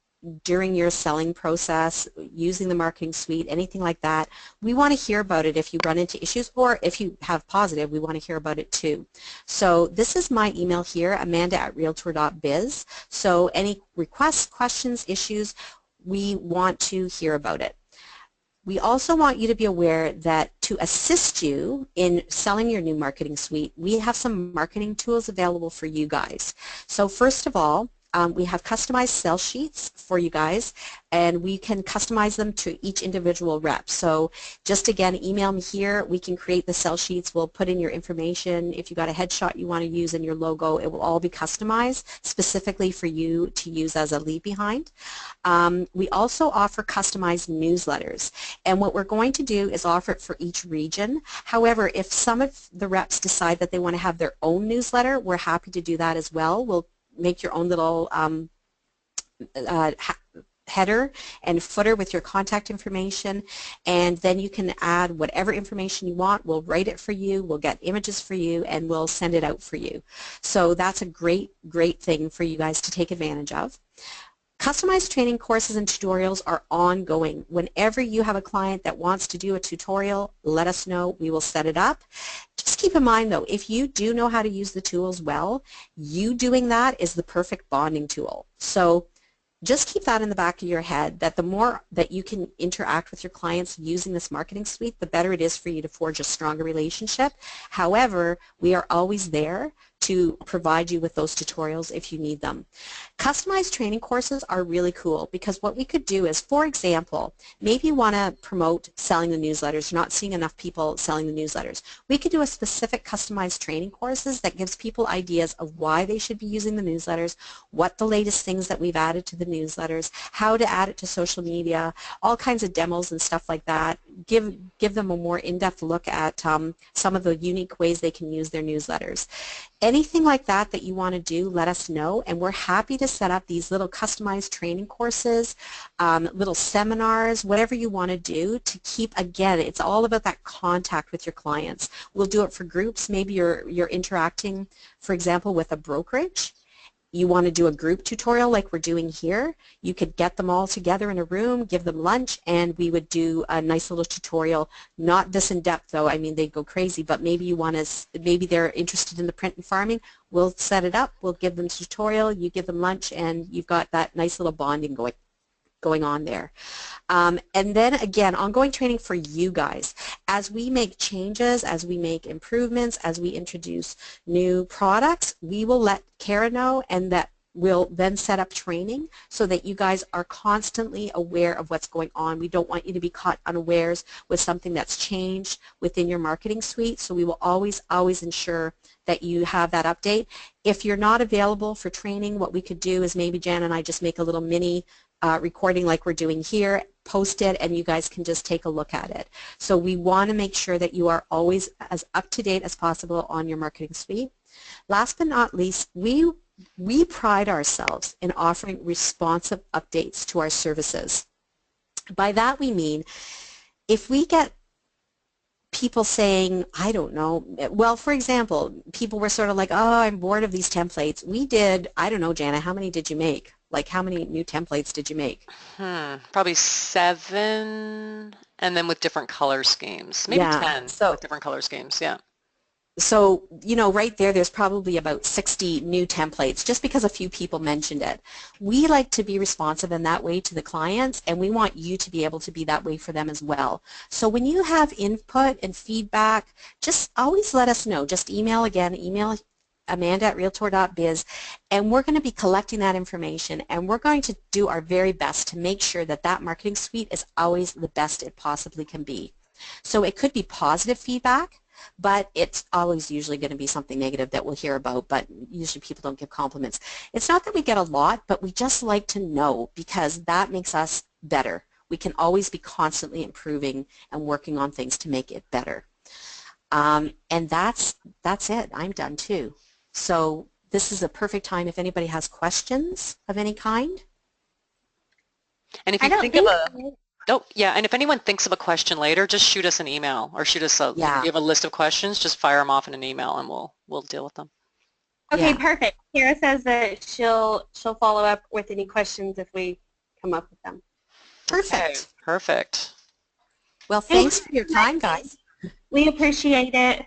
during your selling process, using the marketing suite, anything like that, we want to hear about it if you run into issues, or if you have positive, we want to hear about it too. So this is my email here, amanda@realtour.biz. So any requests, questions, issues, we want to hear about it. We also want you to be aware that to assist you in selling your new marketing suite, we have some marketing tools available for you guys. So first of all, we have customized sell sheets for you guys, and we can customize them to each individual rep. So just again, email me here. We can create the sell sheets. We'll put in your information. If you got a headshot you want to use and your logo, it will all be customized specifically for you to use as a leave behind. We also offer customized newsletters, and what we're going to do is offer it for each region. However, if some of the reps decide that they want to have their own newsletter, we're happy to do that as well. We'll make your own little header and footer with your contact information, and then you can add whatever information you want. We'll write it for you, we'll get images for you, and we'll send it out for you. So that's a great thing for you guys to take advantage of. Customized training courses and tutorials are ongoing. Whenever you have a client that wants to do a tutorial, let us know. We will set it up. Just keep in mind though, if you do know how to use the tools well, you doing that is the perfect bonding tool. So just keep that in the back of your head, that the more that you can interact with your clients using this marketing suite, the better it is for you to forge a stronger relationship. However, we are always there to provide you with those tutorials if you need them. Customized training courses are really cool because what we could do is, for example, maybe you want to promote selling the newsletters. You're not seeing enough people selling the newsletters. We could do a specific customized training courses that gives people ideas of why they should be using the newsletters, what the latest things that we've added to the newsletters, how to add it to social media, all kinds of demos and stuff like that. Give them a more in-depth look at some of the unique ways they can use their newsletters. Anything like that that you want to do, let us know, and we're happy to set up these little customized training courses, little seminars, whatever you want to do to keep, again, it's all about that contact with your clients. We'll do it for groups. Maybe you're interacting, for example, with a brokerage. You want to do a group tutorial like we're doing here, you could get them all together in a room, give them lunch, and we would do a nice little tutorial. Not this in depth though, I mean they'd go crazy, but maybe you want to, maybe they're interested in the print and farming, we'll set it up, we'll give them a tutorial, you give them lunch, and you've got that nice little bonding going on there. And then again, ongoing training for you guys. As we make changes, as we make improvements, as we introduce new products, we will let Kara know, and that we'll then set up training so that you guys are constantly aware of what's going on. We don't want you to be caught unawares with something that's changed within your marketing suite, so we will always ensure that you have that update. If you're not available for training, what we could do is maybe Jan and I just make a little mini recording like we're doing here, post it, and you guys can just take a look at it. So we want to make sure that you are always as up to date as possible on your marketing suite. Last but not least, we pride ourselves in offering responsive updates to our services. By that we mean, if we get people saying, I don't know, well, for example, people were sort of like, oh, I'm bored of these templates. We did, I don't know, Jana, how many did you make? Like how many new templates did you make? Probably 7, and then with different color schemes. Maybe Yeah. 10 with different color schemes, yeah. So, right there's probably about 60 new templates just because a few people mentioned it. We like to be responsive in that way to the clients, and we want you to be able to be that way for them as well. So when you have input and feedback, just always let us know. Just email Amanda@realtour.biz, and we're going to be collecting that information, and we're going to do our very best to make sure that that marketing suite is always the best it possibly can be. So it could be positive feedback, but it's always usually going to be something negative that we'll hear about, but usually people don't give compliments. It's not that we get a lot, but we just like to know because that makes us better. We can always be constantly improving and working on things to make it better. And that's it. I'm done too. So this is a perfect time if anybody has questions of any kind. And if I you don't think of think a so. Oh, yeah, and if anyone thinks of a question later, just shoot us an email or shoot us if Yeah, you have a list of questions, just fire them off in an email and we'll deal with them. Okay, yeah. perfect. Kara says that she'll follow up with any questions if we come up with them. Okay, Perfect. perfect. Well, Thanks thanks for so your much. time, guys. We appreciate it.